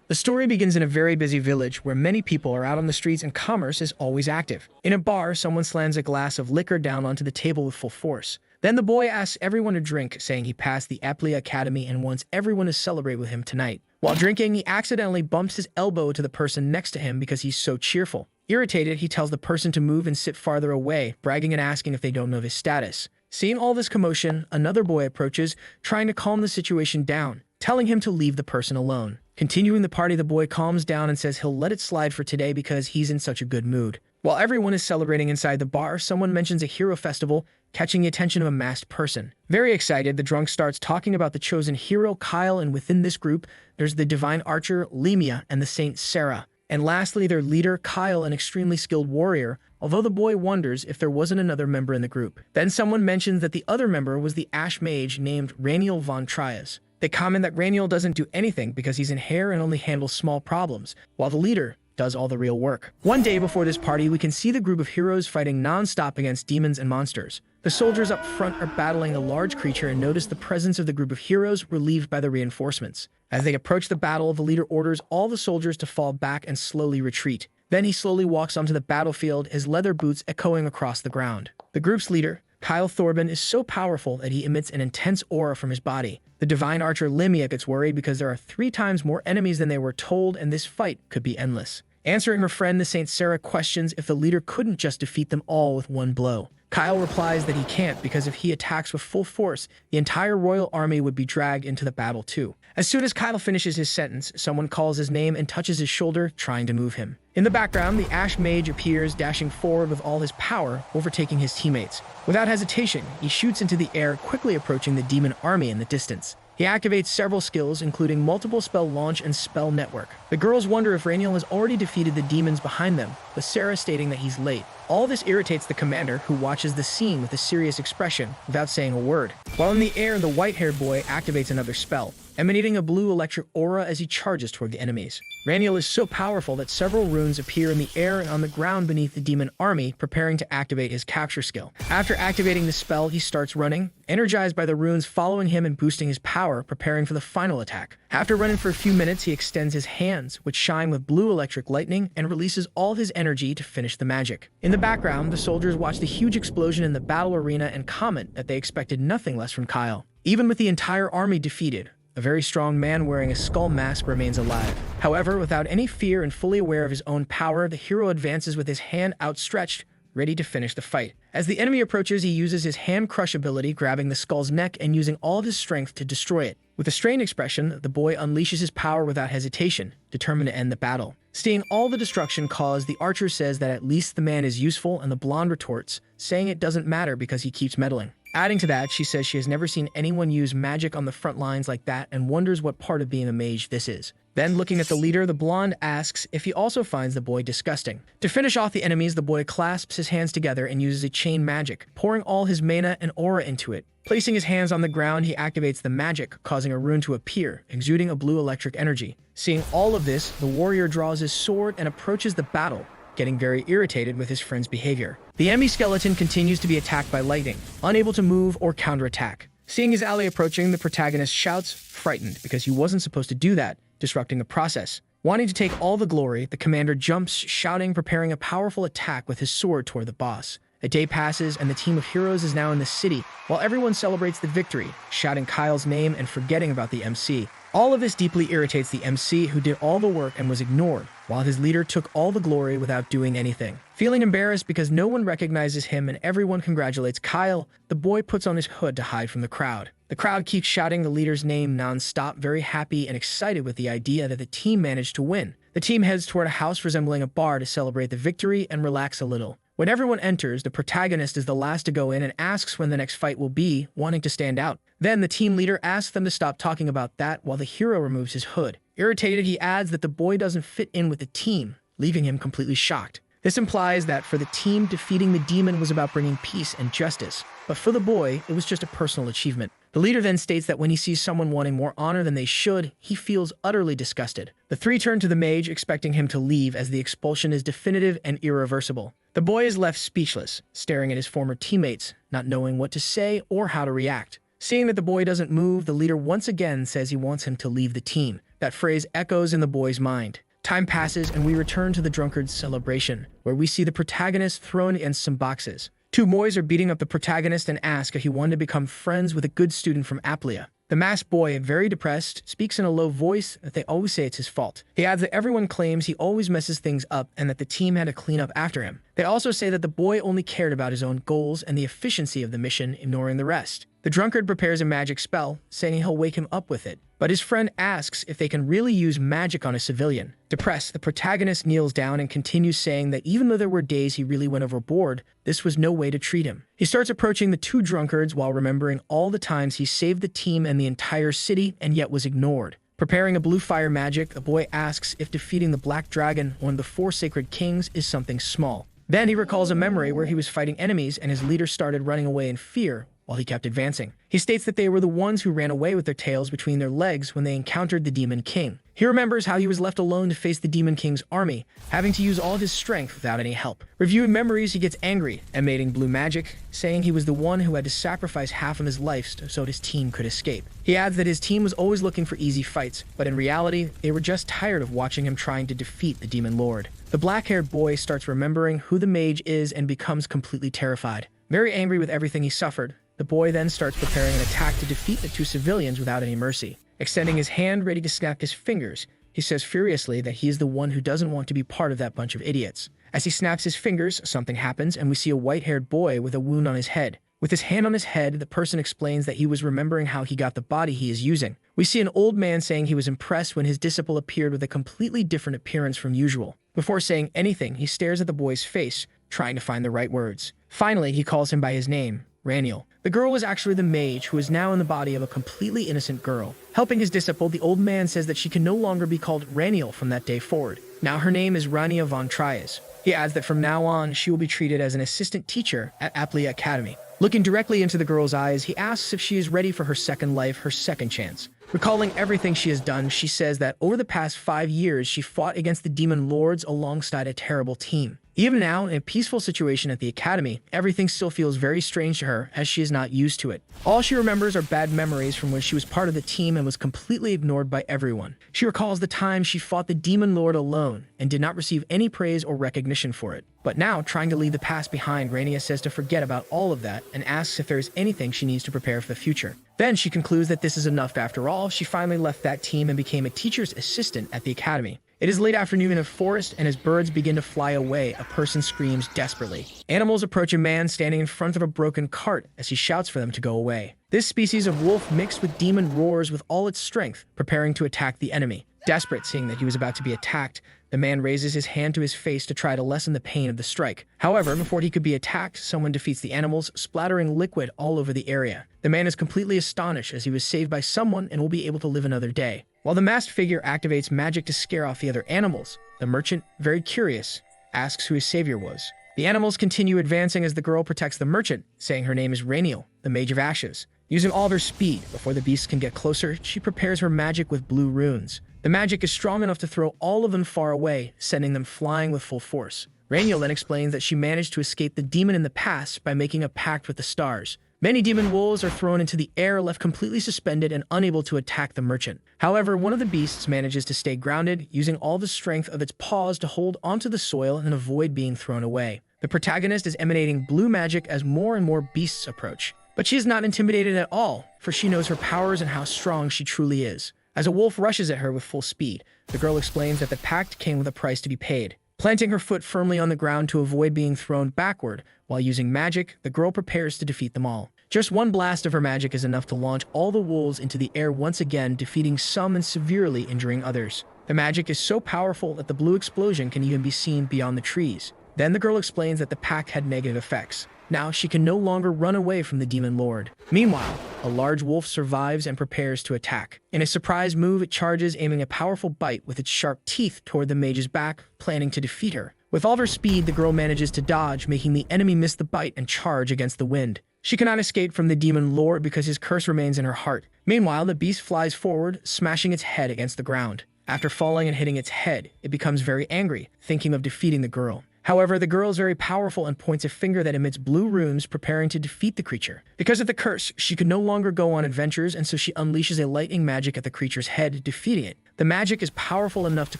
The story begins in a very busy village where many people are out on the streets and commerce is always active. In a bar, someone slams a glass of liquor down onto the table with full force. Then the boy asks everyone to drink, saying he passed the Apply Academy and wants everyone to celebrate with him tonight. While drinking, he accidentally bumps his elbow to the person next to him because he's so cheerful. Irritated, he tells the person to move and sit farther away, bragging and asking if they don't know his status. Seeing all this commotion, another boy approaches, trying to calm the situation down, telling him to leave the person alone. Continuing the party, the boy calms down and says he'll let it slide for today because he's in such a good mood. While everyone is celebrating inside the bar, someone mentions a hero festival, catching the attention of a masked person. Very excited, the drunk starts talking about the chosen hero, Kyle, and within this group, there's the divine archer, Lemia, and the saint, Sarah. And lastly, their leader, Kyle, an extremely skilled warrior, although the boy wonders if there wasn't another member in the group. Then someone mentions that the other member was the Mage named Raniel von Trias. They comment that Raniel doesn't do anything because he's in hair and only handles small problems, while the leader does all the real work. One day before this party, we can see the group of heroes fighting non-stop against demons and monsters. The soldiers up front are battling a large creature and notice the presence of the group of heroes relieved by the reinforcements. As they approach the battle, the leader orders all the soldiers to fall back and slowly retreat. Then he slowly walks onto the battlefield, his leather boots echoing across the ground. The group's leader, Kyle Thorben, is so powerful that he emits an intense aura from his body. The divine archer Lemia gets worried because there are 3 times more enemies than they were told, and this fight could be endless. Answering her friend, the Saint Sarah questions if the leader couldn't just defeat them all with one blow. Kyle replies that he can't because if he attacks with full force, the entire royal army would be dragged into the battle too. As soon as Kyle finishes his sentence, someone calls his name and touches his shoulder, trying to move him. In the background, the Mage appears, dashing forward with all his power, overtaking his teammates. Without hesitation, he shoots into the air, quickly approaching the demon army in the distance. He activates several skills, including multiple spell launch and spell network. The girls wonder if Raniel has already defeated the demons behind them, with Sarah stating that he's late. All this irritates the commander, who watches the scene with a serious expression, without saying a word. While in the air, the white-haired boy activates another spell, emanating a blue electric aura as he charges toward the enemies. Raniel is so powerful that several runes appear in the air and on the ground beneath the demon army, preparing to activate his capture skill. After activating the spell, he starts running, energized by the runes following him and boosting his power, preparing for the final attack. After running for a few minutes, he extends his hands, which shine with blue electric lightning, and releases all his energy to finish the magic. In the background, the soldiers watch the huge explosion in the battle arena and comment that they expected nothing less from Kyle. Even with the entire army defeated, a very strong man wearing a skull mask remains alive. However, without any fear and fully aware of his own power, the hero advances with his hand outstretched, ready to finish the fight. As the enemy approaches, he uses his hand crush ability, grabbing the skull's neck and using all of his strength to destroy it. With a strained expression, the boy unleashes his power without hesitation, determined to end the battle. Seeing all the destruction caused, the archer says that at least the man is useful, and the blonde retorts, saying it doesn't matter because he keeps meddling. Adding to that, she says she has never seen anyone use magic on the front lines like that and wonders what part of being a mage this is. Then, looking at the leader, the blonde asks if he also finds the boy disgusting. To finish off the enemies, the boy clasps his hands together and uses a chain magic, pouring all his mana and aura into it. Placing his hands on the ground, he activates the magic, causing a rune to appear, exuding a blue electric energy. Seeing all of this, the warrior draws his sword and approaches the battle, getting very irritated with his friend's behavior. The enemy skeleton continues to be attacked by lightning, unable to move or counterattack. Seeing his ally approaching, the protagonist shouts, frightened because he wasn't supposed to do that, disrupting the process. Wanting to take all the glory, the commander jumps, shouting, preparing a powerful attack with his sword toward the boss. A day passes and the team of heroes is now in the city, while everyone celebrates the victory, shouting Kyle's name and forgetting about the MC. All of this deeply irritates the MC, who did all the work and was ignored, while his leader took all the glory without doing anything. Feeling embarrassed because no one recognizes him and everyone congratulates Kyle, the boy puts on his hood to hide from the crowd. The crowd keeps shouting the leader's name non-stop, very happy and excited with the idea that the team managed to win. The team heads toward a house resembling a bar to celebrate the victory and relax a little. When everyone enters, the protagonist is the last to go in and asks when the next fight will be, wanting to stand out. Then the team leader asks them to stop talking about that while the hero removes his hood. Irritated, he adds that the boy doesn't fit in with the team, leaving him completely shocked. This implies that for the team, defeating the demon was about bringing peace and justice, but for the boy, it was just a personal achievement. The leader then states that when he sees someone wanting more honor than they should, he feels utterly disgusted. The 3 turn to the mage, expecting him to leave as the expulsion is definitive and irreversible. The boy is left speechless, staring at his former teammates, not knowing what to say or how to react. Seeing that the boy doesn't move, the leader once again says he wants him to leave the team, That phrase echoes in the boy's mind. Time passes and we return to the drunkard's celebration, where we see the protagonist thrown against some boxes. Two boys are beating up the protagonist and ask if he wanted to become friends with a good student from Aplia. The masked boy, very depressed, speaks in a low voice that they always say it's his fault. He adds that everyone claims he always messes things up and that the team had to clean up after him. They also say that the boy only cared about his own goals and the efficiency of the mission, ignoring the rest. The drunkard prepares a magic spell, saying he'll wake him up with it, but his friend asks if they can really use magic on a civilian. Depressed, the protagonist kneels down and continues saying that even though there were days he really went overboard, this was no way to treat him. He starts approaching the two drunkards while remembering all the times he saved the team and the entire city and yet was ignored. Preparing a blue fire magic, the boy asks if defeating the Black Dragon, one of the four sacred kings, is something small. Then he recalls a memory where he was fighting enemies and his leader started running away in fear while he kept advancing. He states that they were the ones who ran away with their tails between their legs when they encountered the Demon King. He remembers how he was left alone to face the Demon King's army, having to use all his strength without any help. Reviewing memories, he gets angry, emanating blue magic, saying he was the one who had to sacrifice half of his life so his team could escape. He adds that his team was always looking for easy fights, but in reality, they were just tired of watching him trying to defeat the Demon Lord. The black-haired boy starts remembering who the mage is and becomes completely terrified. Very angry with everything he suffered, the boy then starts preparing an attack to defeat the two civilians without any mercy. Extending his hand ready to snap his fingers, he says furiously that he is the one who doesn't want to be part of that bunch of idiots. As he snaps his fingers, something happens and we see a white-haired boy with a wound on his head. With his hand on his head, the person explains that he was remembering how he got the body he is using. We see an old man saying he was impressed when his disciple appeared with a completely different appearance from usual. Before saying anything, he stares at the boy's face, trying to find the right words. Finally, he calls him by his name, Raniel. The girl was actually the mage who is now in the body of a completely innocent girl. Helping his disciple, the old man says that she can no longer be called Raniel from that day forward. Now her name is Rania von Trias. He adds that from now on, she will be treated as an assistant teacher at Aplia Academy. Looking directly into the girl's eyes, he asks if she is ready for her second life, her second chance. Recalling everything she has done, she says that over the past 5 years, she fought against the demon lords alongside a terrible team. Even now, in a peaceful situation at the academy, everything still feels very strange to her as she is not used to it. All she remembers are bad memories from when she was part of the team and was completely ignored by everyone. She recalls the time she fought the demon lord alone and did not receive any praise or recognition for it. But now, trying to leave the past behind, Rania says to forget about all of that and asks if there is anything she needs to prepare for the future. Then she concludes that this is enough after all. She finally left that team and became a teacher's assistant at the academy. It is late afternoon in a forest, and as birds begin to fly away, a person screams desperately. Animals approach a man standing in front of a broken cart as he shouts for them to go away. This species of wolf mixed with demon roars with all its strength, preparing to attack the enemy. Desperate, seeing that he was about to be attacked, the man raises his hand to his face to try to lessen the pain of the strike. However, before he could be attacked, someone defeats the animals, splattering liquid all over the area. The man is completely astonished as he was saved by someone and will be able to live another day. While the masked figure activates magic to scare off the other animals, the merchant, very curious, asks who his savior was. The animals continue advancing as the girl protects the merchant, saying her name is Raniel, the Mage of Ashes. Using all of her speed, before the beasts can get closer, she prepares her magic with blue runes. The magic is strong enough to throw all of them far away, sending them flying with full force. Raniel then explains that she managed to escape the demon in the past by making a pact with the stars. Many demon wolves are thrown into the air, left completely suspended and unable to attack the merchant. However, one of the beasts manages to stay grounded, using all the strength of its paws to hold onto the soil and avoid being thrown away. The protagonist is emanating blue magic as more and more beasts approach. But she is not intimidated at all, for she knows her powers and how strong she truly is. As a wolf rushes at her with full speed, the girl explains that the pact came with a price to be paid. Planting her foot firmly on the ground to avoid being thrown backward, while using magic, the girl prepares to defeat them all. Just one blast of her magic is enough to launch all the wolves into the air once again, defeating some and severely injuring others. The magic is so powerful that the blue explosion can even be seen beyond the trees. Then the girl explains that the pact had negative effects. Now she can no longer run away from the demon lord. Meanwhile, a large wolf survives and prepares to attack. In a surprise move, it charges, aiming a powerful bite with its sharp teeth toward the mage's back, planning to defeat her. With all of her speed, the girl manages to dodge, making the enemy miss the bite and charge against the wind. She cannot escape from the demon lord because his curse remains in her heart. Meanwhile, the beast flies forward, smashing its head against the ground. After falling and hitting its head, it becomes very angry, thinking of defeating the girl. However, the girl is very powerful and points a finger that emits blue runes, preparing to defeat the creature. Because of the curse, she could no longer go on adventures, and so she unleashes a lightning magic at the creature's head, defeating it. The magic is powerful enough to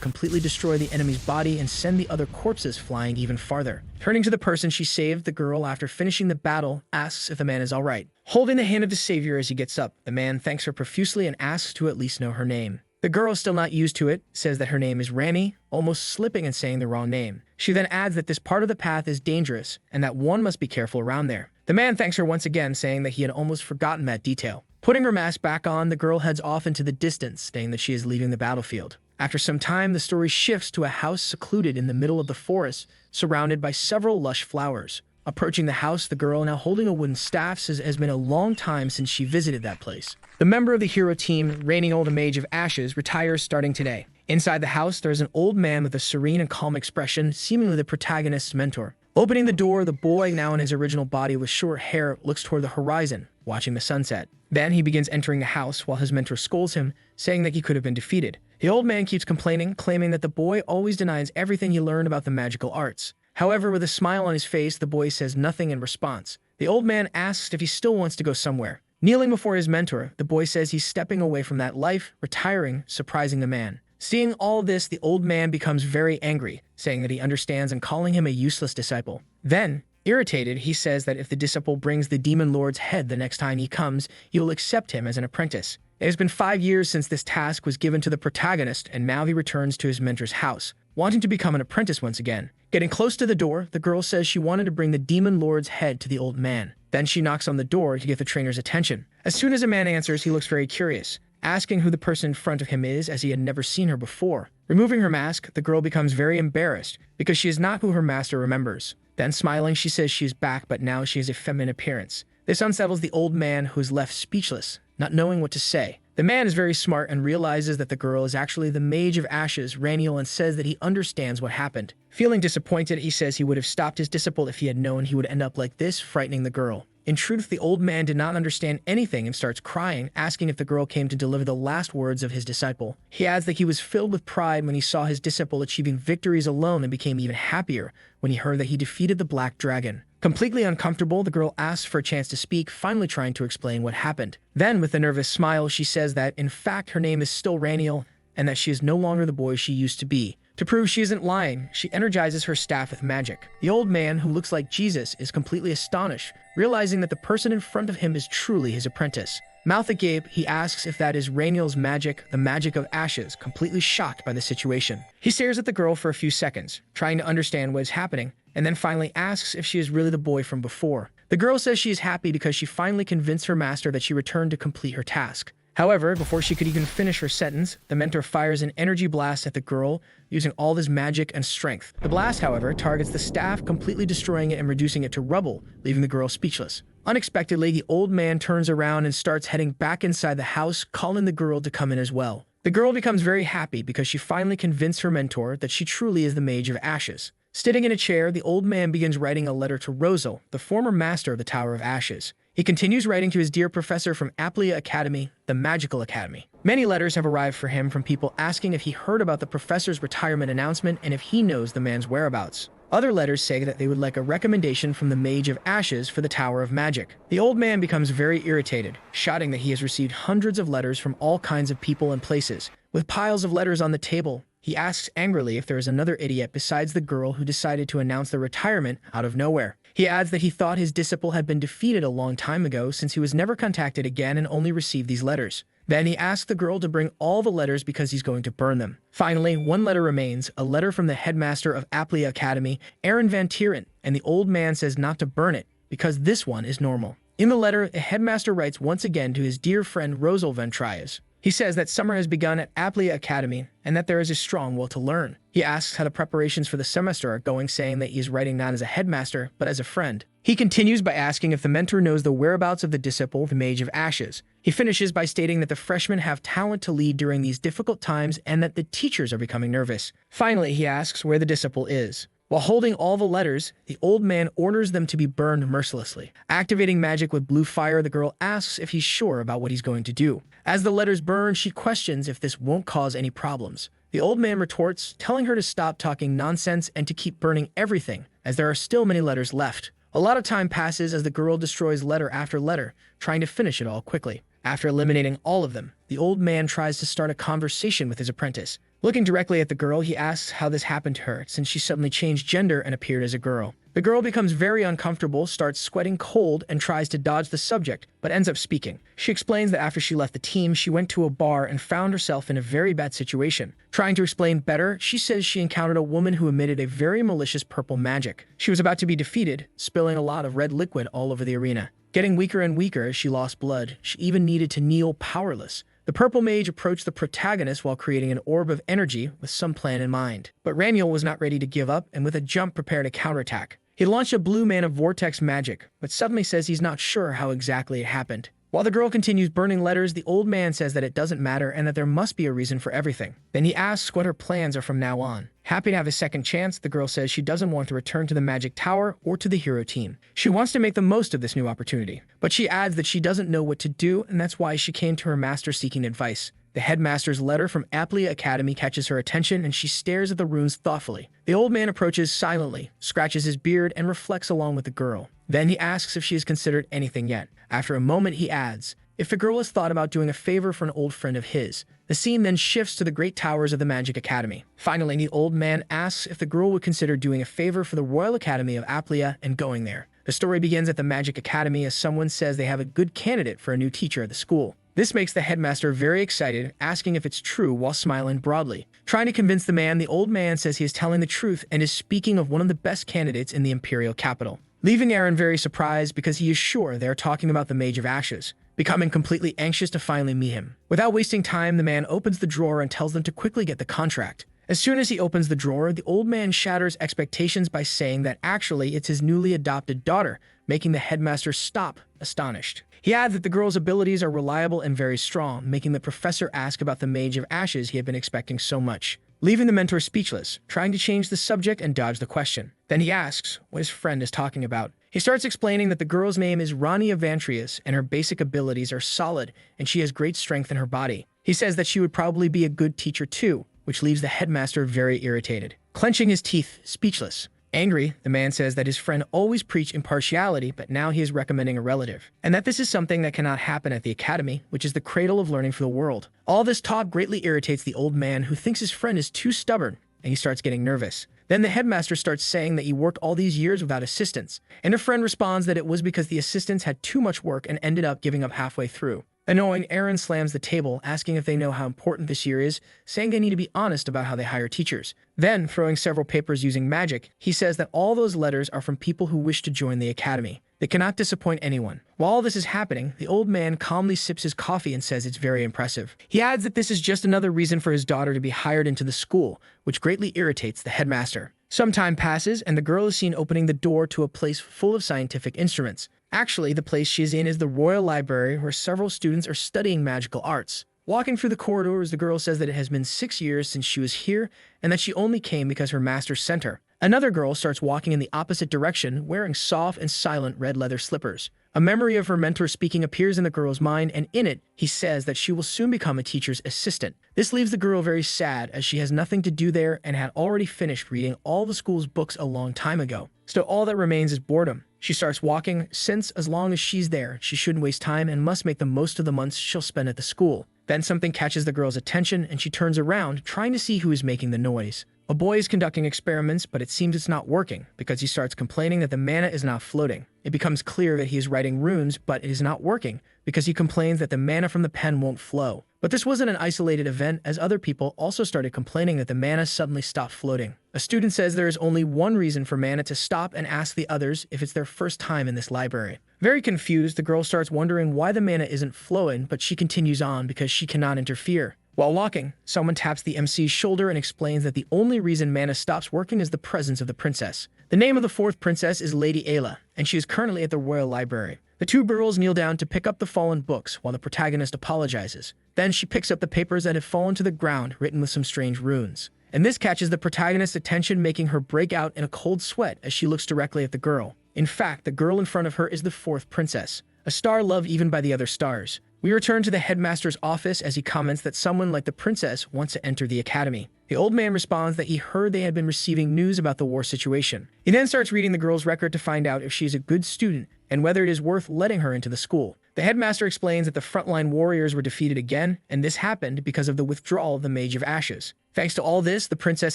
completely destroy the enemy's body and send the other corpses flying even farther. Turning to the person she saved, the girl, after finishing the battle, asks if the man is alright. Holding the hand of the savior as he gets up, the man thanks her profusely and asks to at least know her name. The girl is still not used to it, says that her name is Rani, almost slipping and saying the wrong name. She then adds that this part of the path is dangerous and that one must be careful around there. The man thanks her once again, saying that he had almost forgotten that detail. Putting her mask back on, the girl heads off into the distance, saying that she is leaving the battlefield. After some time, the story shifts to a house secluded in the middle of the forest, surrounded by several lush flowers. Approaching the house, the girl, now holding a wooden staff, says it has been a long time since she visited that place. The member of the hero team, reigning old Mage of Ashes, retires starting today. Inside the house, there is an old man with a serene and calm expression, seemingly the protagonist's mentor. Opening the door, the boy, now in his original body with short hair, looks toward the horizon, watching the sunset. Then he begins entering the house while his mentor scolds him, saying that he could have been defeated. The old man keeps complaining, claiming that the boy always denies everything he learned about the magical arts. However, with a smile on his face, the boy says nothing in response. The old man asks if he still wants to go somewhere. Kneeling before his mentor, the boy says he's stepping away from that life, retiring, surprising the man. Seeing all this, the old man becomes very angry, saying that he understands and calling him a useless disciple. Then, irritated, he says that if the disciple brings the demon lord's head the next time he comes, he will accept him as an apprentice. It has been 5 years since this task was given to the protagonist, and now he returns to his mentor's house, wanting to become an apprentice once again. Getting close to the door, the girl says she wanted to bring the demon lord's head to the old man. Then she knocks on the door to get the trainer's attention. As soon as a man answers, he looks very curious, asking who the person in front of him is, as he had never seen her before. Removing her mask, the girl becomes very embarrassed because she is not who her master remembers. Then smiling, she says she is back, but now she has a feminine appearance. This unsettles the old man, who is left speechless, not knowing what to say. The man is very smart and realizes that the girl is actually the Mage of Ashes, Raniel, and says that he understands what happened. Feeling disappointed, he says he would have stopped his disciple if he had known he would end up like this, frightening the girl. In truth, the old man did not understand anything and starts crying, asking if the girl came to deliver the last words of his disciple. He adds that he was filled with pride when he saw his disciple achieving victories alone, and became even happier when he heard that he defeated the Black Dragon. Completely uncomfortable, the girl asks for a chance to speak, finally trying to explain what happened. Then, with a nervous smile, she says that, in fact, her name is still Raniel, and that she is no longer the boy she used to be. To prove she isn't lying, she energizes her staff with magic. The old man, who looks like Jesus, is completely astonished, realizing that the person in front of him is truly his apprentice. Mouth agape, he asks if that is Raniel's magic, the magic of ashes, completely shocked by the situation. He stares at the girl for a few seconds, trying to understand what is happening, and then finally asks if she is really the boy from before. The girl says she is happy because she finally convinced her master that she returned to complete her task. However, before she could even finish her sentence, the mentor fires an energy blast at the girl, using all his magic and strength. The blast, however, targets the staff, completely destroying it and reducing it to rubble, leaving the girl speechless. Unexpectedly, the old man turns around and starts heading back inside the house, calling the girl to come in as well. The girl becomes very happy because she finally convinced her mentor that she truly is the Mage of Ashes. Sitting in a chair, the old man begins writing a letter to Rosal, the former master of the Tower of Ashes. He continues writing to his dear professor from Aplia Academy, the Magical Academy. Many letters have arrived for him from people asking if he heard about the professor's retirement announcement and if he knows the man's whereabouts. Other letters say that they would like a recommendation from the Mage of Ashes for the Tower of Magic. The old man becomes very irritated, shouting that he has received hundreds of letters from all kinds of people and places. With piles of letters on the table, he asks angrily if there is another idiot besides the girl who decided to announce their retirement out of nowhere. He adds that he thought his disciple had been defeated a long time ago, since he was never contacted again and only received these letters. Then he asks the girl to bring all the letters because he's going to burn them. Finally, one letter remains, a letter from the headmaster of Aplia Academy, Aaron Van Tieren, and the old man says not to burn it, because this one is normal. In the letter, the headmaster writes once again to his dear friend Rosal Van Trias. He says that summer has begun at Aplia Academy and that there is a strong will to learn. He asks how the preparations for the semester are going, saying that he is writing not as a headmaster, but as a friend. He continues by asking if the mentor knows the whereabouts of the disciple, the Mage of Ashes. He finishes by stating that the freshmen have talent to lead during these difficult times and that the teachers are becoming nervous. Finally, he asks where the disciple is. While holding all the letters, the old man orders them to be burned mercilessly. Activating magic with blue fire, the girl asks if he's sure about what he's going to do. As the letters burn, she questions if this won't cause any problems. The old man retorts, telling her to stop talking nonsense and to keep burning everything, as there are still many letters left. A lot of time passes as the girl destroys letter after letter, trying to finish it all quickly. After eliminating all of them, the old man tries to start a conversation with his apprentice. Looking directly at the girl, he asks how this happened to her since she suddenly changed gender and appeared as a girl. The girl becomes very uncomfortable, starts sweating cold, and tries to dodge the subject, but ends up speaking. She explains that after she left the team, she went to a bar and found herself in a very bad situation. Trying to explain better, she says she encountered a woman who emitted a very malicious purple magic. She was about to be defeated, spilling a lot of red liquid all over the arena. Getting weaker and weaker as she lost blood, she even needed to kneel powerless. The purple mage approached the protagonist while creating an orb of energy with some plan in mind. But Raniel was not ready to give up and with a jump prepared a counterattack. He launched a blue mana vortex magic, but suddenly says he's not sure how exactly it happened. While the girl continues burning letters, the old man says that it doesn't matter and that there must be a reason for everything. Then he asks what her plans are from now on. Happy to have a second chance, the girl says she doesn't want to return to the Magic Tower or to the hero team. She wants to make the most of this new opportunity. But she adds that she doesn't know what to do, and that's why she came to her master seeking advice. The headmaster's letter from Aplia Academy catches her attention, and she stares at the runes thoughtfully. The old man approaches silently, scratches his beard, and reflects along with the girl. Then he asks if she has considered anything yet. After a moment, he adds, if the girl has thought about doing a favor for an old friend of his. The scene then shifts to the great towers of the Magic Academy. Finally, the old man asks if the girl would consider doing a favor for the Royal Academy of Aplia and going there. The story begins at the Magic Academy as someone says they have a good candidate for a new teacher at the school. This makes the headmaster very excited, asking if it's true while smiling broadly. Trying to convince the man, the old man says he is telling the truth and is speaking of one of the best candidates in the imperial capital. Leaving Aaron very surprised because he is sure they are talking about the Mage of Ashes, becoming completely anxious to finally meet him. Without wasting time, the man opens the drawer and tells them to quickly get the contract. As soon as he opens the drawer, the old man shatters expectations by saying that actually it's his newly adopted daughter, making the headmaster stop, astonished. He adds that the girl's abilities are reliable and very strong, making the professor ask about the Mage of Ashes he had been expecting so much. Leaving the mentor speechless, trying to change the subject and dodge the question. Then he asks what his friend is talking about. He starts explaining that the girl's name is Rani Avantrius and her basic abilities are solid and she has great strength in her body. He says that she would probably be a good teacher too, which leaves the headmaster very irritated. Clenching his teeth, speechless. Angry, the man says that his friend always preached impartiality, but now he is recommending a relative, and that this is something that cannot happen at the academy, which is the cradle of learning for the world. All this talk greatly irritates the old man, who thinks his friend is too stubborn, and he starts getting nervous. Then the headmaster starts saying that he worked all these years without assistants, and her friend responds that it was because the assistants had too much work and ended up giving up halfway through. Annoying, Aaron slams the table, asking if they know how important this year is, saying they need to be honest about how they hire teachers. Then, throwing several papers using magic, he says that all those letters are from people who wish to join the academy. They cannot disappoint anyone. While all this is happening, the old man calmly sips his coffee and says it's very impressive. He adds that this is just another reason for his daughter to be hired into the school, which greatly irritates the headmaster. Some time passes, and the girl is seen opening the door to a place full of scientific instruments. Actually, the place she is in is the Royal Library, where several students are studying magical arts. Walking through the corridors, the girl says that it has been 6 years since she was here, and that she only came because her master sent her. Another girl starts walking in the opposite direction, wearing soft and silent red leather slippers. A memory of her mentor speaking appears in the girl's mind, and in it, he says that she will soon become a teacher's assistant. This leaves the girl very sad, as she has nothing to do there and had already finished reading all the school's books a long time ago. So all that remains is boredom. She starts walking, since as long as she's there, she shouldn't waste time and must make the most of the months she'll spend at the school. Then something catches the girl's attention, and she turns around, trying to see who is making the noise. A boy is conducting experiments, but it seems it's not working, because he starts complaining that the mana is not floating. It becomes clear that he is writing runes, but it is not working, because he complains that the mana from the pen won't flow. But this wasn't an isolated event, as other people also started complaining that the mana suddenly stopped floating. A student says there is only one reason for mana to stop and asks the others if it's their first time in this library. Very confused, the girl starts wondering why the mana isn't flowing, but she continues on because she cannot interfere. While walking, someone taps the MC's shoulder and explains that the only reason mana stops working is the presence of the princess. The name of the fourth princess is Lady Ayla, and she is currently at the Royal Library. The two girls kneel down to pick up the fallen books while the protagonist apologizes. Then she picks up the papers that have fallen to the ground, written with some strange runes. And this catches the protagonist's attention, making her break out in a cold sweat as she looks directly at the girl. In fact, the girl in front of her is the fourth princess, a star loved even by the other stars. We return to the headmaster's office as he comments that someone like the princess wants to enter the academy. The old man responds that he heard they had been receiving news about the war situation. He then starts reading the girl's record to find out if she is a good student and whether it is worth letting her into the school. The headmaster explains that the frontline warriors were defeated again, and this happened because of the withdrawal of the Mage of Ashes. Thanks to all this, the princess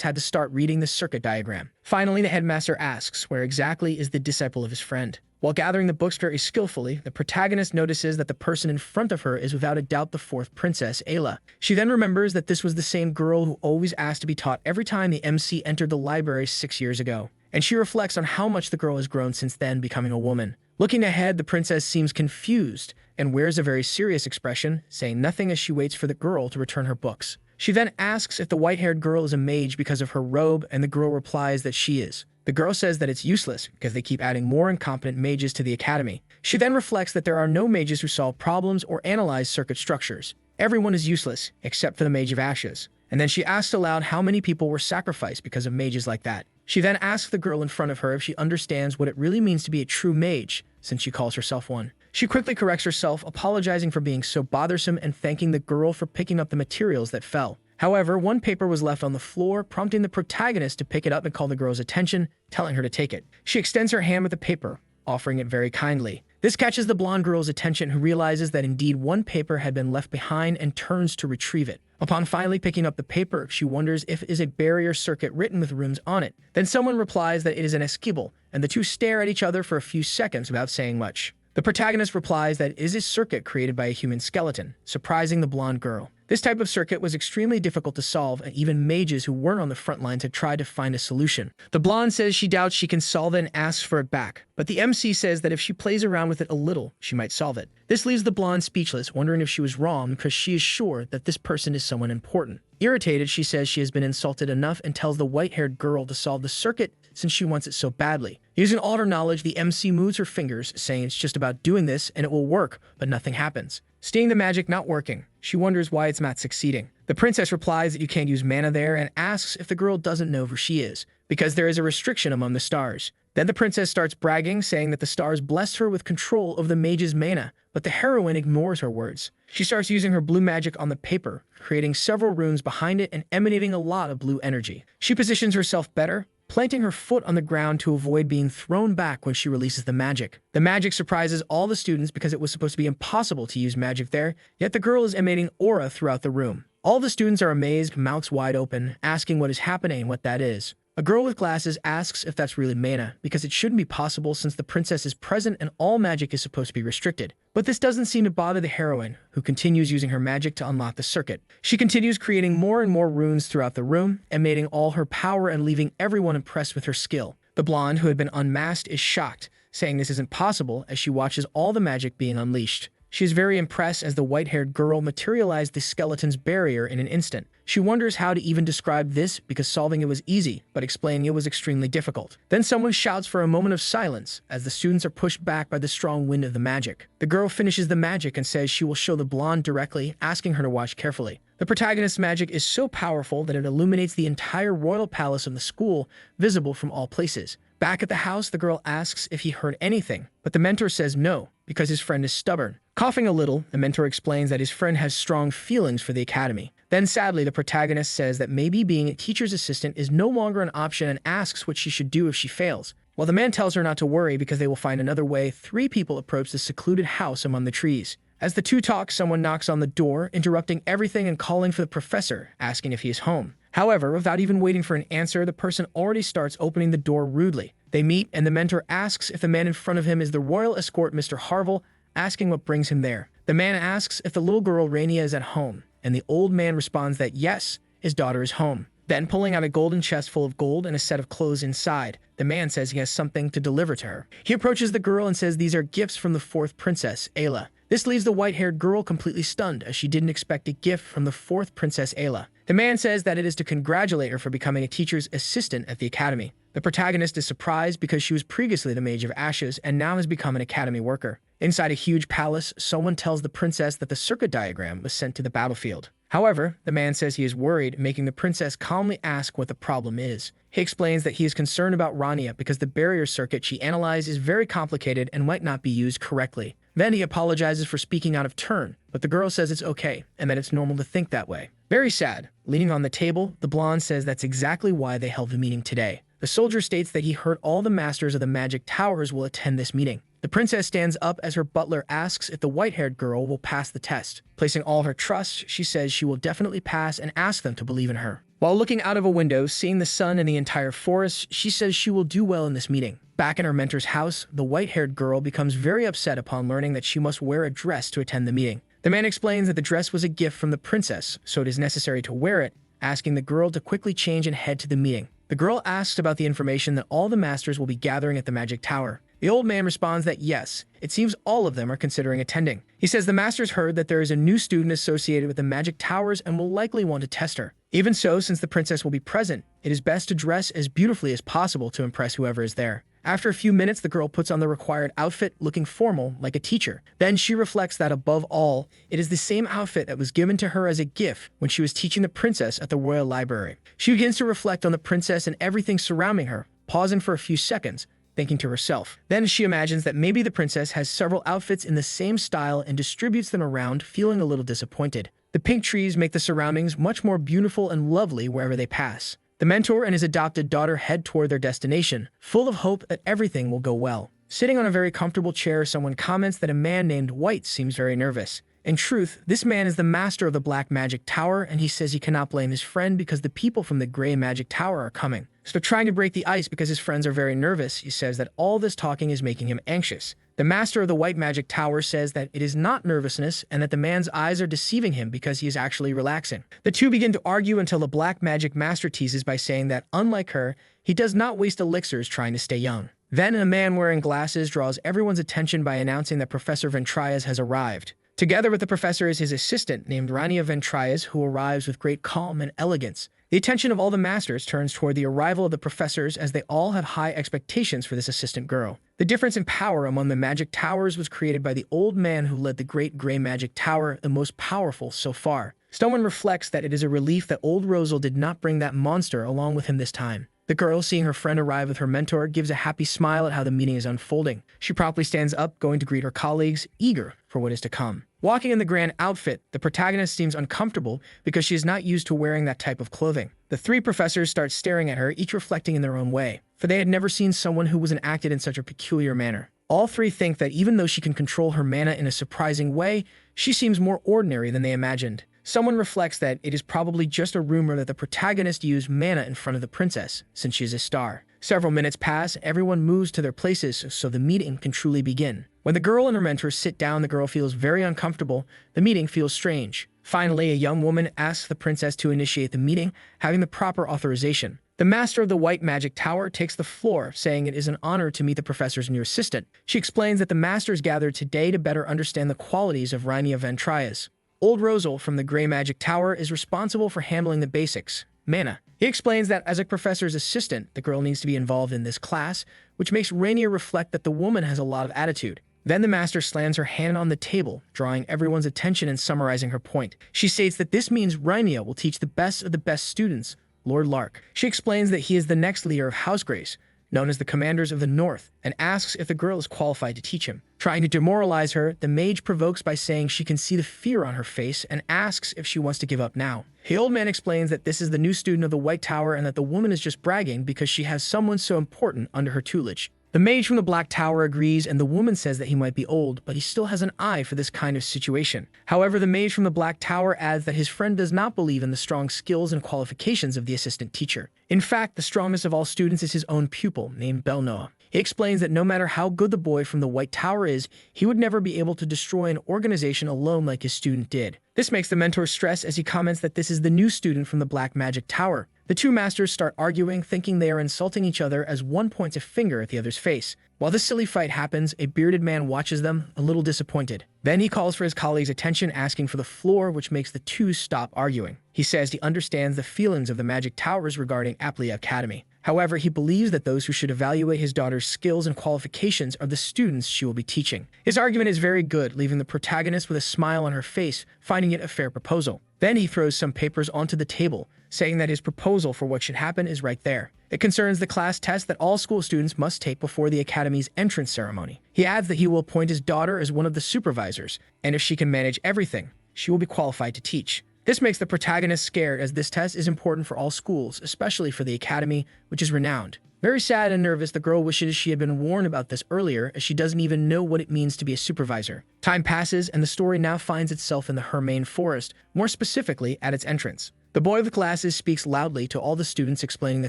had to start reading the circuit diagram. Finally, the headmaster asks where exactly is the disciple of his friend. While gathering the books very skillfully, the protagonist notices that the person in front of her is without a doubt the fourth princess, Ayla. She then remembers that this was the same girl who always asked to be taught every time the MC entered the library 6 years ago. And she reflects on how much the girl has grown since then, becoming a woman. Looking ahead, the princess seems confused and wears a very serious expression, saying nothing as she waits for the girl to return her books. She then asks if the white-haired girl is a mage because of her robe, and the girl replies that she is. The girl says that it's useless because they keep adding more incompetent mages to the academy. She then reflects that there are no mages who solve problems or analyze circuit structures. Everyone is useless, except for the Mage of Ashes. And then she asks aloud how many people were sacrificed because of mages like that. She then asks the girl in front of her if she understands what it really means to be a true mage, since she calls herself one. She quickly corrects herself, apologizing for being so bothersome and thanking the girl for picking up the materials that fell. However, one paper was left on the floor, prompting the protagonist to pick it up and call the girl's attention, telling her to take it. She extends her hand with the paper, offering it very kindly. This catches the blonde girl's attention, who realizes that indeed one paper had been left behind and turns to retrieve it. Upon finally picking up the paper, she wonders if it is a barrier circuit written with runes on it. Then someone replies that it is an esquibble, and the two stare at each other for a few seconds without saying much. The protagonist replies that it is a circuit created by a human skeleton, surprising the blonde girl. This type of circuit was extremely difficult to solve, and even mages who weren't on the front lines had tried to find a solution. The blonde says she doubts she can solve it and asks for it back, but the MC says that if she plays around with it a little, she might solve it. This leaves the blonde speechless, wondering if she was wrong because she is sure that this person is someone important. Irritated, she says she has been insulted enough and tells the white-haired girl to solve the circuit since she wants it so badly. Using all her knowledge, the MC moves her fingers, saying it's just about doing this and it will work, but nothing happens. Seeing the magic not working, she wonders why it's not succeeding. The princess replies that you can't use mana there and asks if the girl doesn't know who she is, because there is a restriction among the stars. Then the princess starts bragging, saying that the stars blessed her with control of the mage's mana, but the heroine ignores her words. She starts using her blue magic on the paper, creating several runes behind it and emanating a lot of blue energy. She positions herself better, planting her foot on the ground to avoid being thrown back when she releases the magic. The magic surprises all the students because it was supposed to be impossible to use magic there, yet the girl is emanating aura throughout the room. All the students are amazed, mouths wide open, asking what is happening and what that is. A girl with glasses asks if that's really mana, because it shouldn't be possible since the princess is present and all magic is supposed to be restricted. But this doesn't seem to bother the heroine, who continues using her magic to unlock the circuit. She continues creating more and more runes throughout the room, emanating all her power and leaving everyone impressed with her skill. The blonde, who had been unmasked, is shocked, saying this isn't possible as she watches all the magic being unleashed. She is very impressed as the white-haired girl materialized the skeleton's barrier in an instant. She wonders how to even describe this because solving it was easy, but explaining it was extremely difficult. Then someone shouts for a moment of silence as the students are pushed back by the strong wind of the magic. The girl finishes the magic and says she will show the blonde directly, asking her to watch carefully. The protagonist's magic is so powerful that it illuminates the entire royal palace of the school, visible from all places. Back at the house, the girl asks if he heard anything, but the mentor says no, because his friend is stubborn. Coughing a little, the mentor explains that his friend has strong feelings for the academy. Then sadly, the protagonist says that maybe being a teacher's assistant is no longer an option and asks what she should do if she fails. While the man tells her not to worry because they will find another way, 3 people approach the secluded house among the trees. As the two talk, someone knocks on the door, interrupting everything and calling for the professor, asking if he is home. However, without even waiting for an answer, the person already starts opening the door rudely. They meet, and the mentor asks if the man in front of him is the royal escort Mr. Harville, asking what brings him there. The man asks if the little girl Rania is at home, and the old man responds that yes, his daughter is home. Then, pulling out a golden chest full of gold and a set of clothes inside, the man says he has something to deliver to her. He approaches the girl and says these are gifts from the 4th princess, Ayla. This leaves the white-haired girl completely stunned, as she didn't expect a gift from the 4th princess Ayla. The man says that it is to congratulate her for becoming a teacher's assistant at the academy. The protagonist is surprised because she was previously the Mage of Ashes and now has become an academy worker. Inside a huge palace, someone tells the princess that the circuit diagram was sent to the battlefield. However, the man says he is worried, making the princess calmly ask what the problem is. He explains that he is concerned about Rania because the barrier circuit she analyzed is very complicated and might not be used correctly. Then he apologizes for speaking out of turn, but the girl says it's okay and that it's normal to think that way. Very sad. Leaning on the table, the blonde says that's exactly why they held the meeting today. The soldier states that he heard all the masters of the magic towers will attend this meeting. The princess stands up as her butler asks if the white-haired girl will pass the test. Placing all her trust, she says she will definitely pass and asks them to believe in her. While looking out of a window, seeing the sun and the entire forest, she says she will do well in this meeting. Back in her mentor's house, the white-haired girl becomes very upset upon learning that she must wear a dress to attend the meeting. The man explains that the dress was a gift from the princess, so it is necessary to wear it, asking the girl to quickly change and head to the meeting. The girl asks about the information that all the masters will be gathering at the magic tower. The old man responds that yes, it seems all of them are considering attending. He says the masters heard that there is a new student associated with the magic towers and will likely want to test her. Even so, since the princess will be present, it is best to dress as beautifully as possible to impress whoever is there. After a few minutes, the girl puts on the required outfit, looking formal, like a teacher. Then she reflects that above all, it is the same outfit that was given to her as a gift when she was teaching the princess at the royal library. She begins to reflect on the princess and everything surrounding her, pausing for a few seconds, thinking to herself. Then she imagines that maybe the princess has several outfits in the same style and distributes them around, feeling a little disappointed. The pink trees make the surroundings much more beautiful and lovely wherever they pass. The mentor and his adopted daughter head toward their destination, full of hope that everything will go well. Sitting on a very comfortable chair, someone comments that a man named White seems very nervous. In truth, this man is the master of the Black Magic Tower, and he says he cannot blame his friend because the people from the Gray Magic Tower are coming. So trying to break the ice because his friends are very nervous, he says that all this talking is making him anxious. The master of the White Magic Tower says that it is not nervousness and that the man's eyes are deceiving him because he is actually relaxing. The two begin to argue until the Black Magic Master teases by saying that, unlike her, he does not waste elixirs trying to stay young. Then a man wearing glasses draws everyone's attention by announcing that Professor Ventrias has arrived. Together with the professor is his assistant named Rania Ventrias, who arrives with great calm and elegance. The attention of all the masters turns toward the arrival of the professors as they all have high expectations for this assistant girl. The difference in power among the magic towers was created by the old man who led the Great Gray Magic Tower, the most powerful so far. Someone reflects that it is a relief that old Rosal did not bring that monster along with him this time. The girl, seeing her friend arrive with her mentor, gives a happy smile at how the meeting is unfolding. She promptly stands up, going to greet her colleagues, eager for what is to come. Walking in the grand outfit, the protagonist seems uncomfortable because she is not used to wearing that type of clothing. The three professors start staring at her, each reflecting in their own way, for they had never seen someone who wasn't acted in such a peculiar manner. All three think that even though she can control her mana in a surprising way, she seems more ordinary than they imagined. Someone reflects that it is probably just a rumor that the protagonist used mana in front of the princess, since she is a star. Several minutes pass, everyone moves to their places so the meeting can truly begin. When the girl and her mentor sit down, the girl feels very uncomfortable. The meeting feels strange. Finally, a young woman asks the princess to initiate the meeting, having the proper authorization. The master of the White Magic Tower takes the floor, saying it is an honor to meet the professor's new assistant. She explains that the masters gathered today to better understand the qualities of Rania Ventrias. Old Rosal from the Gray Magic Tower is responsible for handling the basics, mana. He explains that as a professor's assistant, the girl needs to be involved in this class, which makes Rainier reflect that the woman has a lot of attitude. Then the master slams her hand on the table, drawing everyone's attention and summarizing her point. She states that this means Rainier will teach the best of the best students, Lord Lark. She explains that he is the next leader of House Grace, known as the Commanders of the North, and asks if the girl is qualified to teach him. Trying to demoralize her, the mage provokes by saying she can see the fear on her face and asks if she wants to give up now. The old man explains that this is the new student of the White Tower and that the woman is just bragging because she has someone so important under her tutelage. The mage from the Black Tower agrees, and the woman says that he might be old, but he still has an eye for this kind of situation. However, the mage from the Black Tower adds that his friend does not believe in the strong skills and qualifications of the assistant teacher. In fact, the strongest of all students is his own pupil, named Belnoa. He explains that no matter how good the boy from the White Tower is, he would never be able to destroy an organization alone like his student did. This makes the mentor stress as he comments that this is the new student from the Black Magic Tower. The two masters start arguing, thinking they are insulting each other as one points a finger at the other's face. While this silly fight happens, a bearded man watches them, a little disappointed. Then he calls for his colleague's attention, asking for the floor, which makes the two stop arguing. He says he understands the feelings of the Magic Towers regarding Aplia Academy. However, he believes that those who should evaluate his daughter's skills and qualifications are the students she will be teaching. His argument is very good, leaving the protagonist with a smile on her face, finding it a fair proposal. Then he throws some papers onto the table, saying that his proposal for what should happen is right there. It concerns the class test that all school students must take before the academy's entrance ceremony. He adds that he will appoint his daughter as one of the supervisors, and if she can manage everything, she will be qualified to teach. This makes the protagonist scared as this test is important for all schools, especially for the academy, which is renowned. Very sad and nervous, the girl wishes she had been warned about this earlier, as she doesn't even know what it means to be a supervisor. Time passes, and the story now finds itself in the Hermain Forest, more specifically at its entrance. The boy with glasses speaks loudly to all the students explaining the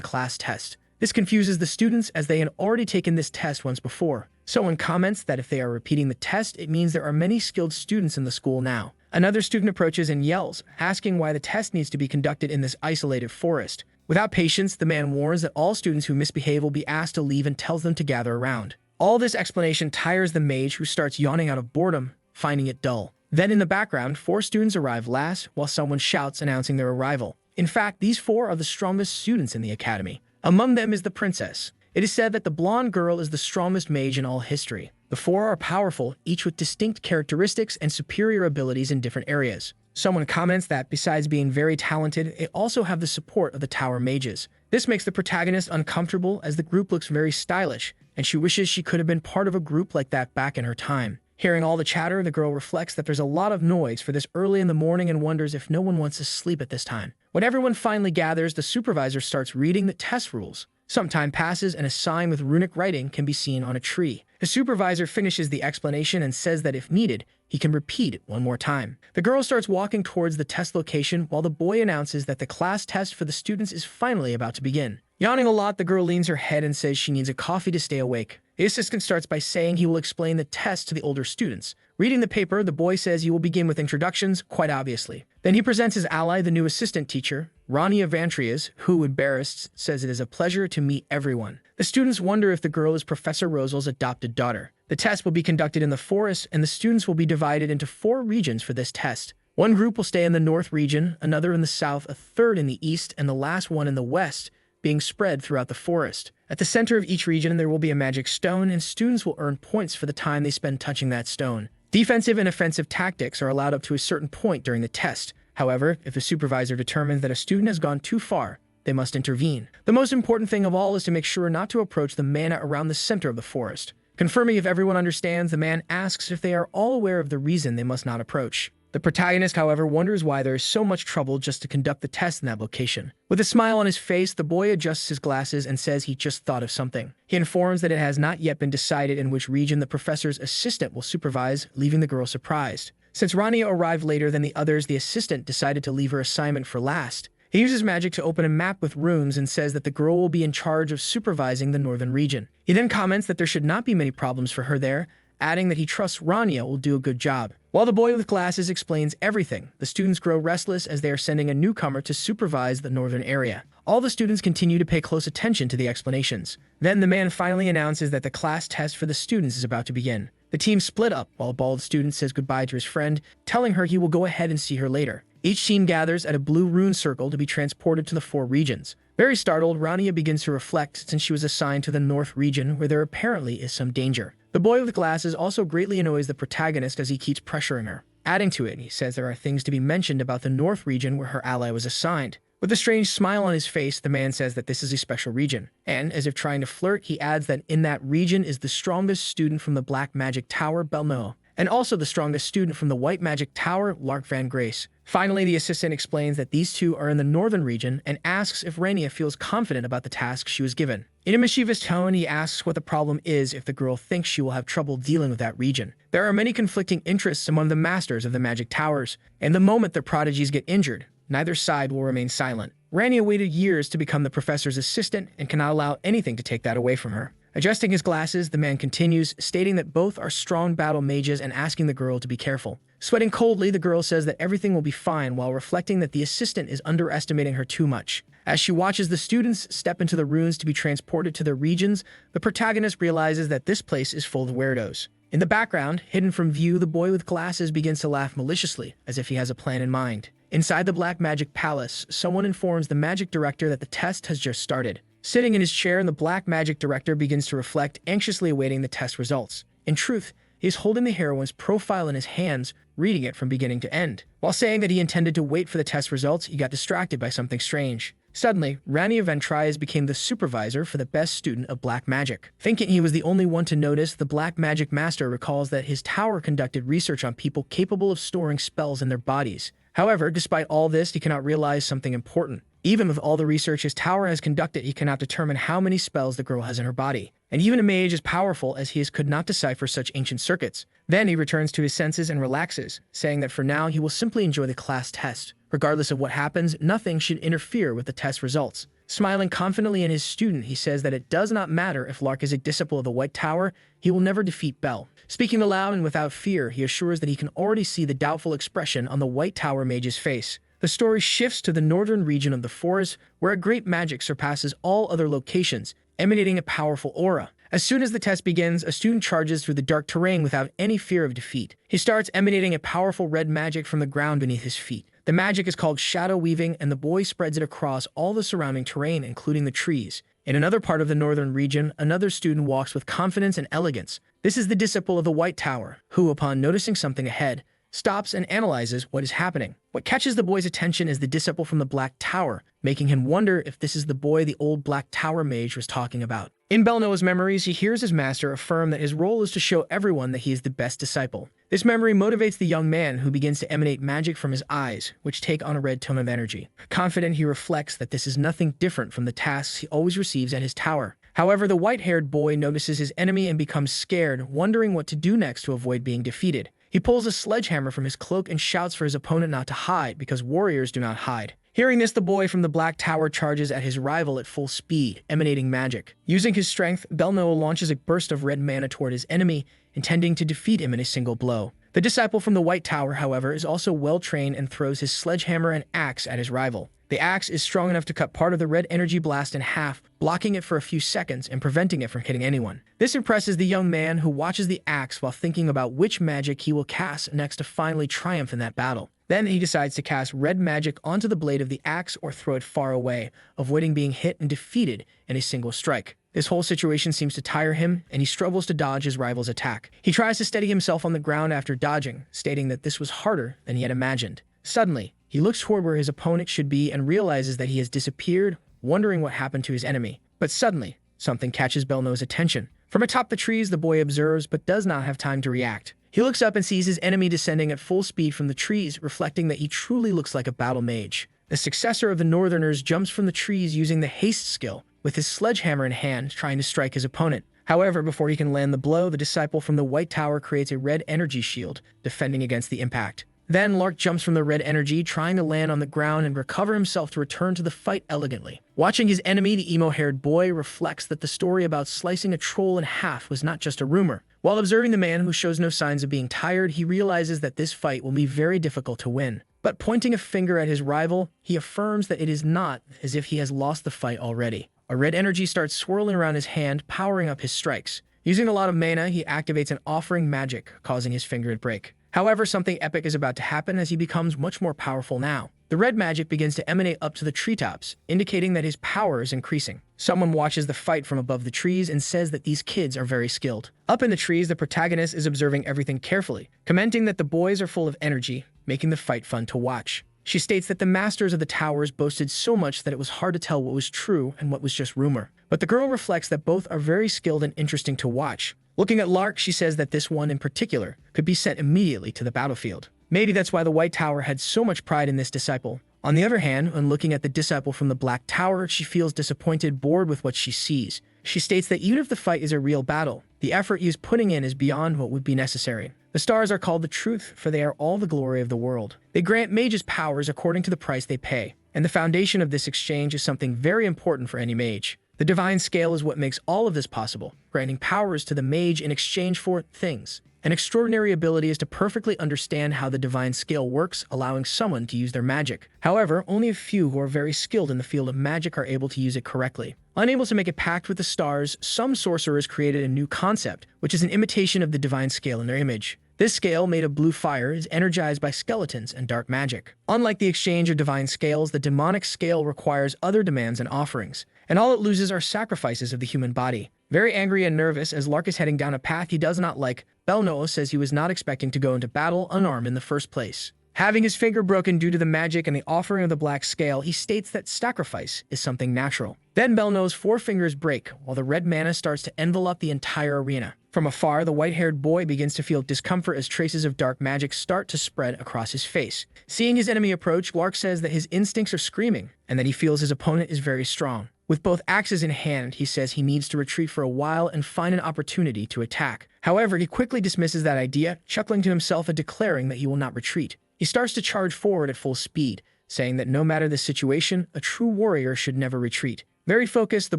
class test. This confuses the students as they had already taken this test once before. Someone comments that if they are repeating the test, it means there are many skilled students in the school now. Another student approaches and yells, asking why the test needs to be conducted in this isolated forest. Without patience, the man warns that all students who misbehave will be asked to leave and tells them to gather around. All this explanation tires the mage, who starts yawning out of boredom, finding it dull. Then in the background, 4 students arrive last, while someone shouts announcing their arrival. In fact, these 4 are the strongest students in the academy. Among them is the princess. It is said that the blonde girl is the strongest mage in all history. The 4 are powerful, each with distinct characteristics and superior abilities in different areas. Someone comments that, besides being very talented, they also have the support of the tower mages. This makes the protagonist uncomfortable, as the group looks very stylish, and she wishes she could have been part of a group like that back in her time. Hearing all the chatter, the girl reflects that there's a lot of noise for this early in the morning and wonders if no one wants to sleep at this time. When everyone finally gathers, the supervisor starts reading the test rules. Some time passes, and a sign with runic writing can be seen on a tree. The supervisor finishes the explanation and says that if needed, he can repeat it one more time. The girl starts walking towards the test location while the boy announces that the class test for the students is finally about to begin. Yawning a lot, the girl leans her head and says she needs a coffee to stay awake. The assistant starts by saying he will explain the test to the older students. Reading the paper, the boy says he will begin with introductions, quite obviously. Then he presents his ally, the new assistant teacher, Rania Vantrias, who, embarrassed, says it is a pleasure to meet everyone. The students wonder if the girl is Professor Rosel's adopted daughter. The test will be conducted in the forest, and the students will be divided into 4 regions for this test. One group will stay in the north region, another in the south, a third in the east, and the last one in the west, being spread throughout the forest. At the center of each region, there will be a magic stone, and students will earn points for the time they spend touching that stone. Defensive and offensive tactics are allowed up to a certain point during the test. However, if the supervisor determines that a student has gone too far, they must intervene. The most important thing of all is to make sure not to approach the mana around the center of the forest. Confirming if everyone understands, the man asks if they are all aware of the reason they must not approach. The protagonist, however, wonders why there is so much trouble just to conduct the test in that location. With a smile on his face, the boy adjusts his glasses and says he just thought of something. He informs that it has not yet been decided in which region the professor's assistant will supervise, leaving the girl surprised. Since Rania arrived later than the others, the assistant decided to leave her assignment for last. He uses magic to open a map with runes and says that the girl will be in charge of supervising the northern region. He then comments that there should not be many problems for her there, adding that he trusts Rania will do a good job. While the boy with glasses explains everything, the students grow restless as they are sending a newcomer to supervise the northern area. All the students continue to pay close attention to the explanations. Then the man finally announces that the class test for the students is about to begin. The team split up while a bald student says goodbye to his friend, telling her he will go ahead and see her later. Each team gathers at a blue rune circle to be transported to the 4 regions. Very startled, Rania begins to reflect since she was assigned to the north region where there apparently is some danger. The boy with glasses also greatly annoys the protagonist as he keeps pressuring her. Adding to it, he says there are things to be mentioned about the north region where her ally was assigned. With a strange smile on his face, the man says that this is a special region. And, as if trying to flirt, he adds that in that region is the strongest student from the Black Magic Tower, Belmo, and also the strongest student from the White Magic Tower, Lark Van Grace. Finally, the assistant explains that these 2 are in the northern region and asks if Rania feels confident about the task she was given. In a mischievous tone, he asks what the problem is if the girl thinks she will have trouble dealing with that region. There are many conflicting interests among the masters of the Magic Towers, and the moment their prodigies get injured, neither side will remain silent. Rania waited years to become the professor's assistant and cannot allow anything to take that away from her. Adjusting his glasses, the man continues, stating that both are strong battle mages and asking the girl to be careful. Sweating coldly, the girl says that everything will be fine while reflecting that the assistant is underestimating her too much. As she watches the students step into the runes to be transported to their regions, the protagonist realizes that this place is full of weirdos. In the background, hidden from view, the boy with glasses begins to laugh maliciously, as if he has a plan in mind. Inside the Black Magic Palace, someone informs the magic director that the test has just started. Sitting in his chair, the Black Magic Director begins to reflect, anxiously awaiting the test results. In truth, he is holding the heroine's profile in his hands, reading it from beginning to end. While saying that he intended to wait for the test results, he got distracted by something strange. Suddenly, Rania Ventrias became the supervisor for the best student of black magic. Thinking he was the only one to notice, the Black Magic Master recalls that his tower conducted research on people capable of storing spells in their bodies. However, despite all this, he cannot realize something important. Even with all the research his tower has conducted, he cannot determine how many spells the girl has in her body. And even a mage as powerful as he is could not decipher such ancient circuits. Then he returns to his senses and relaxes, saying that for now he will simply enjoy the class test. Regardless of what happens, nothing should interfere with the test results. Smiling confidently in his student, he says that it does not matter if Lark is a disciple of the White Tower, he will never defeat Bell. Speaking aloud and without fear, he assures that he can already see the doubtful expression on the White Tower mage's face. The story shifts to the northern region of the forest, where a great magic surpasses all other locations, emanating a powerful aura. As soon as the test begins, a student charges through the dark terrain without any fear of defeat. He starts emanating a powerful red magic from the ground beneath his feet. The magic is called shadow weaving, and the boy spreads it across all the surrounding terrain, including the trees. In another part of the northern region, another student walks with confidence and elegance. This is the disciple of the White Tower, who, upon noticing something ahead, stops and analyzes what is happening. What catches the boy's attention is the disciple from the Black Tower, making him wonder if this is the boy the old Black Tower mage was talking about. In Belnoa's memories, he hears his master affirm that his role is to show everyone that he is the best disciple. This memory motivates the young man, who begins to emanate magic from his eyes, which take on a red tone of energy. Confident, he reflects that this is nothing different from the tasks he always receives at his tower. However, the white-haired boy notices his enemy and becomes scared, wondering what to do next to avoid being defeated. He pulls a sledgehammer from his cloak and shouts for his opponent not to hide, because warriors do not hide. Hearing this, the boy from the Black Tower charges at his rival at full speed, emanating magic. Using his strength, Belnoa launches a burst of red mana toward his enemy, intending to defeat him in a single blow. The disciple from the White Tower, however, is also well-trained and throws his sledgehammer and axe at his rival. The axe is strong enough to cut part of the red energy blast in half, blocking it for a few seconds and preventing it from hitting anyone. This impresses the young man, who watches the axe while thinking about which magic he will cast next to finally triumph in that battle. Then he decides to cast red magic onto the blade of the axe or throw it far away, avoiding being hit and defeated in a single strike. This whole situation seems to tire him, and he struggles to dodge his rival's attack. He tries to steady himself on the ground after dodging, stating that this was harder than he had imagined. Suddenly, he looks toward where his opponent should be and realizes that he has disappeared, wondering what happened to his enemy. But suddenly, something catches Belnoa's attention. From atop the trees, the boy observes but does not have time to react. He looks up and sees his enemy descending at full speed from the trees, reflecting that he truly looks like a battle mage. The successor of the Northerners jumps from the trees using the haste skill, with his sledgehammer in hand, trying to strike his opponent. However, before he can land the blow, the disciple from the White Tower creates a red energy shield, defending against the impact. Then Lark jumps from the red energy, trying to land on the ground and recover himself to return to the fight elegantly. Watching his enemy, the emo-haired boy, reflects that the story about slicing a troll in half was not just a rumor. While observing the man, who shows no signs of being tired, he realizes that this fight will be very difficult to win. But pointing a finger at his rival, he affirms that it is not as if he has lost the fight already. A red energy starts swirling around his hand, powering up his strikes. Using a lot of mana, he activates an offering magic, causing his finger to break. However, something epic is about to happen as he becomes much more powerful now. The red magic begins to emanate up to the treetops, indicating that his power is increasing. Someone watches the fight from above the trees and says that these kids are very skilled. Up in the trees, the protagonist is observing everything carefully, commenting that the boys are full of energy, making the fight fun to watch. She states that the masters of the towers boasted so much that it was hard to tell what was true and what was just rumor. But the girl reflects that both are very skilled and interesting to watch. Looking at Lark, she says that this one in particular could be sent immediately to the battlefield. Maybe that's why the White Tower had so much pride in this disciple. On the other hand, when looking at the disciple from the Black Tower, she feels disappointed, bored with what she sees. She states that even if the fight is a real battle, the effort he is putting in is beyond what would be necessary. The stars are called the truth, for they are all the glory of the world. They grant mages powers according to the price they pay, and the foundation of this exchange is something very important for any mage. The divine scale is what makes all of this possible, granting powers to the mage in exchange for things. An extraordinary ability is to perfectly understand how the divine scale works, allowing someone to use their magic. However, only a few who are very skilled in the field of magic are able to use it correctly. Unable to make a pact with the stars, some sorcerers created a new concept, which is an imitation of the divine scale in their image. This scale, made of blue fire, is energized by skeletons and dark magic. Unlike the exchange of divine scales, the demonic scale requires other demands and offerings, and all it loses are sacrifices of the human body. Very angry and nervous, as Lark is heading down a path he does not like, Belnoa says he was not expecting to go into battle unarmed in the first place. Having his finger broken due to the magic and the offering of the black scale, he states that sacrifice is something natural. Then Belnoa's four fingers break, while the red mana starts to envelop the entire arena. From afar, the white-haired boy begins to feel discomfort as traces of dark magic start to spread across his face. Seeing his enemy approach, Lark says that his instincts are screaming and that he feels his opponent is very strong. With both axes in hand, he says he needs to retreat for a while and find an opportunity to attack. However, he quickly dismisses that idea, chuckling to himself and declaring that he will not retreat. He starts to charge forward at full speed, saying that no matter the situation, a true warrior should never retreat. Very focused, the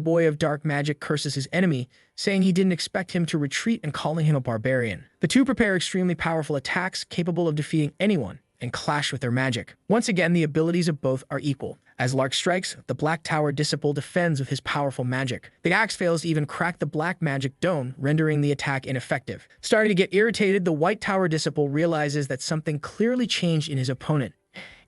boy of dark magic curses his enemy, saying he didn't expect him to retreat and calling him a barbarian. The two prepare extremely powerful attacks capable of defeating anyone and clash with their magic. Once again, the abilities of both are equal. As Lark strikes, the Black Tower Disciple defends with his powerful magic. The axe fails to even crack the black magic dome, rendering the attack ineffective. Starting to get irritated, the White Tower Disciple realizes that something clearly changed in his opponent.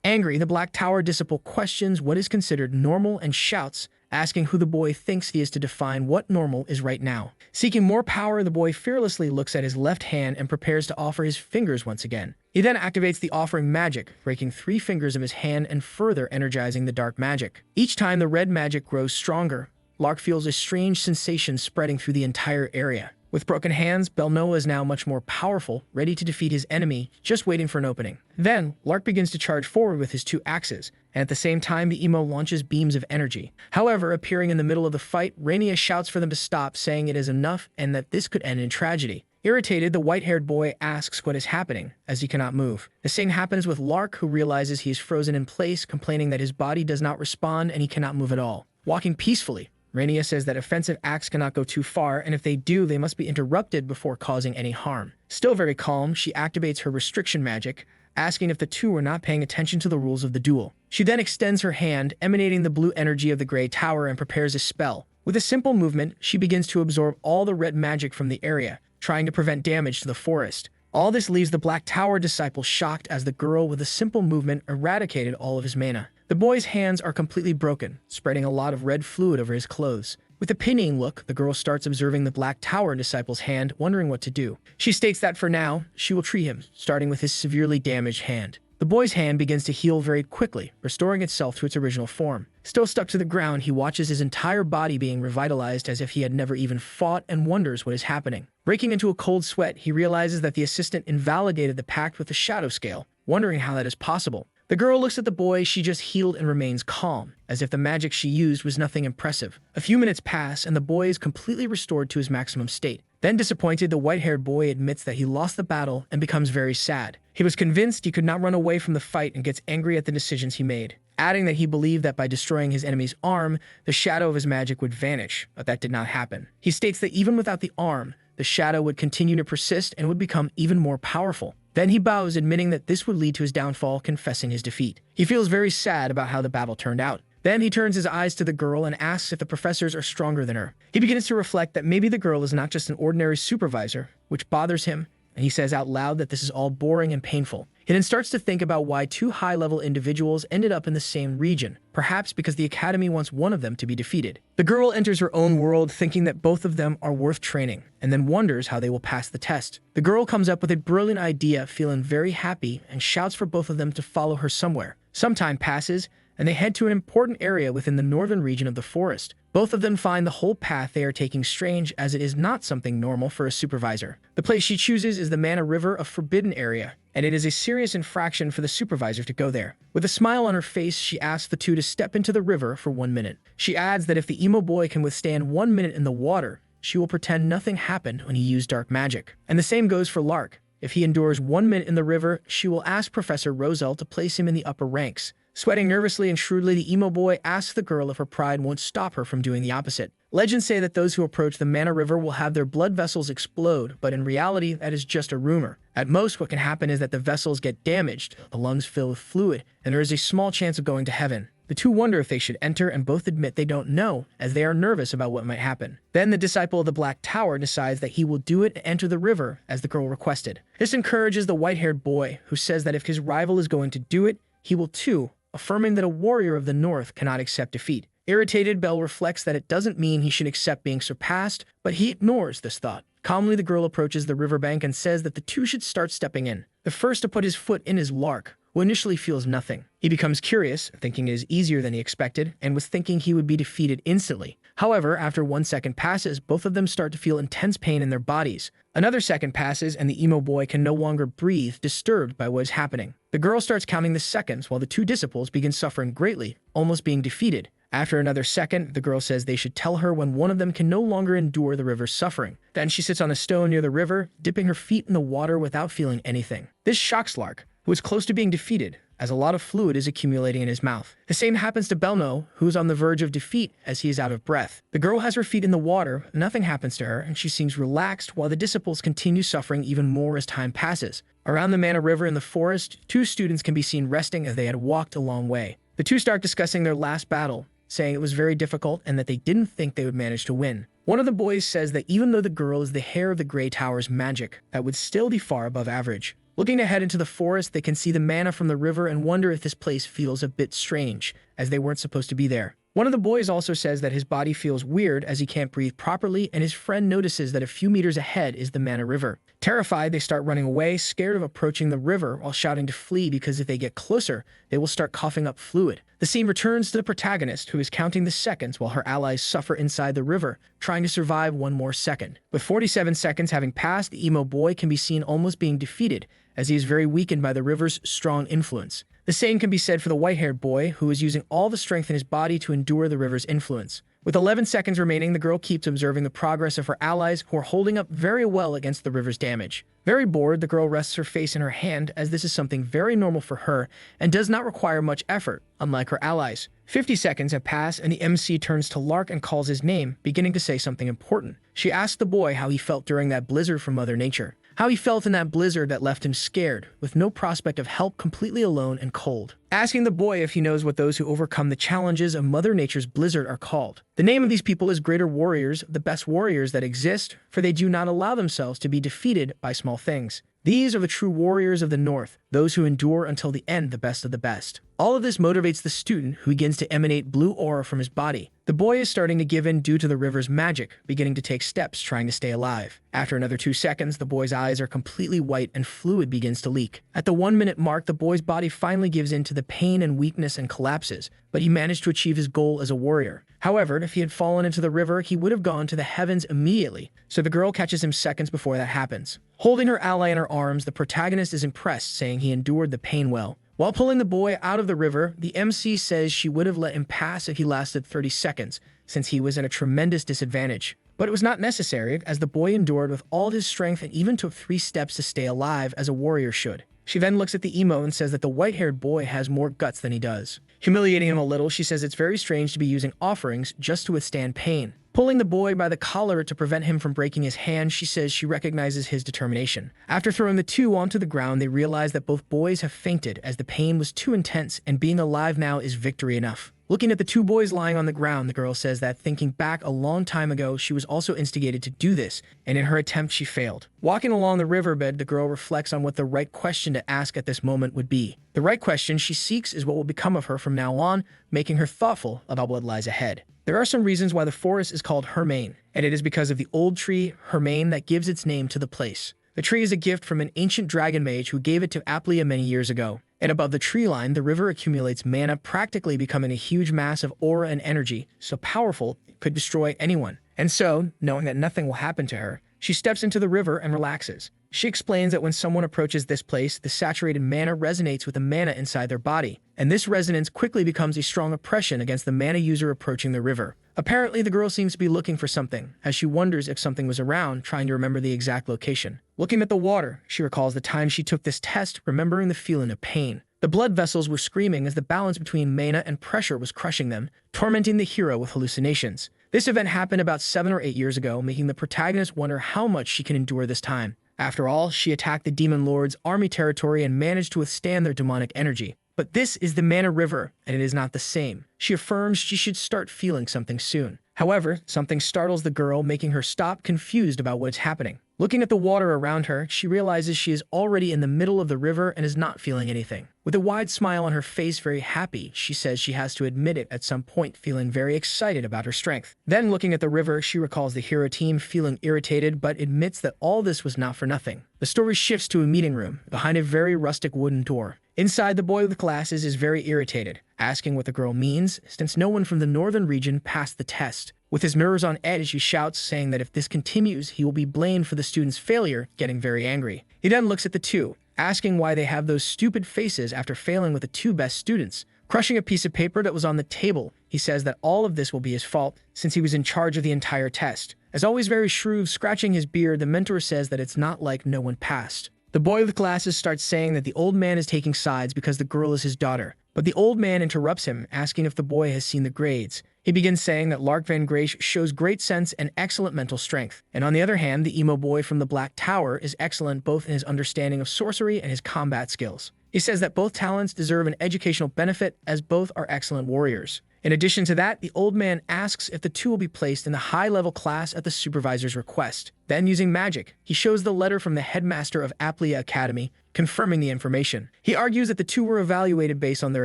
Angry, the Black Tower Disciple questions what is considered normal and shouts, asking who the boy thinks he is to define what normal is right now. Seeking more power, the boy fearlessly looks at his left hand and prepares to offer his fingers once again. He then activates the offering magic, breaking 3 fingers of his hand and further energizing the dark magic. Each time the red magic grows stronger, Lark feels a strange sensation spreading through the entire area. With broken hands, Belnoa is now much more powerful, ready to defeat his enemy, just waiting for an opening. Then, Lark begins to charge forward with his 2 axes, and at the same time the emo launches beams of energy. However, appearing in the middle of the fight, Rainia shouts for them to stop, saying it is enough and that this could end in tragedy. Irritated, the white-haired boy asks what is happening, as he cannot move. The same happens with Lark, who realizes he is frozen in place, complaining that his body does not respond and he cannot move at all. Walking peacefully, Rainia says that offensive acts cannot go too far, and if they do, they must be interrupted before causing any harm. Still very calm, she activates her restriction magic, asking if the two are not paying attention to the rules of the duel. She then extends her hand, emanating the blue energy of the Grey Tower, and prepares a spell. With a simple movement, she begins to absorb all the red magic from the area, trying to prevent damage to the forest. All this leaves the Black Tower Disciple shocked as the girl with a simple movement eradicated all of his mana. The boy's hands are completely broken, spreading a lot of red fluid over his clothes. With a pitying look, the girl starts observing the Black Tower Disciple's hand, wondering what to do. She states that for now, she will treat him, starting with his severely damaged hand. The boy's hand begins to heal very quickly, restoring itself to its original form. Still stuck to the ground, he watches his entire body being revitalized as if he had never even fought and wonders what is happening. Breaking into a cold sweat, he realizes that the assistant invalidated the pact with the Shadow Scale, wondering how that is possible. The girl looks at the boy she just healed and remains calm, as if the magic she used was nothing impressive. A few minutes pass, and the boy is completely restored to his maximum state. Then disappointed, the white-haired boy admits that he lost the battle and becomes very sad. He was convinced he could not run away from the fight and gets angry at the decisions he made, adding that he believed that by destroying his enemy's arm, the shadow of his magic would vanish, but that did not happen. He states that even without the arm, the shadow would continue to persist and would become even more powerful. Then he bows, admitting that this would lead to his downfall, confessing his defeat. He feels very sad about how the battle turned out. Then he turns his eyes to the girl and asks if the professors are stronger than her. He begins to reflect that maybe the girl is not just an ordinary supervisor, which bothers him, and he says out loud that this is all boring and painful. He then starts to think about why 2 high-level individuals ended up in the same region, perhaps because the Academy wants one of them to be defeated. The girl enters her own world, thinking that both of them are worth training, and then wonders how they will pass the test. The girl comes up with a brilliant idea, feeling very happy, and shouts for both of them to follow her somewhere. Some time passes, and they head to an important area within the northern region of the forest. Both of them find the whole path they are taking strange, as it is not something normal for a supervisor. The place she chooses is the Mana River, a forbidden area, and it is a serious infraction for the supervisor to go there. With a smile on her face, she asks the two to step into the river for 1 minute. She adds that if the emo boy can withstand 1 minute in the water, she will pretend nothing happened when he used dark magic. And the same goes for Lark. If he endures 1 minute in the river, she will ask Professor Roselle to place him in the upper ranks. Sweating nervously and shrewdly, the emo boy asks the girl if her pride won't stop her from doing the opposite. Legends say that those who approach the Mana River will have their blood vessels explode, but in reality, that is just a rumor. At most, what can happen is that the vessels get damaged, the lungs fill with fluid, and there is a small chance of going to heaven. The two wonder if they should enter, and both admit they don't know, as they are nervous about what might happen. Then the disciple of the Black Tower decides that he will do it and enter the river, as the girl requested. This encourages the white-haired boy, who says that if his rival is going to do it, he will too, affirming that a warrior of the north cannot accept defeat. Irritated, Bell reflects that it doesn't mean he should accept being surpassed, but he ignores this thought. Calmly, the girl approaches the riverbank and says that the two should start stepping in. The first to put his foot in is Lark, who initially feels nothing. He becomes curious, thinking it is easier than he expected, and was thinking he would be defeated instantly. However, after 1 second passes, both of them start to feel intense pain in their bodies. Another second passes and the emo boy can no longer breathe, disturbed by what is happening. The girl starts counting the seconds while the two disciples begin suffering greatly, almost being defeated. After another second, the girl says they should tell her when one of them can no longer endure the river's suffering. Then she sits on a stone near the river, dipping her feet in the water without feeling anything. This shocks Lark, who is close to being defeated, as a lot of fluid is accumulating in his mouth. The same happens to Belno, who is on the verge of defeat as he is out of breath. The girl has her feet in the water, nothing happens to her, and she seems relaxed while the disciples continue suffering even more as time passes. Around the Mana River in the forest, two students can be seen resting as they had walked a long way. The two start discussing their last battle, saying it was very difficult and that they didn't think they would manage to win. One of the boys says that even though the girl is the heir of the Grey Tower's magic, that would still be far above average. Looking ahead into the forest, they can see the mana from the river and wonder if this place feels a bit strange, as they weren't supposed to be there. One of the boys also says that his body feels weird as he can't breathe properly, and his friend notices that a few meters ahead is the Mana River. Terrified, they start running away, scared of approaching the river while shouting to flee because if they get closer, they will start coughing up fluid. The scene returns to the protagonist, who is counting the seconds while her allies suffer inside the river, trying to survive one more second. With 47 seconds having passed, the emo boy can be seen almost being defeated, as he is very weakened by the river's strong influence. The same can be said for the white-haired boy, who is using all the strength in his body to endure the river's influence. With 11 seconds remaining, the girl keeps observing the progress of her allies, who are holding up very well against the river's damage. Very bored, the girl rests her face in her hand, as this is something very normal for her and does not require much effort, unlike her allies. 50 seconds have passed, and the MC turns to Lark and calls his name, beginning to say something important. She asks the boy how he felt during that blizzard from Mother Nature. How he felt in that blizzard that left him scared, with no prospect of help, completely alone and cold. Asking the boy if he knows what those who overcome the challenges of Mother Nature's blizzard are called. The name of these people is Greater Warriors, the best warriors that exist, for they do not allow themselves to be defeated by small things. These are the true warriors of the North, those who endure until the end, the best of the best. All of this motivates the student, who begins to emanate blue aura from his body. The boy is starting to give in due to the river's magic, beginning to take steps trying to stay alive. After another 2 seconds, the boy's eyes are completely white and fluid begins to leak. At the 1-minute mark, the boy's body finally gives in to the pain and weakness and collapses, but he managed to achieve his goal as a warrior. However, if he had fallen into the river, he would have gone to the heavens immediately, so the girl catches him seconds before that happens. Holding her ally in her arms, the protagonist is impressed, saying he endured the pain well. While pulling the boy out of the river, the MC says she would have let him pass if he lasted 30 seconds, since he was at a tremendous disadvantage. But it was not necessary, as the boy endured with all his strength and even took 3 steps to stay alive as a warrior should. She then looks at the emo and says that the white-haired boy has more guts than he does. Humiliating him a little, she says it's very strange to be using offerings just to withstand pain. Pulling the boy by the collar to prevent him from breaking his hand, she says she recognizes his determination. After throwing the two onto the ground, they realize that both boys have fainted as the pain was too intense, and being alive now is victory enough. Looking at the 2 boys lying on the ground, the girl says that thinking back a long time ago, she was also instigated to do this, and in her attempt she failed. Walking along the riverbed, the girl reflects on what the right question to ask at this moment would be. The right question she seeks is what will become of her from now on, making her thoughtful about what lies ahead. There are some reasons why the forest is called Hermane, and it is because of the old tree, Hermane, that gives its name to the place. The tree is a gift from an ancient dragon mage who gave it to Aplia many years ago. And above the tree line, the river accumulates mana, practically becoming a huge mass of aura and energy, so powerful it could destroy anyone. And so, knowing that nothing will happen to her, she steps into the river and relaxes. She explains that when someone approaches this place, the saturated mana resonates with the mana inside their body, and this resonance quickly becomes a strong oppression against the mana user approaching the river. Apparently, the girl seems to be looking for something, as she wonders if something was around, trying to remember the exact location. Looking at the water, she recalls the time she took this test, remembering the feeling of pain. The blood vessels were screaming as the balance between mana and pressure was crushing them, tormenting the hero with hallucinations. This event happened about 7 or 8 years ago, making the protagonist wonder how much she can endure this time. After all, she attacked the Demon Lord's army territory and managed to withstand their demonic energy. But this is the Mana River, and it is not the same. She affirms she should start feeling something soon. However, something startles the girl, making her stop, confused about what's happening. Looking at the water around her, she realizes she is already in the middle of the river and is not feeling anything. With a wide smile on her face, very happy, she says she has to admit it at some point, feeling very excited about her strength. Then, looking at the river, she recalls the hero team, feeling irritated, but admits that all this was not for nothing. The story shifts to a meeting room, behind a very rustic wooden door. Inside, the boy with glasses is very irritated, asking what the girl means, since no one from the northern region passed the test. With his nerves on edge, he shouts, saying that if this continues, he will be blamed for the student's failure, getting very angry. He then looks at the two, asking why they have those stupid faces after failing with the two best students. Crushing a piece of paper that was on the table, he says that all of this will be his fault, since he was in charge of the entire test. As always very shrewd, scratching his beard, the mentor says that it's not like no one passed. The boy with glasses starts saying that the old man is taking sides because the girl is his daughter, but the old man interrupts him, asking if the boy has seen the grades. He begins saying that Lark Van Grace shows great sense and excellent mental strength, and on the other hand, the emo boy from the Black Tower is excellent both in his understanding of sorcery and his combat skills. He says that both talents deserve an educational benefit, as both are excellent warriors. In addition to that, the old man asks if the two will be placed in the high-level class at the supervisor's request. Then, using magic, he shows the letter from the headmaster of Aplia Academy, confirming the information. He argues that the two were evaluated based on their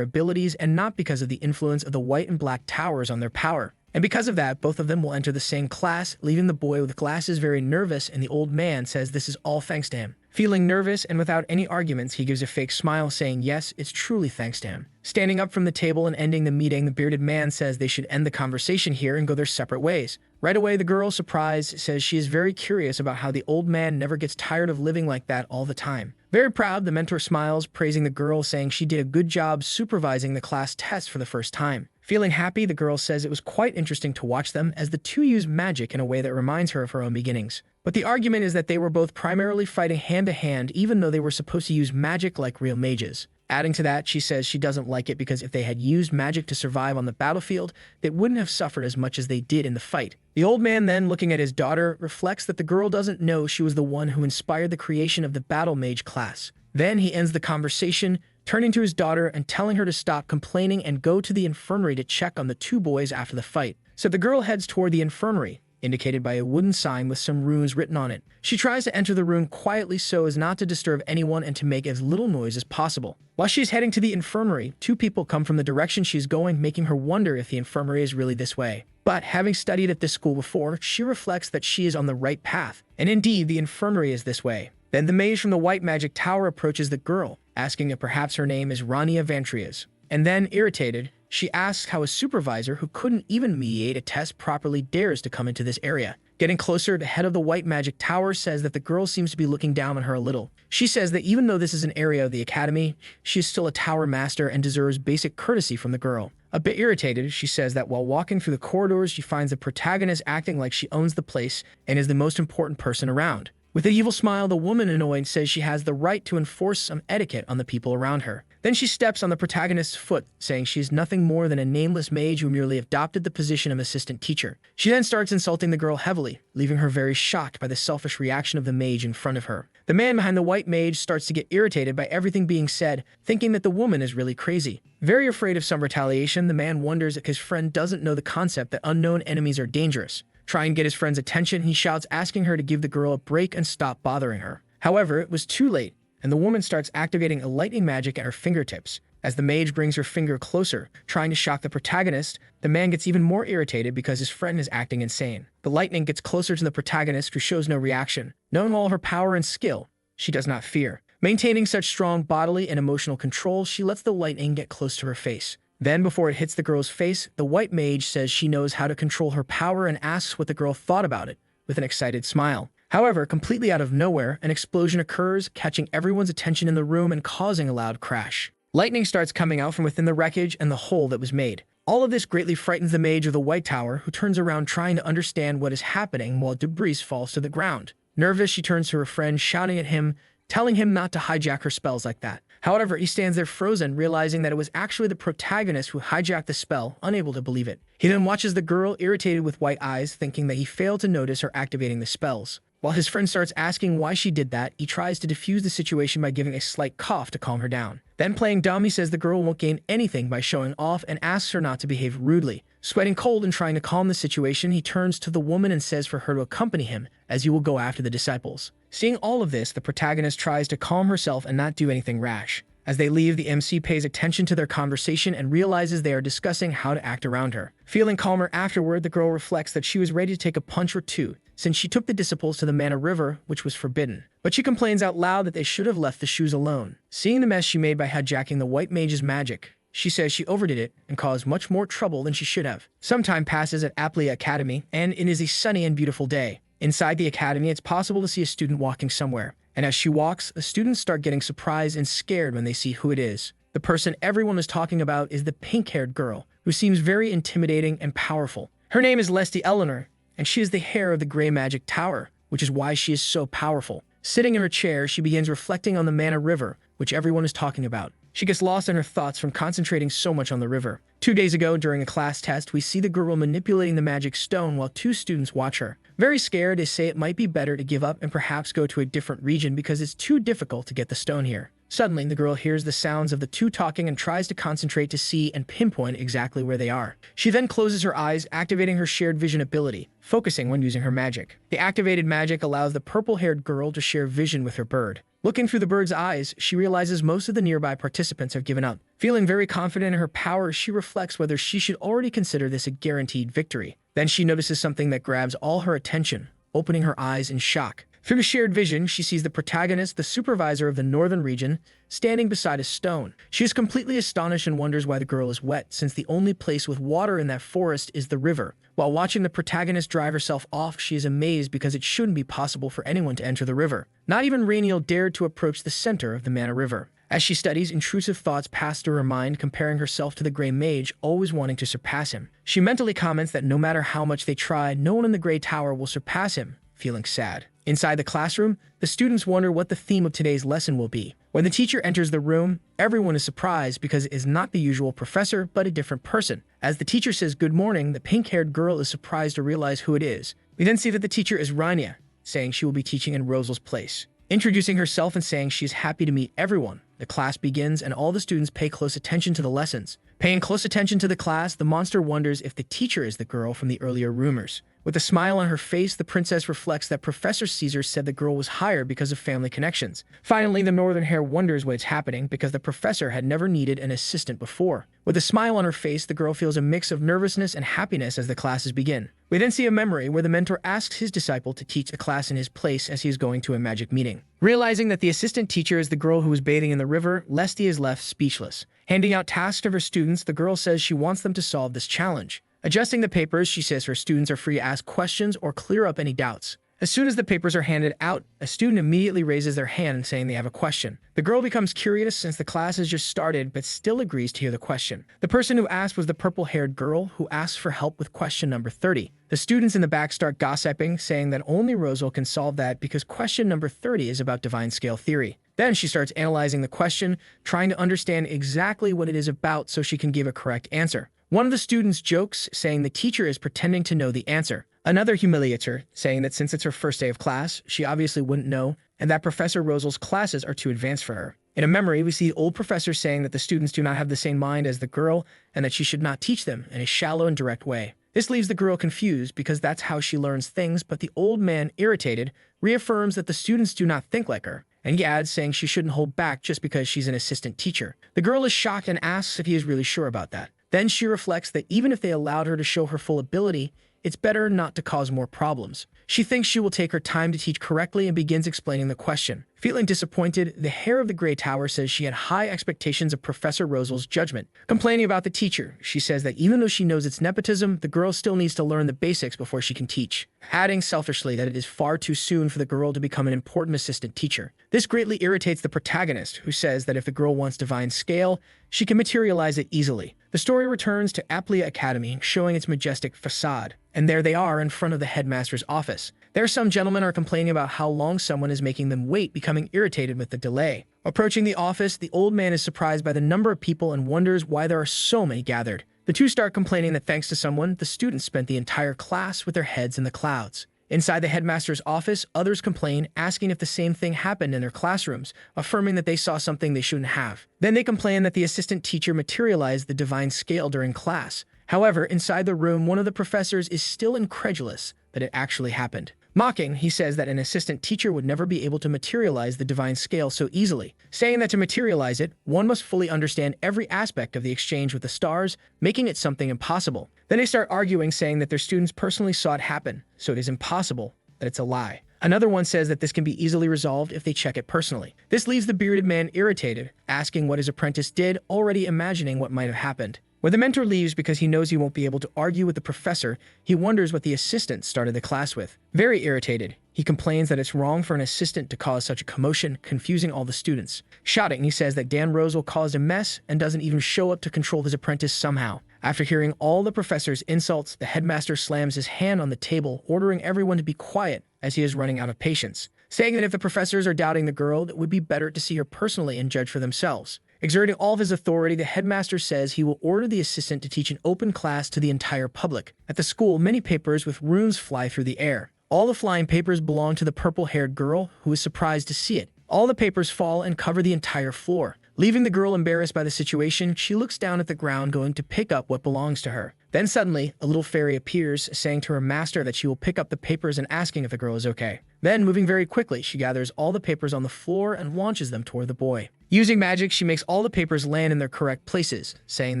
abilities and not because of the influence of the White and Black Towers on their power. And because of that, both of them will enter the same class, leaving the boy with glasses very nervous, and the old man says this is all thanks to him. Feeling nervous and without any arguments, he gives a fake smile, saying yes, it's truly thanks to him. Standing up from the table and ending the meeting, the bearded man says they should end the conversation here and go their separate ways. Right away, the girl, surprised, says she is very curious about how the old man never gets tired of living like that all the time. Very proud, the mentor smiles, praising the girl, saying she did a good job supervising the class test for the first time. Feeling happy, the girl says it was quite interesting to watch them, as the two use magic in a way that reminds her of her own beginnings. But the argument is that they were both primarily fighting hand-to-hand, even though they were supposed to use magic like real mages. Adding to that, she says she doesn't like it because if they had used magic to survive on the battlefield, they wouldn't have suffered as much as they did in the fight. The old man then, looking at his daughter, reflects that the girl doesn't know she was the one who inspired the creation of the Battle Mage class. Then he ends the conversation, turning to his daughter and telling her to stop complaining and go to the infirmary to check on the two boys after the fight. So the girl heads toward the infirmary, indicated by a wooden sign with some runes written on it. She tries to enter the room quietly so as not to disturb anyone and to make as little noise as possible. While she's heading to the infirmary, two people come from the direction she's going, making her wonder if the infirmary is really this way. But having studied at this school before, she reflects that she is on the right path, and indeed the infirmary is this way. Then the mage from the White Magic Tower approaches the girl, asking if perhaps her name is Rania Vantrias. And then, irritated, she asks how a supervisor who couldn't even mediate a test properly dares to come into this area. Getting closer, the head of the White Magic Tower says that the girl seems to be looking down on her a little. She says that even though this is an area of the academy, she is still a tower master and deserves basic courtesy from the girl. A bit irritated, she says that while walking through the corridors, she finds the protagonist acting like she owns the place and is the most important person around. With an evil smile, the woman, annoyed, says she has the right to enforce some etiquette on the people around her. Then she steps on the protagonist's foot, saying she is nothing more than a nameless mage who merely adopted the position of assistant teacher. She then starts insulting the girl heavily, leaving her very shocked by the selfish reaction of the mage in front of her. The man behind the white mage starts to get irritated by everything being said, thinking that the woman is really crazy. Very afraid of some retaliation, the man wonders if his friend doesn't know the concept that unknown enemies are dangerous. Trying to get his friend's attention, he shouts, asking her to give the girl a break and stop bothering her. However, it was too late, and the woman starts activating a lightning magic at her fingertips. As the mage brings her finger closer, trying to shock the protagonist, the man gets even more irritated because his friend is acting insane. The lightning gets closer to the protagonist, who shows no reaction. Knowing all her power and skill, she does not fear. Maintaining such strong bodily and emotional control, she lets the lightning get close to her face. Then, before it hits the girl's face, the white mage says she knows how to control her power and asks what the girl thought about it, with an excited smile. However, completely out of nowhere, an explosion occurs, catching everyone's attention in the room and causing a loud crash. Lightning starts coming out from within the wreckage and the hole that was made. All of this greatly frightens the mage of the White Tower, who turns around trying to understand what is happening while debris falls to the ground. Nervous, she turns to her friend, shouting at him, telling him not to hijack her spells like that. However, he stands there frozen, realizing that it was actually the protagonist who hijacked the spell, unable to believe it. He then watches the girl, irritated with white eyes, thinking that he failed to notice her activating the spells. While his friend starts asking why she did that, he tries to defuse the situation by giving a slight cough to calm her down. Then, playing dumb, he says the girl won't gain anything by showing off and asks her not to behave rudely. Sweating cold and trying to calm the situation, he turns to the woman and says for her to accompany him, as he will go after the disciples. Seeing all of this, the protagonist tries to calm herself and not do anything rash. As they leave, the MC pays attention to their conversation and realizes they are discussing how to act around her. Feeling calmer afterward, the girl reflects that she was ready to take a punch or two, since she took the disciples to the Mana River, which was forbidden. But she complains out loud that they should have left the shoes alone. Seeing the mess she made by hijacking the white mage's magic, She says she overdid it and caused much more trouble than she should have. Some time passes at Aplia Academy, and it is a sunny and beautiful day. Inside the academy, it's possible to see a student walking somewhere. And as she walks, the students start getting surprised and scared when they see who it is. The person everyone is talking about is the pink-haired girl, who seems very intimidating and powerful. Her name is Leslie Eleanor, and she is the heir of the Gray Magic Tower, which is why she is so powerful. Sitting in her chair, she begins reflecting on the Mana River, which everyone is talking about. She gets lost in her thoughts from concentrating so much on the river. 2 days ago, during a class test, we see the girl manipulating the magic stone while 2 students watch her. Very scared, they say it might be better to give up and perhaps go to a different region because it's too difficult to get the stone here. Suddenly, the girl hears the sounds of the 2 talking and tries to concentrate to see and pinpoint exactly where they are. She then closes her eyes, activating her shared vision ability, focusing when using her magic. The activated magic allows the purple-haired girl to share vision with her bird. Looking through the bird's eyes, she realizes most of the nearby participants have given up. Feeling very confident in her power, she reflects whether she should already consider this a guaranteed victory. Then she notices something that grabs all her attention, opening her eyes in shock. Through shared vision, she sees the protagonist, the supervisor of the northern region, standing beside a stone. She is completely astonished and wonders why the girl is wet, since the only place with water in that forest is the river. While watching the protagonist drive herself off, she is amazed because it shouldn't be possible for anyone to enter the river. Not even Rainiel dared to approach the center of the Mana River. As she studies, intrusive thoughts pass through her mind, comparing herself to the Gray Mage, always wanting to surpass him. She mentally comments that no matter how much they try, no one in the Gray Tower will surpass him, feeling sad. Inside the classroom, the students wonder what the theme of today's lesson will be. When the teacher enters the room, everyone is surprised because it is not the usual professor, but a different person. As the teacher says good morning, the pink-haired girl is surprised to realize who it is. We then see that the teacher is Rania, saying she will be teaching in Rosel's place. Introducing herself and saying she is happy to meet everyone, the class begins and all the students pay close attention to the lessons. Paying close attention to the class, the monster wonders if the teacher is the girl from the earlier rumors. With a smile on her face, the princess reflects that Professor Caesar said the girl was hired because of family connections. Finally, the northern hare wonders what's happening because the professor had never needed an assistant before. With a smile on her face, the girl feels a mix of nervousness and happiness as the classes begin. We then see a memory where the mentor asks his disciple to teach a class in his place as he is going to a magic meeting. Realizing that the assistant teacher is the girl who was bathing in the river, Leslie is left speechless. Handing out tasks to her students, the girl says she wants them to solve this challenge. Adjusting the papers, she says her students are free to ask questions or clear up any doubts. As soon as the papers are handed out, a student immediately raises their hand saying they have a question. The girl becomes curious since the class has just started, but still agrees to hear the question. The person who asked was the purple-haired girl, who asks for help with question number 30. The students in the back start gossiping, saying that only Rosal can solve that because question number 30 is about divine scale theory. Then she starts analyzing the question, trying to understand exactly what it is about so she can give a correct answer. One of the students jokes, saying the teacher is pretending to know the answer. Another humiliates her, saying that since it's her first day of class, she obviously wouldn't know, and that Professor Rosel's classes are too advanced for her. In a memory, we see the old professor saying that the students do not have the same mind as the girl, and that she should not teach them in a shallow and direct way. This leaves the girl confused because that's how she learns things, but the old man, irritated, reaffirms that the students do not think like her, and he adds saying she shouldn't hold back just because she's an assistant teacher. The girl is shocked and asks if he is really sure about that. Then she reflects that even if they allowed her to show her full ability, it's better not to cause more problems. She thinks she will take her time to teach correctly and begins explaining the question. Feeling disappointed, the Hare of the Grey Tower says she had high expectations of Professor Rosel's judgment. Complaining about the teacher, she says that even though she knows it's nepotism, the girl still needs to learn the basics before she can teach. Adding selfishly that it is far too soon for the girl to become an important assistant teacher. This greatly irritates the protagonist, who says that if the girl wants divine scale, she can materialize it easily. The story returns to Aplia Academy, showing its majestic facade. And there they are in front of the headmaster's office. There some gentlemen are complaining about how long someone is making them wait, becoming irritated with the delay. Approaching the office, the old man is surprised by the number of people and wonders why there are so many gathered. The two start complaining that thanks to someone, the students spent the entire class with their heads in the clouds. Inside the headmaster's office, others complain, asking if the same thing happened in their classrooms, affirming that they saw something they shouldn't have. Then they complain that the assistant teacher materialized the divine scale during class. However, inside the room, one of the professors is still incredulous that it actually happened. Mocking, he says that an assistant teacher would never be able to materialize the divine scale so easily, saying that to materialize it, one must fully understand every aspect of the exchange with the stars, making it something impossible. Then they start arguing, saying that their students personally saw it happen, so it is impossible, that it's a lie. Another one says that this can be easily resolved if they check it personally. This leaves the bearded man irritated, asking what his apprentice did, already imagining what might have happened. When the mentor leaves because he knows he won't be able to argue with the professor, he wonders what the assistant started the class with. Very irritated, he complains that it's wrong for an assistant to cause such a commotion, confusing all the students. Shouting, he says that Dan Rosal caused a mess and doesn't even show up to control his apprentice somehow. After hearing all the professor's insults, the headmaster slams his hand on the table, ordering everyone to be quiet as he is running out of patience, saying that if the professors are doubting the girl, it would be better to see her personally and judge for themselves. Exerting all of his authority, the headmaster says he will order the assistant to teach an open class to the entire public. At the school, many papers with runes fly through the air. All the flying papers belong to the purple-haired girl, who is surprised to see it. All the papers fall and cover the entire floor. Leaving the girl embarrassed by the situation, she looks down at the ground, going to pick up what belongs to her. Then suddenly, a little fairy appears, saying to her master that she will pick up the papers and asking if the girl is okay. Then, moving very quickly, she gathers all the papers on the floor and launches them toward the boy. Using magic, she makes all the papers land in their correct places, saying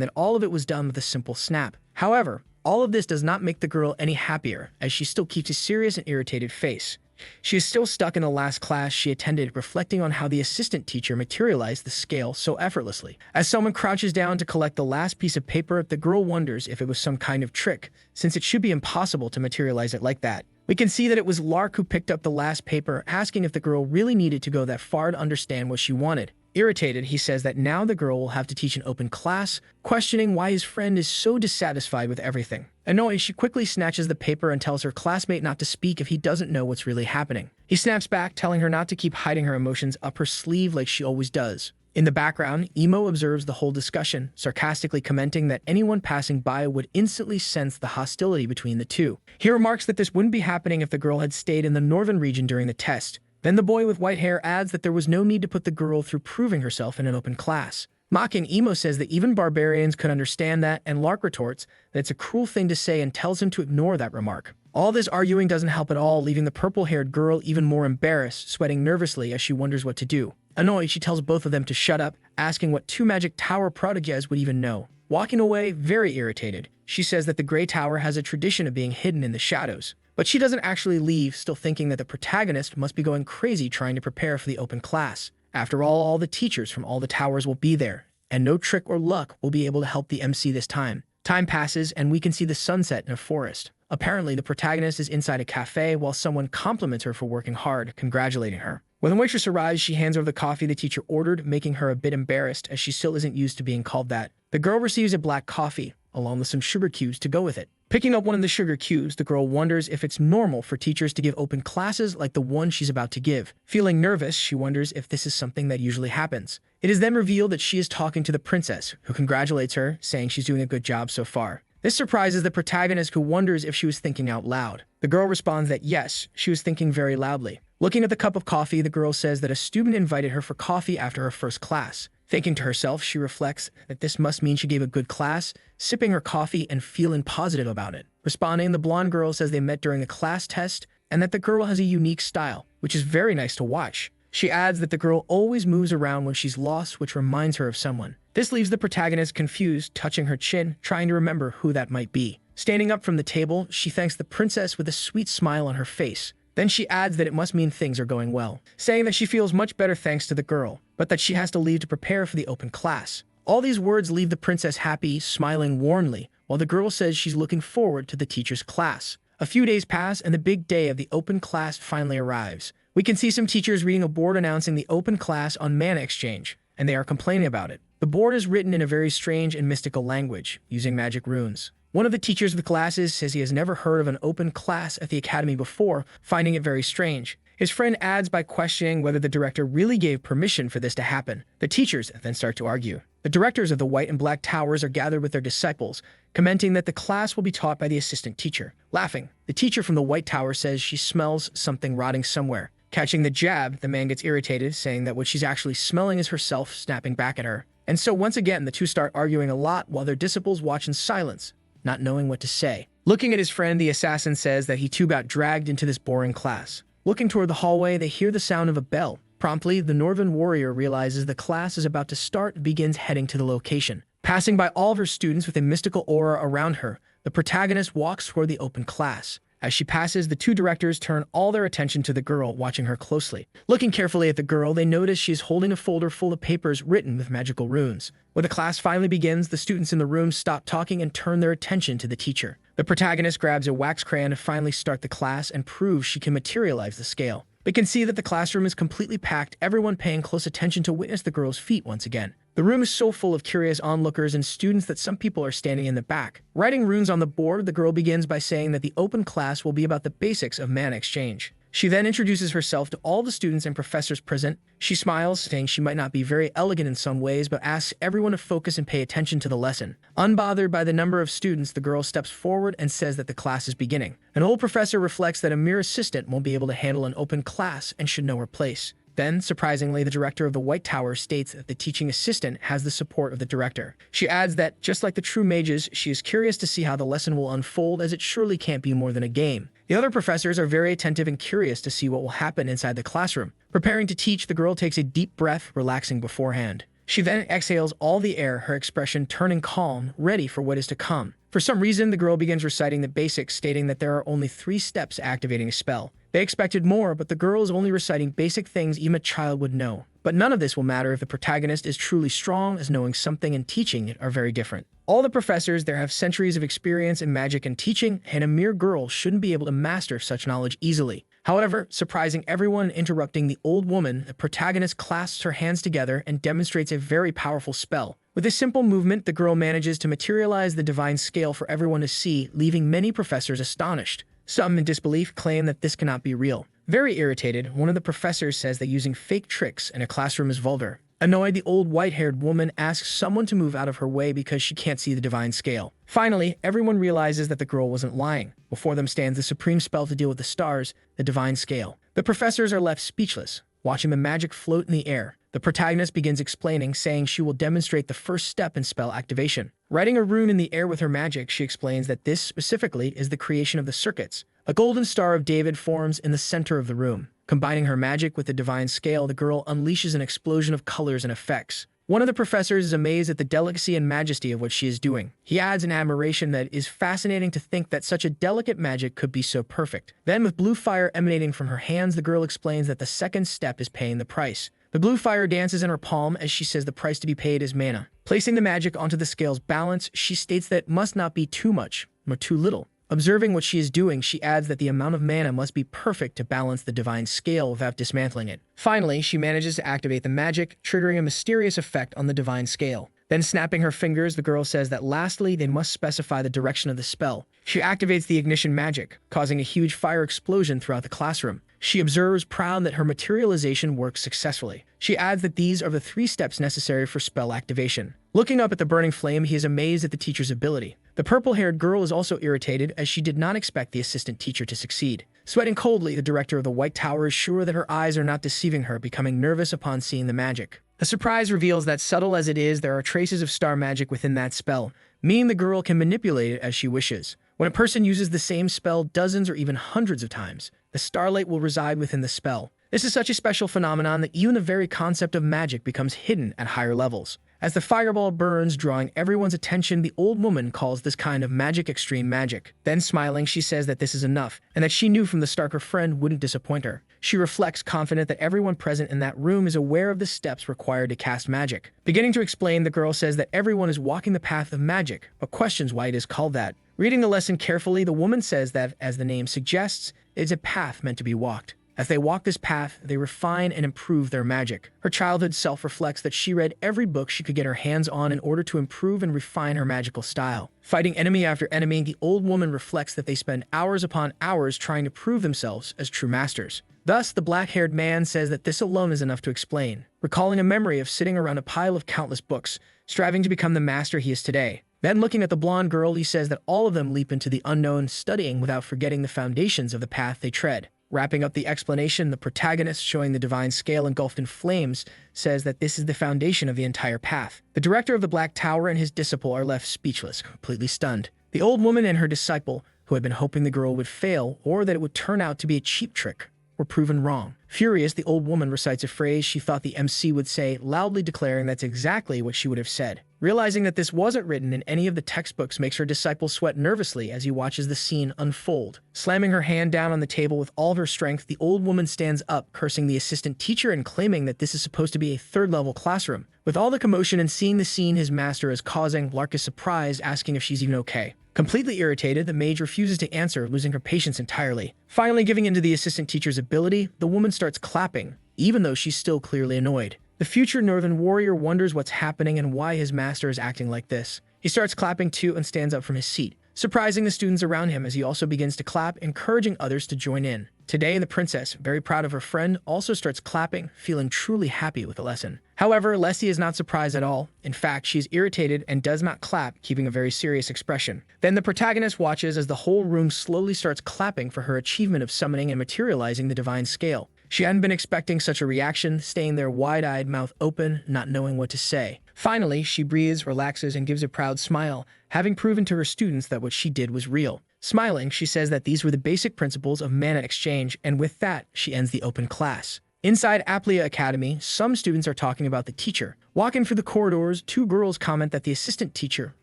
that all of it was done with a simple snap. However, all of this does not make the girl any happier, as she still keeps a serious and irritated face. She is still stuck in the last class she attended, reflecting on how the assistant teacher materialized the scale so effortlessly. As someone crouches down to collect the last piece of paper, the girl wonders if it was some kind of trick, since it should be impossible to materialize it like that. We can see that it was Lark who picked up the last paper, asking if the girl really needed to go that far to understand what she wanted. Irritated, he says that now the girl will have to teach an open class, questioning why his friend is so dissatisfied with everything. Annoyed, she quickly snatches the paper and tells her classmate not to speak if he doesn't know what's really happening. He snaps back, telling her not to keep hiding her emotions up her sleeve like she always does. In the background, Emo observes the whole discussion, sarcastically commenting that anyone passing by would instantly sense the hostility between the two. He remarks that this wouldn't be happening if the girl had stayed in the northern region during the test. Then the boy with white hair adds that there was no need to put the girl through proving herself in an open class. Mocking, Emo says that even barbarians could understand that, and Lark retorts that it's a cruel thing to say and tells him to ignore that remark. All this arguing doesn't help at all, leaving the purple-haired girl even more embarrassed, sweating nervously as she wonders what to do. Annoyed, she tells both of them to shut up, asking what two magic tower proteges would even know. Walking away, very irritated, she says that the Grey Tower has a tradition of being hidden in the shadows. But she doesn't actually leave, still thinking that the protagonist must be going crazy trying to prepare for the open class. After all the teachers from all the towers will be there, and no trick or luck will be able to help the MC this time. Time passes, and we can see the sunset in a forest. Apparently, the protagonist is inside a cafe while someone compliments her for working hard, congratulating her. When the waitress arrives, she hands over the coffee the teacher ordered, making her a bit embarrassed as she still isn't used to being called that. The girl receives a black coffee, along with some sugar cubes to go with it. Picking up one of the sugar cubes, the girl wonders if it's normal for teachers to give open classes like the one she's about to give. Feeling nervous, she wonders if this is something that usually happens. It is then revealed that she is talking to the princess, who congratulates her, saying she's doing a good job so far. This surprises the protagonist, who wonders if she was thinking out loud. The girl responds that yes, she was thinking very loudly. Looking at the cup of coffee, the girl says that a student invited her for coffee after her first class. Thinking to herself, she reflects that this must mean she gave a good class, sipping her coffee and feeling positive about it. Responding, the blonde girl says they met during a class test and that the girl has a unique style, which is very nice to watch. She adds that the girl always moves around when she's lost, which reminds her of someone. This leaves the protagonist confused, touching her chin, trying to remember who that might be. Standing up from the table, she thanks the princess with a sweet smile on her face. Then she adds that it must mean things are going well, saying that she feels much better thanks to the girl, but that she has to leave to prepare for the open class. All these words leave the princess happy, smiling warmly, while the girl says she's looking forward to the teacher's class. A few days pass, and the big day of the open class finally arrives. We can see some teachers reading a board announcing the open class on Mana Exchange, and they are complaining about it. The board is written in a very strange and mystical language, using magic runes. One of the teachers of the classes says he has never heard of an open class at the academy before, finding it very strange. His friend adds by questioning whether the director really gave permission for this to happen. The teachers then start to argue. The directors of the White and Black Towers are gathered with their disciples, commenting that the class will be taught by the assistant teacher. Laughing, the teacher from the White Tower says she smells something rotting somewhere. Catching the jab, the man gets irritated, saying that what she's actually smelling is herself snapping back at her. And so once again, the two start arguing a lot while their disciples watch in silence, not knowing what to say. Looking at his friend, the assassin says that he too got dragged into this boring class. Looking toward the hallway, they hear the sound of a bell. Promptly, the Northern warrior realizes the class is about to start and begins heading to the location. Passing by all of her students with a mystical aura around her, the protagonist walks toward the open class. As she passes, the two directors turn all their attention to the girl, watching her closely. Looking carefully at the girl, they notice she is holding a folder full of papers written with magical runes. When the class finally begins, the students in the room stop talking and turn their attention to the teacher. The protagonist grabs a wax crayon to finally start the class and proves she can materialize the scale. They can see that the classroom is completely packed, everyone paying close attention to witness the girl's feat once again. The room is so full of curious onlookers and students that some people are standing in the back. Writing runes on the board, the girl begins by saying that the open class will be about the basics of mana exchange. She then introduces herself to all the students and professors present. She smiles, saying she might not be very elegant in some ways, but asks everyone to focus and pay attention to the lesson. Unbothered by the number of students, the girl steps forward and says that the class is beginning. An old professor reflects that a mere assistant won't be able to handle an open class and should know her place. Then, surprisingly, the director of the White Tower states that the teaching assistant has the support of the director. She adds that, just like the true mages, she is curious to see how the lesson will unfold, as it surely can't be more than a game. The other professors are very attentive and curious to see what will happen inside the classroom. Preparing to teach, the girl takes a deep breath, relaxing beforehand. She then exhales all the air, her expression turning calm, ready for what is to come. For some reason, the girl begins reciting the basics, stating that there are only 3 steps to activating a spell. They expected more, but the girl is only reciting basic things even a child would know. But none of this will matter if the protagonist is truly strong, as knowing something and teaching it are very different. All the professors there have centuries of experience in magic and teaching, and a mere girl shouldn't be able to master such knowledge easily. However, surprising everyone and interrupting the old woman, the protagonist clasps her hands together and demonstrates a very powerful spell. With a simple movement, the girl manages to materialize the divine scale for everyone to see, leaving many professors astonished. Some, in disbelief, claim that this cannot be real. Very irritated, one of the professors says that using fake tricks in a classroom is vulgar. Annoyed, the old white-haired woman asks someone to move out of her way because she can't see the divine scale. Finally, everyone realizes that the girl wasn't lying. Before them stands the supreme spell to deal with the stars, the divine scale. The professors are left speechless, watching the magic float in the air. The protagonist begins explaining, saying she will demonstrate the first step in spell activation. Writing a rune in the air with her magic, she explains that this specifically is the creation of the circuits. A golden Star of David forms in the center of the room. Combining her magic with the divine scale, the girl unleashes an explosion of colors and effects. One of the professors is amazed at the delicacy and majesty of what she is doing. He adds an admiration that is fascinating to think that such a delicate magic could be so perfect. Then, with blue fire emanating from her hands, the girl explains that the second step is paying the price. The blue fire dances in her palm as she says the price to be paid is mana. Placing the magic onto the scale's balance, she states that it must not be too much, nor too little. Observing what she is doing, she adds that the amount of mana must be perfect to balance the divine scale without dismantling it. Finally, she manages to activate the magic, triggering a mysterious effect on the divine scale. Then, snapping her fingers, the girl says that lastly, they must specify the direction of the spell. She activates the ignition magic, causing a huge fire explosion throughout the classroom. She observes, proud that her materialization works successfully. She adds that these are the 3 steps necessary for spell activation. Looking up at the burning flame, he is amazed at the teacher's ability. The purple-haired girl is also irritated, as she did not expect the assistant teacher to succeed. Sweating coldly, the director of the White Tower is sure that her eyes are not deceiving her, becoming nervous upon seeing the magic. The surprise reveals that, subtle as it is, there are traces of star magic within that spell, meaning the girl can manipulate it as she wishes. When a person uses the same spell dozens or even hundreds of times, the starlight will reside within the spell. This is such a special phenomenon that even the very concept of magic becomes hidden at higher levels. As the fireball burns, drawing everyone's attention, the old woman calls this kind of magic extreme magic. Then, smiling, she says that this is enough, and that she knew from the start her friend wouldn't disappoint her. She reflects, confident that everyone present in that room is aware of the steps required to cast magic. Beginning to explain, the girl says that everyone is walking the path of magic, but questions why it is called that. Reading the lesson carefully, the woman says that, as the name suggests, it is a path meant to be walked. As they walk this path, they refine and improve their magic. Her childhood self reflects that she read every book she could get her hands on in order to improve and refine her magical style. Fighting enemy after enemy, the old woman reflects that they spend hours upon hours trying to prove themselves as true masters. Thus, the black-haired man says that this alone is enough to explain, recalling a memory of sitting around a pile of countless books, striving to become the master he is today. Then, looking at the blonde girl, he says that all of them leap into the unknown, studying without forgetting the foundations of the path they tread. Wrapping up the explanation, the protagonist, showing the divine scale engulfed in flames, says that this is the foundation of the entire path. The director of the Black Tower and his disciple are left speechless, completely stunned. The old woman and her disciple, who had been hoping the girl would fail or that it would turn out to be a cheap trick, were proven wrong. Furious, the old woman recites a phrase she thought the MC would say, loudly declaring that's exactly what she would have said. Realizing that this wasn't written in any of the textbooks makes her disciple sweat nervously as he watches the scene unfold. Slamming her hand down on the table with all of her strength, the old woman stands up, cursing the assistant teacher and claiming that this is supposed to be a third-level classroom. With all the commotion and seeing the scene his master is causing, Lark is surprised, asking if she's even okay. Completely irritated, the mage refuses to answer, losing her patience entirely. Finally giving in to the assistant teacher's ability, the woman starts clapping, even though she's still clearly annoyed. The future Northern warrior wonders what's happening and why his master is acting like this. He starts clapping too and stands up from his seat, surprising the students around him as he also begins to clap, encouraging others to join in. Today, the princess, very proud of her friend, also starts clapping, feeling truly happy with the lesson. However, Leslie is not surprised at all. In fact, she's irritated and does not clap, keeping a very serious expression. Then the protagonist watches as the whole room slowly starts clapping for her achievement of summoning and materializing the divine scale. She hadn't been expecting such a reaction, staying there wide-eyed, mouth open, not knowing what to say. Finally, she breathes, relaxes, and gives a proud smile, having proven to her students that what she did was real. Smiling, she says that these were the basic principles of mana exchange, and with that, she ends the open class. Inside Aplia Academy, some students are talking about the teacher. Walking through the corridors, two girls comment that the assistant teacher,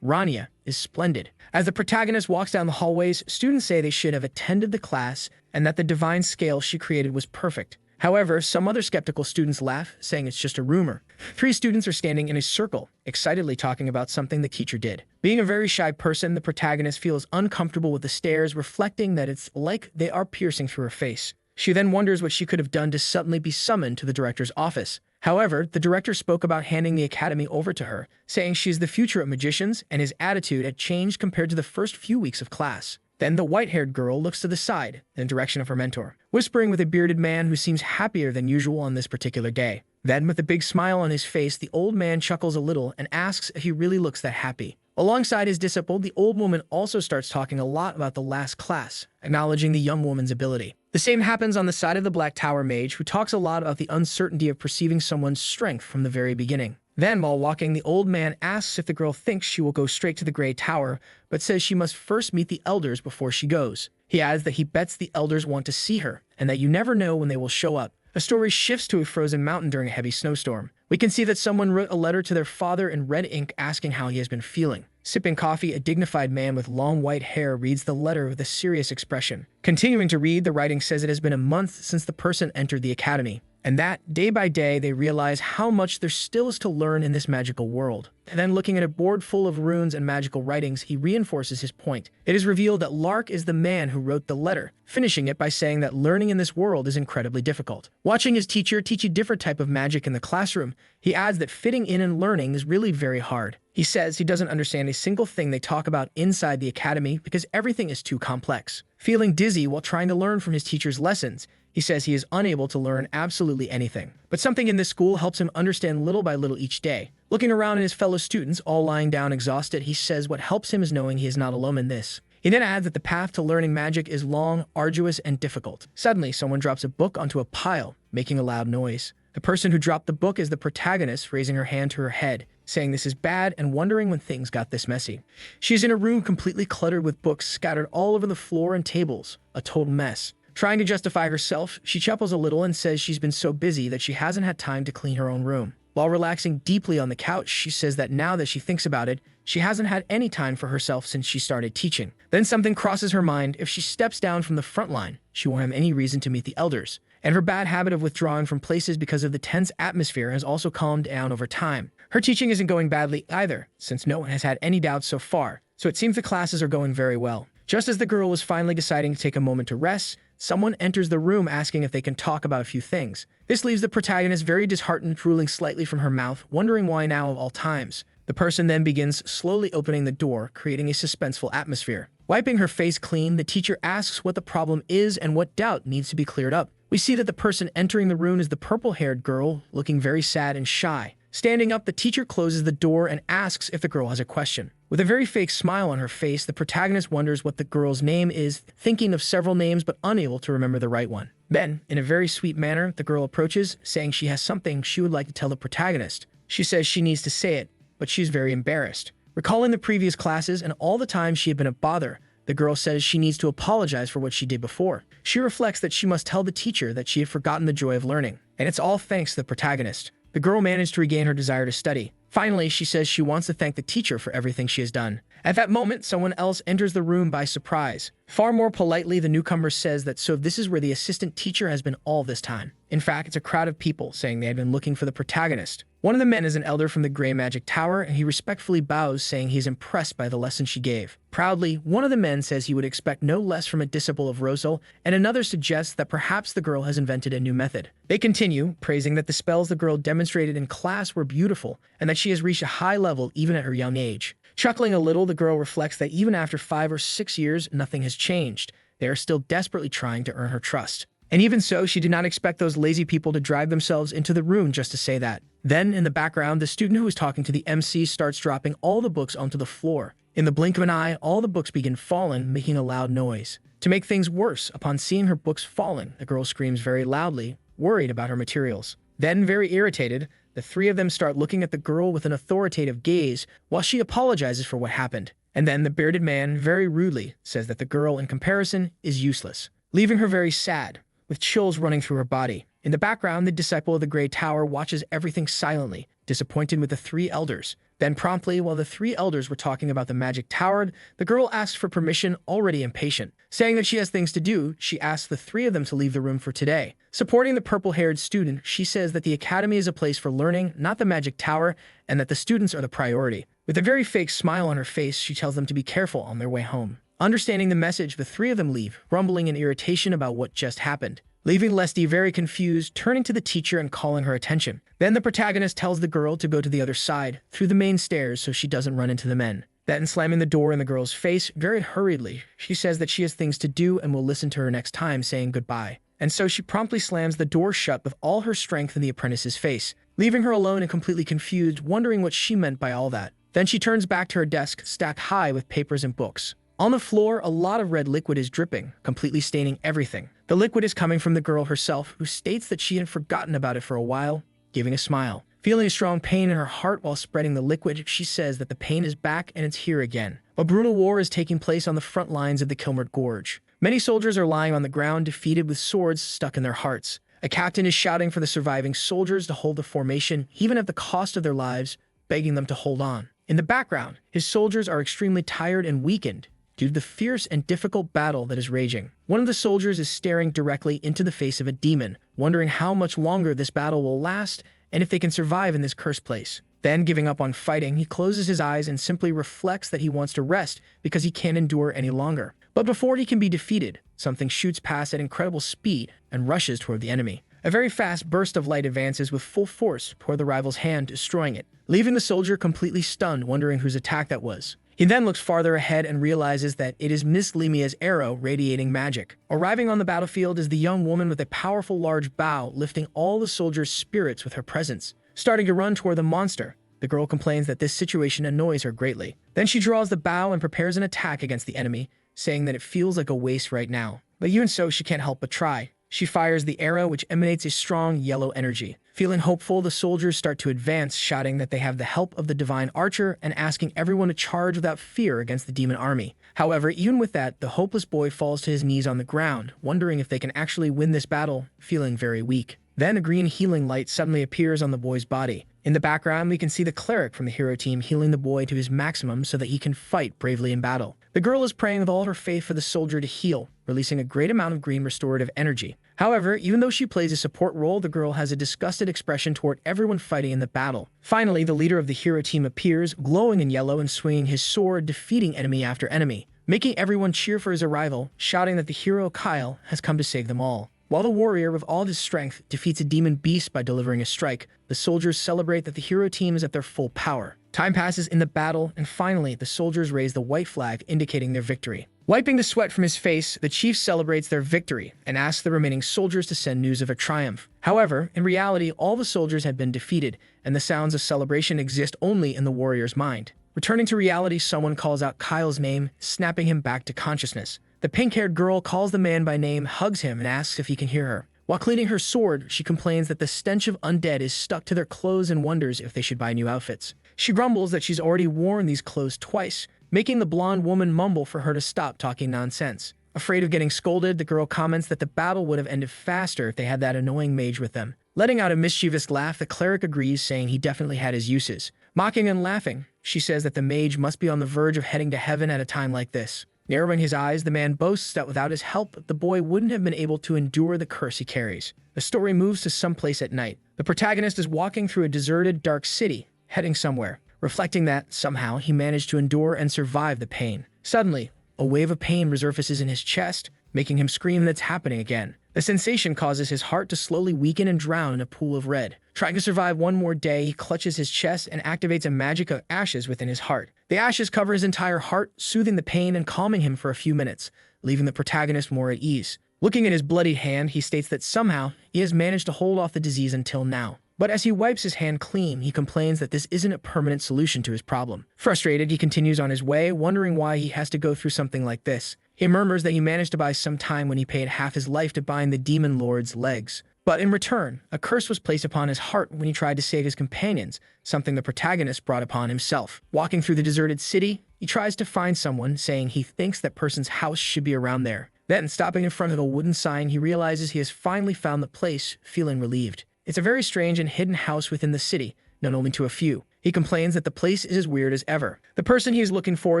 Rania, is splendid. As the protagonist walks down the hallways, students say they should have attended the class and that the divine scale she created was perfect. However, some other skeptical students laugh, saying it's just a rumor. 3 students are standing in a circle, excitedly talking about something the teacher did. Being a very shy person, the protagonist feels uncomfortable with the stares, reflecting that it's like they are piercing through her face. She then wonders what she could have done to suddenly be summoned to the director's office. However, the director spoke about handing the academy over to her, saying she's the future of magicians, and his attitude had changed compared to the first few weeks of class. Then the white-haired girl looks to the side, in the direction of her mentor, whispering with a bearded man who seems happier than usual on this particular day. Then, with a big smile on his face, the old man chuckles a little and asks if he really looks that happy. Alongside his disciple, the old woman also starts talking a lot about the last class, acknowledging the young woman's ability. The same happens on the side of the Black Tower mage, who talks a lot about the uncertainty of perceiving someone's strength from the very beginning. Then, while walking, the old man asks if the girl thinks she will go straight to the Grey Tower, but says she must first meet the elders before she goes. He adds that he bets the elders want to see her, and that you never know when they will show up. A story shifts to a frozen mountain during a heavy snowstorm. We can see that someone wrote a letter to their father in red ink asking how he has been feeling. Sipping coffee, a dignified man with long white hair reads the letter with a serious expression. Continuing to read, the writing says it has been a month since the person entered the academy, and that, day by day, they realize how much there still is to learn in this magical world. And then looking at a board full of runes and magical writings, he reinforces his point. It is revealed that Lark is the man who wrote the letter, finishing it by saying that learning in this world is incredibly difficult. Watching his teacher teach a different type of magic in the classroom, he adds that fitting in and learning is really very hard. He says he doesn't understand a single thing they talk about inside the academy because everything is too complex. Feeling dizzy while trying to learn from his teacher's lessons, he says he is unable to learn absolutely anything. But something in this school helps him understand little by little each day. Looking around at his fellow students, all lying down exhausted, he says what helps him is knowing he is not alone in this. He then adds that the path to learning magic is long, arduous, and difficult. Suddenly, someone drops a book onto a pile, making a loud noise. The person who dropped the book is the protagonist, raising her hand to her head, saying this is bad and wondering when things got this messy. She's in a room completely cluttered with books scattered all over the floor and tables, a total mess. Trying to justify herself, she chuckles a little and says she's been so busy that she hasn't had time to clean her own room. While relaxing deeply on the couch, she says that now that she thinks about it, she hasn't had any time for herself since she started teaching. Then something crosses her mind: if she steps down from the front line, she won't have any reason to meet the elders. And her bad habit of withdrawing from places because of the tense atmosphere has also calmed down over time. Her teaching isn't going badly either, since no one has had any doubts so far, so it seems the classes are going very well. Just as the girl was finally deciding to take a moment to rest, someone enters the room asking if they can talk about a few things. This leaves the protagonist very disheartened, drooling slightly from her mouth, wondering why now of all times. The person then begins slowly opening the door, creating a suspenseful atmosphere. Wiping her face clean, the teacher asks what the problem is and what doubt needs to be cleared up. We see that the person entering the room is the purple-haired girl, looking very sad and shy. Standing up, the teacher closes the door and asks if the girl has a question. With a very fake smile on her face, the protagonist wonders what the girl's name is, thinking of several names but unable to remember the right one. Then, in a very sweet manner, the girl approaches, saying she has something she would like to tell the protagonist. She says she needs to say it, but she's very embarrassed. Recalling the previous classes and all the time she had been a bother, the girl says she needs to apologize for what she did before. She reflects that she must tell the teacher that she had forgotten the joy of learning, and it's all thanks to the protagonist. The girl managed to regain her desire to study, Finally, she says she wants to thank the teacher for everything she has done. At that moment, someone else enters the room by surprise. Far more politely, the newcomer says that so this is where the assistant teacher has been all this time. In fact, it's a crowd of people saying they had been looking for the protagonist. One of the men is an elder from the Gray Magic Tower, and he respectfully bows, saying he is impressed by the lesson she gave. Proudly, one of the men says he would expect no less from a disciple of Rosal, and another suggests that perhaps the girl has invented a new method. They continue, praising that the spells the girl demonstrated in class were beautiful, and that she has reached a high level even at her young age. Chuckling a little, the girl reflects that even after 5 or 6 years, nothing has changed. They are still desperately trying to earn her trust. And even so, she did not expect those lazy people to drive themselves into the room just to say that. Then, in the background, the student who is talking to the MC starts dropping all the books onto the floor. In the blink of an eye, all the books begin falling, making a loud noise. To make things worse, upon seeing her books falling, the girl screams very loudly, worried about her materials. Then, very irritated, the three of them start looking at the girl with an authoritative gaze while she apologizes for what happened. And then the bearded man, very rudely, says that the girl, in comparison, is useless, leaving her very sad, with chills running through her body. In the background, the disciple of the Grey Tower watches everything silently, disappointed with the 3 elders. Then promptly, while the 3 elders were talking about the Magic Tower, the girl asks for permission, already impatient. Saying that she has things to do, she asks the 3 of them to leave the room for today. Supporting the purple-haired student, she says that the academy is a place for learning, not the Magic Tower, and that the students are the priority. With a very fake smile on her face, she tells them to be careful on their way home. Understanding the message, the 3 of them leave, rumbling in irritation about what just happened, leaving Leslie very confused, turning to the teacher and calling her attention. Then the protagonist tells the girl to go to the other side, through the main stairs so she doesn't run into the men. Then slamming the door in the girl's face, very hurriedly, she says that she has things to do and will listen to her next time, saying goodbye. And so she promptly slams the door shut with all her strength in the apprentice's face, leaving her alone and completely confused, wondering what she meant by all that. Then she turns back to her desk, stacked high with papers and books. On the floor, a lot of red liquid is dripping, completely staining everything. The liquid is coming from the girl herself, who states that she had forgotten about it for a while, giving a smile. Feeling a strong pain in her heart while spreading the liquid, she says that the pain is back and it's here again. A brutal war is taking place on the front lines of the Kilmert Gorge. Many soldiers are lying on the ground, defeated with swords stuck in their hearts. A captain is shouting for the surviving soldiers to hold the formation, even at the cost of their lives, begging them to hold on. In the background, his soldiers are extremely tired and weakened due to the fierce and difficult battle that is raging. One of the soldiers is staring directly into the face of a demon, wondering how much longer this battle will last and if they can survive in this cursed place. Then, giving up on fighting, he closes his eyes and simply reflects that he wants to rest because he can't endure any longer. But before he can be defeated, something shoots past at incredible speed and rushes toward the enemy. A very fast burst of light advances with full force toward the rival's hand, destroying it, leaving the soldier completely stunned, wondering whose attack that was. He then looks farther ahead and realizes that it is Miss Lemia's arrow radiating magic. Arriving on the battlefield is the young woman with a powerful large bow, lifting all the soldiers' spirits with her presence. Starting to run toward the monster, the girl complains that this situation annoys her greatly. Then she draws the bow and prepares an attack against the enemy, saying that it feels like a waste right now. But even so, she can't help but try. She fires the arrow, which emanates a strong yellow energy. Feeling hopeful, the soldiers start to advance, shouting that they have the help of the divine archer and asking everyone to charge without fear against the demon army. However, even with that, the hopeless boy falls to his knees on the ground, wondering if they can actually win this battle, feeling very weak. Then a green healing light suddenly appears on the boy's body. In the background, we can see the cleric from the hero team healing the boy to his maximum so that he can fight bravely in battle. The girl is praying with all her faith for the soldier to heal, releasing a great amount of green restorative energy. However, even though she plays a support role, the girl has a disgusted expression toward everyone fighting in the battle. Finally, the leader of the hero team appears, glowing in yellow and swinging his sword, defeating enemy after enemy, making everyone cheer for his arrival, shouting that the hero Kyle has come to save them all. While the warrior, with all his strength, defeats a demon beast by delivering a strike, the soldiers celebrate that the hero team is at their full power. Time passes in the battle, and finally, the soldiers raise the white flag, indicating their victory. Wiping the sweat from his face, the chief celebrates their victory and asks the remaining soldiers to send news of a triumph. However, in reality, all the soldiers had been defeated, and the sounds of celebration exist only in the warrior's mind. Returning to reality, someone calls out Kyle's name, snapping him back to consciousness. The pink-haired girl calls the man by name, hugs him, and asks if he can hear her. While cleaning her sword, she complains that the stench of undead is stuck to their clothes and wonders if they should buy new outfits. She grumbles that she's already worn these clothes twice, making the blonde woman mumble for her to stop talking nonsense. Afraid of getting scolded, the girl comments that the battle would have ended faster if they had that annoying mage with them. Letting out a mischievous laugh, the cleric agrees, saying he definitely had his uses. Mocking and laughing, she says that the mage must be on the verge of heading to heaven at a time like this. Narrowing his eyes, the man boasts that without his help, the boy wouldn't have been able to endure the curse he carries. The story moves to someplace at night. The protagonist is walking through a deserted, dark city, heading somewhere, reflecting that, somehow, he managed to endure and survive the pain. Suddenly, a wave of pain resurfaces in his chest, making him scream that it's happening again. The sensation causes his heart to slowly weaken and drown in a pool of red. Trying to survive one more day, he clutches his chest and activates a magic of ashes within his heart. The ashes cover his entire heart, soothing the pain and calming him for a few minutes, leaving the protagonist more at ease. Looking at his bloodied hand, he states that somehow he has managed to hold off the disease until now. But as he wipes his hand clean, he complains that this isn't a permanent solution to his problem. Frustrated, he continues on his way, wondering why he has to go through something like this. He murmurs that he managed to buy some time when he paid half his life to bind the demon lord's legs. But in return, a curse was placed upon his heart when he tried to save his companions, something the protagonist brought upon himself. Walking through the deserted city, he tries to find someone, saying he thinks that person's house should be around there. Then, stopping in front of a wooden sign, he realizes he has finally found the place, feeling relieved. It's a very strange and hidden house within the city, known only to a few. He complains that the place is as weird as ever. The person he is looking for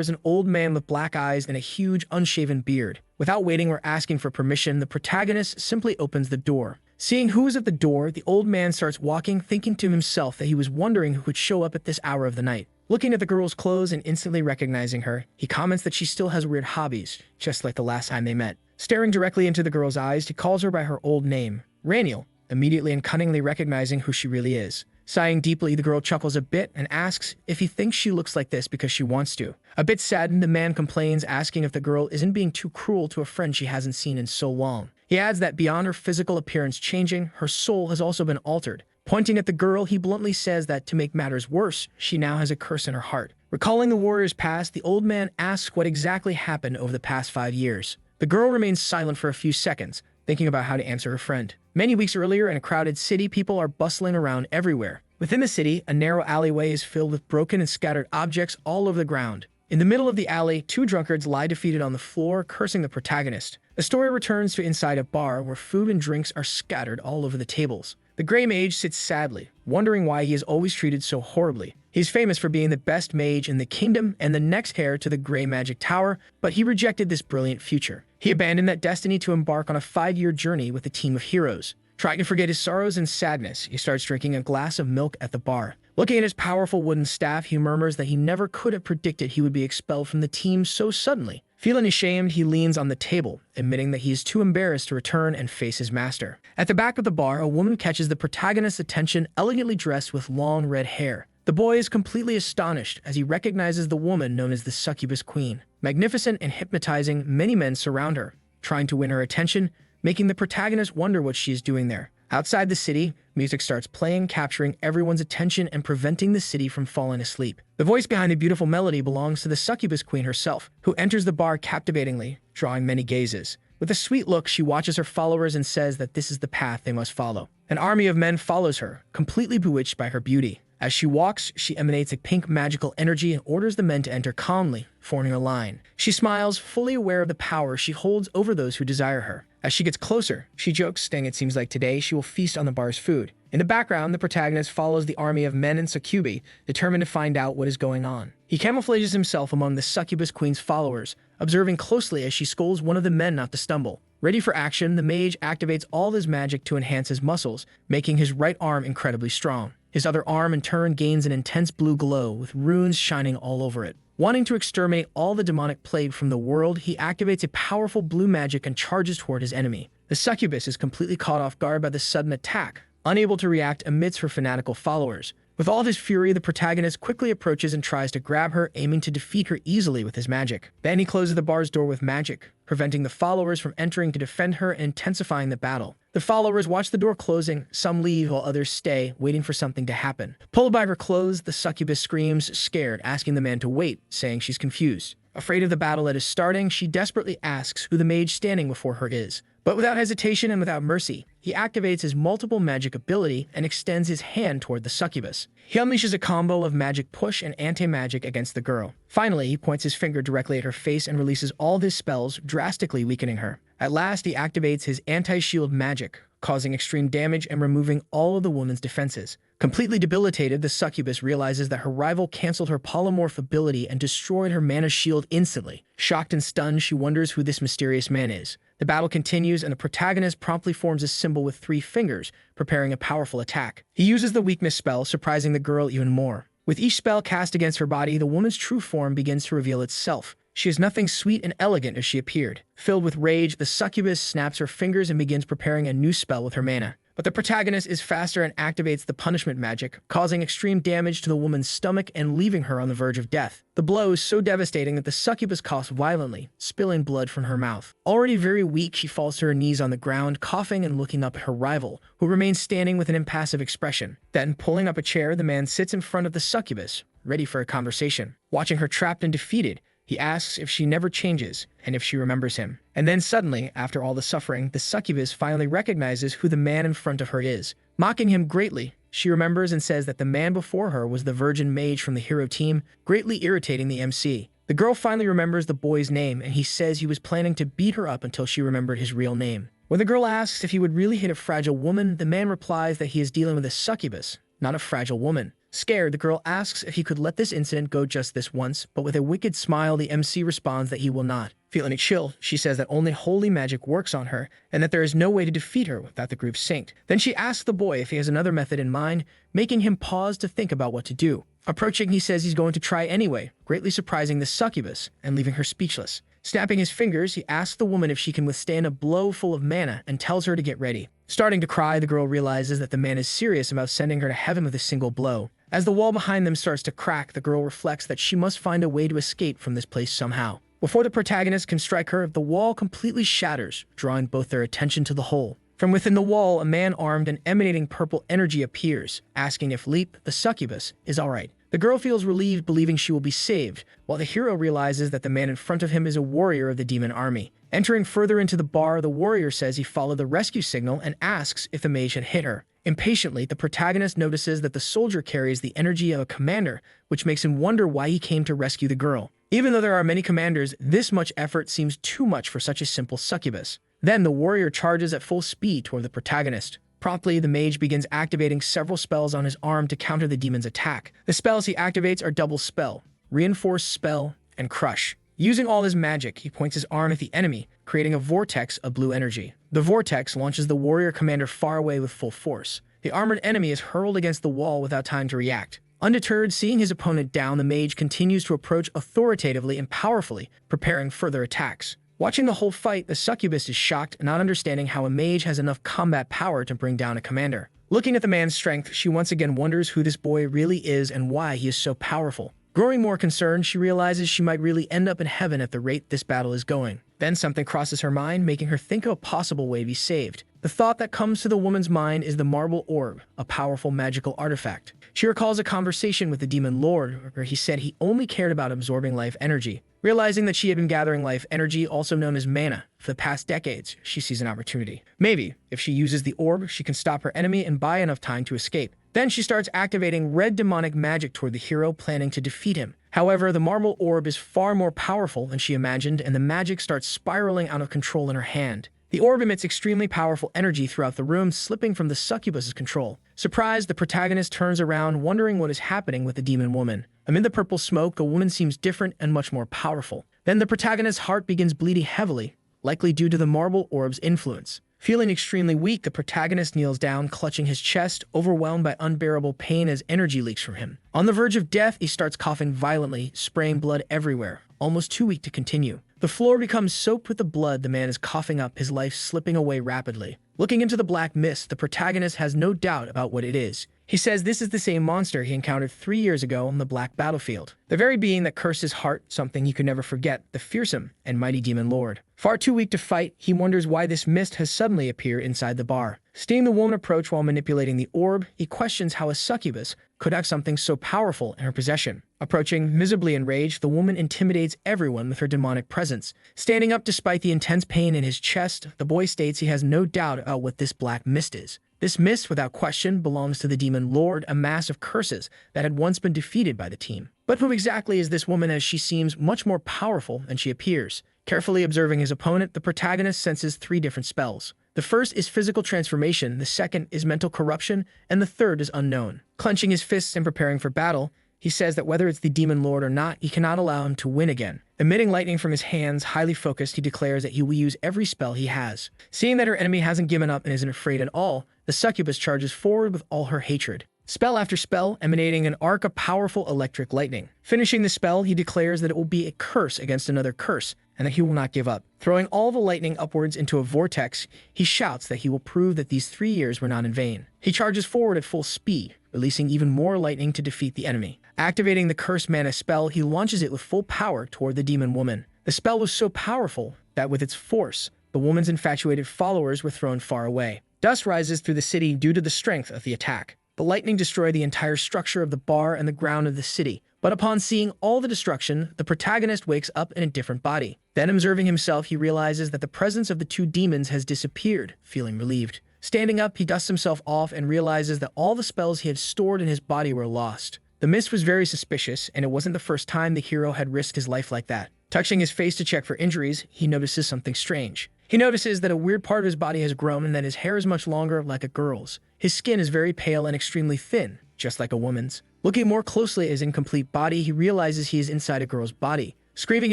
is an old man with black eyes and a huge, unshaven beard. Without waiting or asking for permission, the protagonist simply opens the door. Seeing who is at the door, the old man starts walking, thinking to himself that he was wondering who could show up at this hour of the night. Looking at the girl's clothes and instantly recognizing her, he comments that she still has weird hobbies, just like the last time they met. Staring directly into the girl's eyes, he calls her by her old name, Raniel, immediately and cunningly recognizing who she really is. Sighing deeply, the girl chuckles a bit and asks if he thinks she looks like this because she wants to. A bit saddened, the man complains, asking if the girl isn't being too cruel to a friend she hasn't seen in so long. He adds that beyond her physical appearance changing, her soul has also been altered. Pointing at the girl, he bluntly says that to make matters worse, she now has a curse in her heart. Recalling the warrior's past, the old man asks what exactly happened over the past 5 years. The girl remains silent for a few seconds, thinking about how to answer her friend. Many weeks earlier, in a crowded city, people are bustling around everywhere. Within the city, a narrow alleyway is filled with broken and scattered objects all over the ground. In the middle of the alley, two drunkards lie defeated on the floor, cursing the protagonist. The story returns to inside a bar where food and drinks are scattered all over the tables. The Grey Mage sits sadly, wondering why he is always treated so horribly. He's famous for being the best mage in the kingdom and the next heir to the Grey Magic Tower, but he rejected this brilliant future. He abandoned that destiny to embark on a 5-year journey with a team of heroes. Trying to forget his sorrows and sadness, he starts drinking a glass of milk at the bar. Looking at his powerful wooden staff, he murmurs that he never could have predicted he would be expelled from the team so suddenly. Feeling ashamed, he leans on the table, admitting that he is too embarrassed to return and face his master. At the back of the bar, a woman catches the protagonist's attention, elegantly dressed with long red hair. The boy is completely astonished as he recognizes the woman known as the Succubus Queen. Magnificent and hypnotizing, many men surround her, trying to win her attention, making the protagonist wonder what she is doing there. Outside the city, music starts playing, capturing everyone's attention and preventing the city from falling asleep. The voice behind the beautiful melody belongs to the Succubus Queen herself, who enters the bar captivatingly, drawing many gazes. With a sweet look, she watches her followers and says that this is the path they must follow. An army of men follows her, completely bewitched by her beauty. As she walks, she emanates a pink magical energy and orders the men to enter calmly, forming a line. She smiles, fully aware of the power she holds over those who desire her. As she gets closer, she jokes, saying it seems like today she will feast on the bar's food. In the background, the protagonist follows the army of men and succubi, determined to find out what is going on. He camouflages himself among the Succubus Queen's followers, observing closely as she scolds one of the men not to stumble. Ready for action, the mage activates all his magic to enhance his muscles, making his right arm incredibly strong. His other arm, in turn, gains an intense blue glow, with runes shining all over it. Wanting to exterminate all the demonic plague from the world, he activates a powerful blue magic and charges toward his enemy. The succubus is completely caught off guard by the sudden attack, unable to react amidst her fanatical followers. With all of his fury, the protagonist quickly approaches and tries to grab her, aiming to defeat her easily with his magic. Then he closes the bar's door with magic, preventing the followers from entering to defend her and intensifying the battle. The followers watch the door closing, some leave while others stay, waiting for something to happen. Pulled by her clothes, the succubus screams, scared, asking the man to wait, saying she's confused. Afraid of the battle that is starting, she desperately asks who the mage standing before her is. But without hesitation and without mercy, he activates his multiple magic ability and extends his hand toward the succubus. He unleashes a combo of magic push and anti-magic against the girl. Finally, he points his finger directly at her face and releases all of his spells, drastically weakening her. At last, he activates his anti-shield magic, causing extreme damage and removing all of the woman's defenses. Completely debilitated, the succubus realizes that her rival canceled her polymorph ability and destroyed her mana shield instantly. Shocked and stunned, she wonders who this mysterious man is. The battle continues, and the protagonist promptly forms a symbol with 3 fingers, preparing a powerful attack. He uses the weakness spell, surprising the girl even more. With each spell cast against her body, the woman's true form begins to reveal itself. She is nothing sweet and elegant as she appeared. Filled with rage, the succubus snaps her fingers and begins preparing a new spell with her mana. But the protagonist is faster and activates the punishment magic, causing extreme damage to the woman's stomach and leaving her on the verge of death. The blow is so devastating that the succubus coughs violently, spilling blood from her mouth. Already very weak, she falls to her knees on the ground, coughing and looking up at her rival, who remains standing with an impassive expression. Then, pulling up a chair, the man sits in front of the succubus, ready for a conversation. Watching her trapped and defeated, he asks if she never changes and if she remembers him. And then suddenly, after all the suffering, the succubus finally recognizes who the man in front of her is. Mocking him greatly, she remembers and says that the man before her was the virgin mage from the hero team, greatly irritating the MC. The girl finally remembers the boy's name, and he says he was planning to beat her up until she remembered his real name. When the girl asks if he would really hit a fragile woman, the man replies that he is dealing with a succubus, not a fragile woman. Scared, the girl asks if he could let this incident go just this once, but with a wicked smile, the MC responds that he will not. Feeling a chill, she says that only holy magic works on her, and that there is no way to defeat her without the group synced. Then she asks the boy if he has another method in mind, making him pause to think about what to do. Approaching, he says he's going to try anyway, greatly surprising the succubus and leaving her speechless. Snapping his fingers, he asks the woman if she can withstand a blow full of mana and tells her to get ready. Starting to cry, the girl realizes that the man is serious about sending her to heaven with a single blow. As the wall behind them starts to crack, the girl reflects that she must find a way to escape from this place somehow. Before the protagonist can strike her, the wall completely shatters, drawing both their attention to the hole. From within the wall, a man armed and emanating purple energy appears, asking if Leap, the succubus, is alright. The girl feels relieved, believing she will be saved, while the hero realizes that the man in front of him is a warrior of the demon army. Entering further into the bar, the warrior says he followed the rescue signal and asks if the mage had hit her. Impatiently, the protagonist notices that the soldier carries the energy of a commander, which makes him wonder why he came to rescue the girl. Even though there are many commanders, this much effort seems too much for such a simple succubus. Then the warrior charges at full speed toward the protagonist. Promptly, the mage begins activating several spells on his arm to counter the demon's attack. The spells he activates are Double Spell, Reinforce Spell, and Crush. Using all his magic, he points his arm at the enemy, creating a vortex of blue energy. The vortex launches the warrior commander far away with full force. The armored enemy is hurled against the wall without time to react. Undeterred, seeing his opponent down, the mage continues to approach authoritatively and powerfully, preparing further attacks. Watching the whole fight, the succubus is shocked, not understanding how a mage has enough combat power to bring down a commander. Looking at the man's strength, she once again wonders who this boy really is and why he is so powerful. Growing more concerned, she realizes she might really end up in heaven at the rate this battle is going. Then something crosses her mind, making her think of a possible way to be saved. The thought that comes to the woman's mind is the Marble Orb, a powerful magical artifact. She recalls a conversation with the Demon Lord, where he said he only cared about absorbing life energy. Realizing that she had been gathering life energy, also known as mana, for the past decades, she sees an opportunity. Maybe, if she uses the orb, she can stop her enemy and buy enough time to escape. Then she starts activating red demonic magic toward the hero, planning to defeat him. However, the Marble Orb is far more powerful than she imagined, and the magic starts spiraling out of control in her hand. The orb emits extremely powerful energy throughout the room, slipping from the succubus's control. Surprised, the protagonist turns around, wondering what is happening with the demon woman. Amid the purple smoke, the woman seems different and much more powerful. Then the protagonist's heart begins bleeding heavily, likely due to the Marble Orb's influence. Feeling extremely weak, the protagonist kneels down, clutching his chest, overwhelmed by unbearable pain as energy leaks from him. On the verge of death, he starts coughing violently, spraying blood everywhere, almost too weak to continue. The floor becomes soaked with the blood the man is coughing up, his life slipping away rapidly. Looking into the black mist, the protagonist has no doubt about what it is. He says this is the same monster he encountered 3 years ago on the Black Battlefield. The very being that cursed his heart, something he could never forget, the fearsome and mighty Demon Lord. Far too weak to fight, he wonders why this mist has suddenly appeared inside the bar. Seeing the woman approach while manipulating the orb, he questions how a succubus could have something so powerful in her possession. Approaching, miserably enraged, the woman intimidates everyone with her demonic presence. Standing up despite the intense pain in his chest, the boy states he has no doubt about what this black mist is. This mist, without question, belongs to the Demon Lord, a mass of curses that had once been defeated by the team. But who exactly is this woman, as she seems much more powerful than she appears? Carefully observing his opponent, the protagonist senses 3 different spells. The first is physical transformation, the second is mental corruption, and the third is unknown. Clenching his fists and preparing for battle, he says that whether it's the demon lord or not, he cannot allow him to win again. Emitting lightning from his hands, highly focused, he declares that he will use every spell he has. Seeing that her enemy hasn't given up and isn't afraid at all, the succubus charges forward with all her hatred. Spell after spell, emanating an arc of powerful electric lightning. Finishing the spell, he declares that it will be a curse against another curse, and that he will not give up. Throwing all the lightning upwards into a vortex, he shouts that he will prove that these 3 years were not in vain. He charges forward at full speed, releasing even more lightning to defeat the enemy. Activating the Cursed Mana spell, he launches it with full power toward the demon woman. The spell was so powerful that with its force, the woman's infatuated followers were thrown far away. Dust rises through the city due to the strength of the attack. The lightning destroyed the entire structure of the bar and the ground of the city, but upon seeing all the destruction, the protagonist wakes up in a different body. Then observing himself, he realizes that the presence of the 2 demons has disappeared, feeling relieved. Standing up, he dusts himself off and realizes that all the spells he had stored in his body were lost. The mist was very suspicious, and it wasn't the first time the hero had risked his life like that. Touching his face to check for injuries, he notices something strange. He notices that a weird part of his body has grown and that his hair is much longer, like a girl's. His skin is very pale and extremely thin, just like a woman's. Looking more closely at his incomplete body, he realizes he is inside a girl's body. Screaming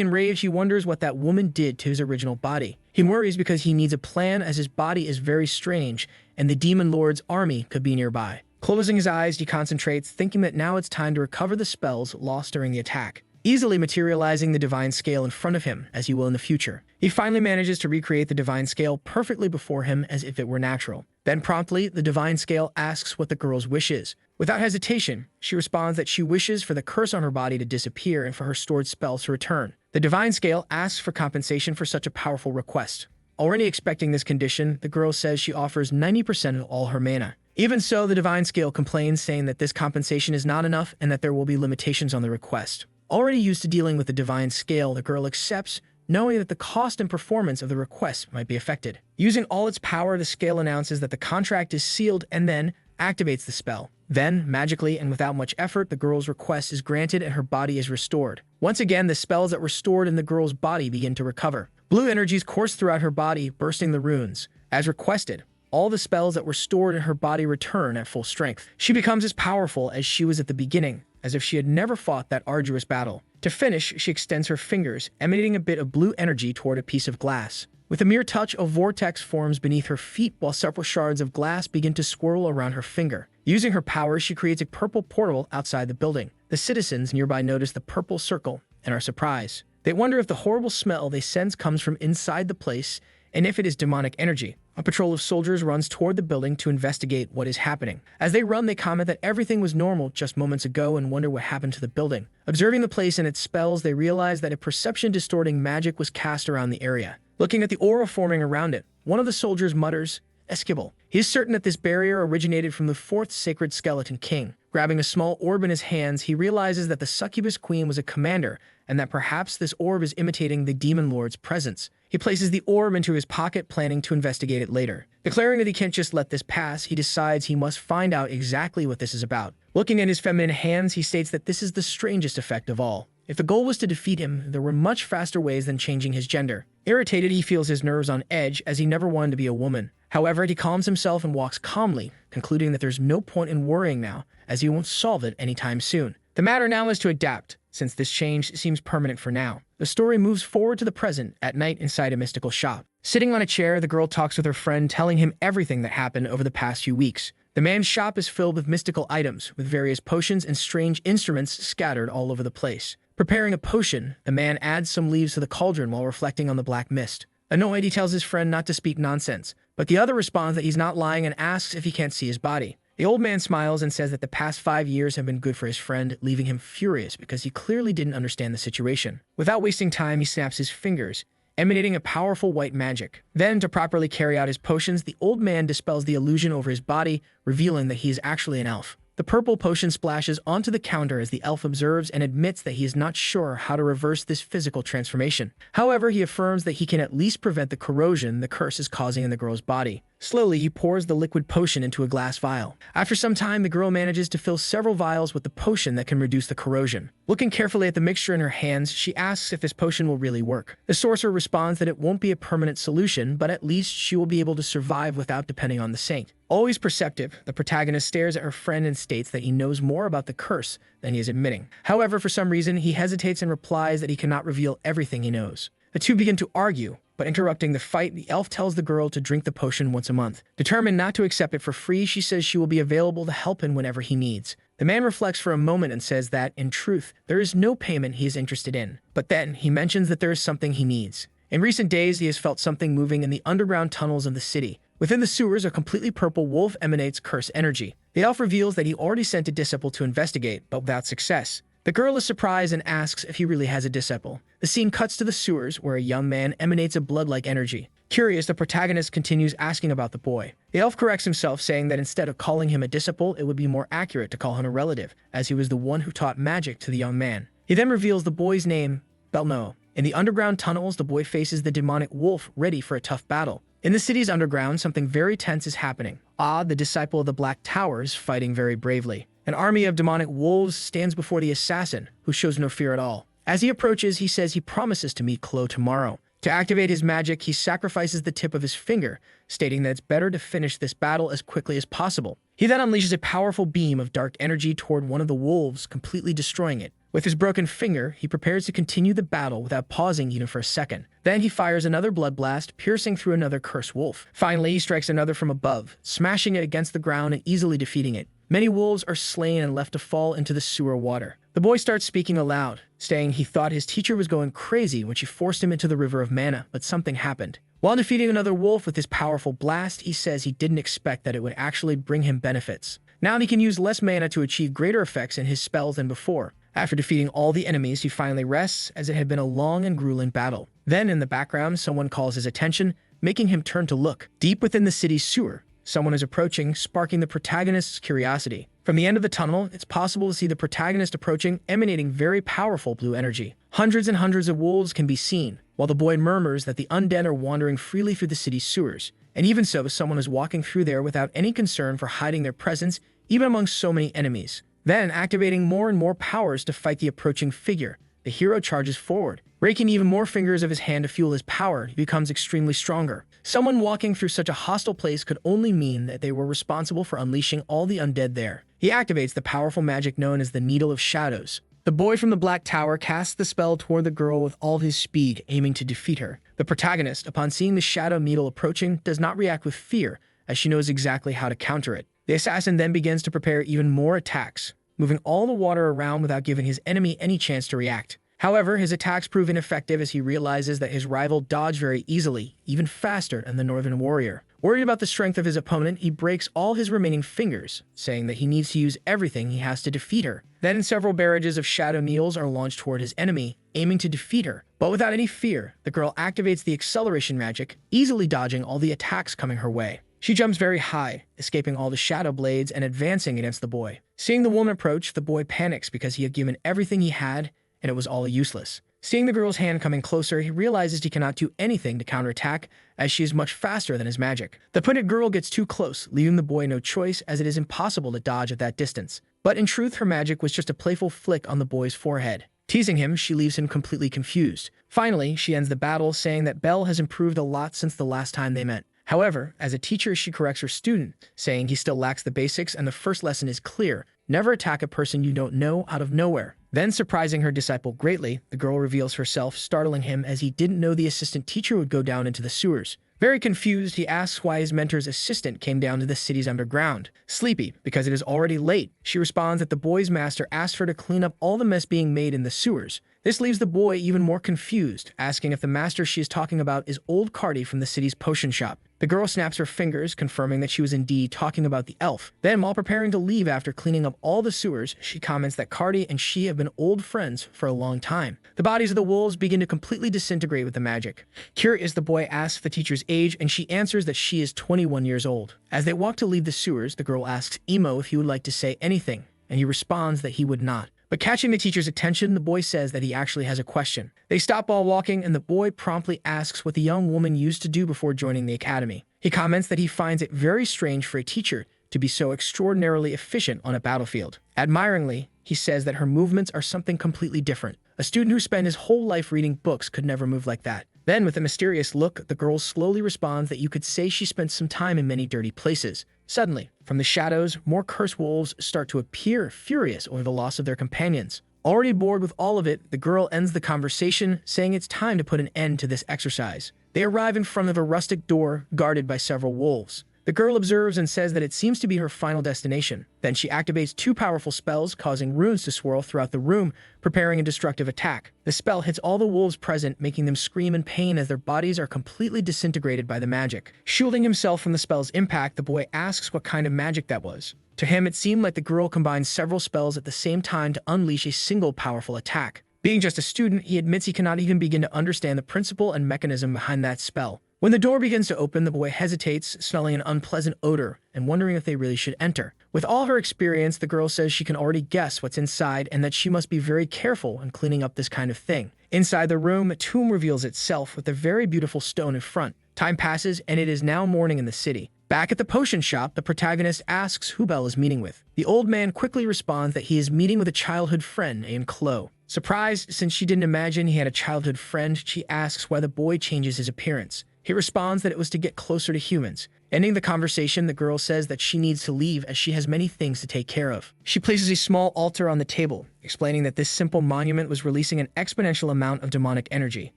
in rage, he wonders what that woman did to his original body. He worries because he needs a plan, as his body is very strange, and the demon lord's army could be nearby. Closing his eyes, he concentrates, thinking that now it's time to recover the spells lost during the attack, easily materializing the divine scale in front of him, as he will in the future. He finally manages to recreate the divine scale perfectly before him as if it were natural. Then promptly, the divine scale asks what the girl's wish is. Without hesitation, she responds that she wishes for the curse on her body to disappear and for her stored spells to return. The divine scale asks for compensation for such a powerful request. Already expecting this condition, the girl says she offers 90% of all her mana. Even so, the divine scale complains, saying that this compensation is not enough and that there will be limitations on the request. Already used to dealing with the divine scale, the girl accepts, knowing that the cost and performance of the request might be affected. Using all its power, the scale announces that the contract is sealed and then activates the spell. Then, magically and without much effort, the girl's request is granted and her body is restored. Once again, the spells that were stored in the girl's body begin to recover. Blue energies course throughout her body, bursting the runes. As requested, all the spells that were stored in her body return at full strength. She becomes as powerful as she was at the beginning, as if she had never fought that arduous battle. To finish, she extends her fingers, emanating a bit of blue energy toward a piece of glass. With a mere touch, a vortex forms beneath her feet while several shards of glass begin to swirl around her finger. Using her powers, she creates a purple portal outside the building. The citizens nearby notice the purple circle and are surprised. They wonder if the horrible smell they sense comes from inside the place and if it is demonic energy. A patrol of soldiers runs toward the building to investigate what is happening. As they run, they comment that everything was normal just moments ago and wonder what happened to the building. Observing the place and its spells, they realize that a perception-distorting magic was cast around the area. Looking at the aura forming around it, one of the soldiers mutters, "Esquible." He is certain that this barrier originated from the 4th Sacred Skeleton King. Grabbing a small orb in his hands, he realizes that the succubus queen was a commander, and that perhaps this orb is imitating the demon lord's presence. He places the orb into his pocket, planning to investigate it later. Declaring that he can't just let this pass, he decides he must find out exactly what this is about. Looking at his feminine hands, he states that this is the strangest effect of all. If the goal was to defeat him, there were much faster ways than changing his gender. Irritated, he feels his nerves on edge, as he never wanted to be a woman. However, he calms himself and walks calmly, concluding that there's no point in worrying now, as he won't solve it anytime soon. The matter now is to adapt, since this change seems permanent for now. The story moves forward to the present, at night inside a mystical shop. Sitting on a chair, the girl talks with her friend, telling him everything that happened over the past few weeks. The man's shop is filled with mystical items, with various potions and strange instruments scattered all over the place. Preparing a potion, the man adds some leaves to the cauldron while reflecting on the black mist. Annoyed, he tells his friend not to speak nonsense, but the other responds that he's not lying and asks if he can't see his body. The old man smiles and says that the past 5 years have been good for his friend, leaving him furious because he clearly didn't understand the situation. Without wasting time, he snaps his fingers, emanating a powerful white magic. Then, to properly carry out his potions, the old man dispels the illusion over his body, revealing that he is actually an elf. The purple potion splashes onto the counter as the elf observes and admits that he is not sure how to reverse this physical transformation. However, he affirms that he can at least prevent the corrosion the curse is causing in the girl's body. Slowly, he pours the liquid potion into a glass vial. After some time, the girl manages to fill several vials with the potion that can reduce the corrosion. Looking carefully at the mixture in her hands, she asks if this potion will really work. The sorcerer responds that it won't be a permanent solution, but at least she will be able to survive without depending on the saint. Always perceptive, the protagonist stares at her friend and states that he knows more about the curse than he is admitting. However, for some reason, he hesitates and replies that he cannot reveal everything he knows. The two begin to argue, but interrupting the fight, the elf tells the girl to drink the potion once a month. Determined not to accept it for free, she says she will be available to help him whenever he needs. The man reflects for a moment and says that, in truth, there is no payment he is interested in. But then, he mentions that there is something he needs. In recent days, he has felt something moving in the underground tunnels of the city. Within the sewers, a completely purple wolf emanates curse energy. The elf reveals that he already sent a disciple to investigate, but without success. The girl is surprised and asks if he really has a disciple. The scene cuts to the sewers, where a young man emanates a blood-like energy. Curious, the protagonist continues asking about the boy. The elf corrects himself, saying that instead of calling him a disciple, it would be more accurate to call him a relative, as he was the one who taught magic to the young man. He then reveals the boy's name, Belno. In the underground tunnels, the boy faces the demonic wolf, ready for a tough battle. In the city's underground, something very tense is happening. The disciple of the Black Tower, is fighting very bravely. An army of demonic wolves stands before the assassin, who shows no fear at all. As he approaches, he says he promises to meet Klo tomorrow. To activate his magic, he sacrifices the tip of his finger, stating that it's better to finish this battle as quickly as possible. He then unleashes a powerful beam of dark energy toward one of the wolves, completely destroying it. With his broken finger, he prepares to continue the battle without pausing even for a second. Then he fires another blood blast, piercing through another cursed wolf. Finally, he strikes another from above, smashing it against the ground and easily defeating it. Many wolves are slain and left to fall into the sewer water. The boy starts speaking aloud, saying he thought his teacher was going crazy when she forced him into the river of mana, but something happened. While defeating another wolf with his powerful blast, he says he didn't expect that it would actually bring him benefits. Now he can use less mana to achieve greater effects in his spells than before. After defeating all the enemies, he finally rests, as it had been a long and grueling battle. Then, in the background, someone calls his attention, making him turn to look. Deep within the city's sewer, someone is approaching, sparking the protagonist's curiosity. From the end of the tunnel, it's possible to see the protagonist approaching, emanating very powerful blue energy. Hundreds and hundreds of wolves can be seen, while the boy murmurs that the undead are wandering freely through the city's sewers. And even so, someone is walking through there without any concern for hiding their presence, even among so many enemies. Then, activating more and more powers to fight the approaching figure, the hero charges forward. Raking even more fingers of his hand to fuel his power, he becomes extremely stronger. Someone walking through such a hostile place could only mean that they were responsible for unleashing all the undead there. He activates the powerful magic known as the Needle of Shadows. The boy from the Black Tower casts the spell toward the girl with all his speed, aiming to defeat her. The protagonist, upon seeing the shadow needle approaching, does not react with fear, as she knows exactly how to counter it. The assassin then begins to prepare even more attacks, moving all the water around without giving his enemy any chance to react. However, his attacks prove ineffective as he realizes that his rival dodged very easily, even faster than the Northern Warrior. Worried about the strength of his opponent, he breaks all his remaining fingers, saying that he needs to use everything he has to defeat her. Then several barrages of shadow needles are launched toward his enemy, aiming to defeat her. But without any fear, the girl activates the acceleration magic, easily dodging all the attacks coming her way. She jumps very high, escaping all the shadow blades and advancing against the boy. Seeing the woman approach, the boy panics because he had given everything he had, and it was all useless. Seeing the girl's hand coming closer, he realizes he cannot do anything to counterattack, as she is much faster than his magic. The pointed girl gets too close, leaving the boy no choice, as it is impossible to dodge at that distance. But in truth, her magic was just a playful flick on the boy's forehead. Teasing him, she leaves him completely confused. Finally, she ends the battle, saying that Belle has improved a lot since the last time they met. However, as a teacher, she corrects her student, saying he still lacks the basics and the first lesson is clear: never attack a person you don't know out of nowhere. Then, surprising her disciple greatly, the girl reveals herself, startling him as he didn't know the assistant teacher would go down into the sewers. Very confused, he asks why his mentor's assistant came down to the city's underground. Sleepy, because it is already late, she responds that the boy's master asked her to clean up all the mess being made in the sewers. This leaves the boy even more confused, asking if the master she is talking about is old Cardi from the city's potion shop. The girl snaps her fingers, confirming that she was indeed talking about the elf. Then, while preparing to leave after cleaning up all the sewers, she comments that Cardi and she have been old friends for a long time. The bodies of the wolves begin to completely disintegrate with the magic. Curious, the boy asks the teacher's age, and she answers that she is 21 years old. As they walk to leave the sewers, the girl asks Emo if he would like to say anything, and he responds that he would not. But catching the teacher's attention, the boy says that he actually has a question. They stop while walking, and the boy promptly asks what the young woman used to do before joining the academy. He comments that he finds it very strange for a teacher to be so extraordinarily efficient on a battlefield. Admiringly, he says that her movements are something completely different. A student who spent his whole life reading books could never move like that. Then, with a mysterious look, the girl slowly responds that you could say she spent some time in many dirty places. Suddenly, from the shadows, more cursed wolves start to appear, furious over the loss of their companions. Already bored with all of it, the girl ends the conversation, saying it's time to put an end to this exercise. They arrive in front of a rustic door, guarded by several wolves. The girl observes and says that it seems to be her final destination. Then she activates two powerful spells, causing runes to swirl throughout the room, preparing a destructive attack. The spell hits all the wolves present, making them scream in pain as their bodies are completely disintegrated by the magic. Shielding himself from the spell's impact, the boy asks what kind of magic that was. To him, it seemed like the girl combined several spells at the same time to unleash a single powerful attack. Being just a student, he admits he cannot even begin to understand the principle and mechanism behind that spell. When the door begins to open, the boy hesitates, smelling an unpleasant odor and wondering if they really should enter. With all her experience, the girl says she can already guess what's inside and that she must be very careful in cleaning up this kind of thing. Inside the room, a tomb reveals itself with a very beautiful stone in front. Time passes, and it is now morning in the city. Back at the potion shop, the protagonist asks who Belle is meeting with. The old man quickly responds that he is meeting with a childhood friend named Chloe. Surprised, since she didn't imagine he had a childhood friend, she asks why the boy changes his appearance. He responds that it was to get closer to humans. Ending the conversation, the girl says that she needs to leave as she has many things to take care of. She places a small altar on the table, explaining that this simple monument was releasing an exponential amount of demonic energy.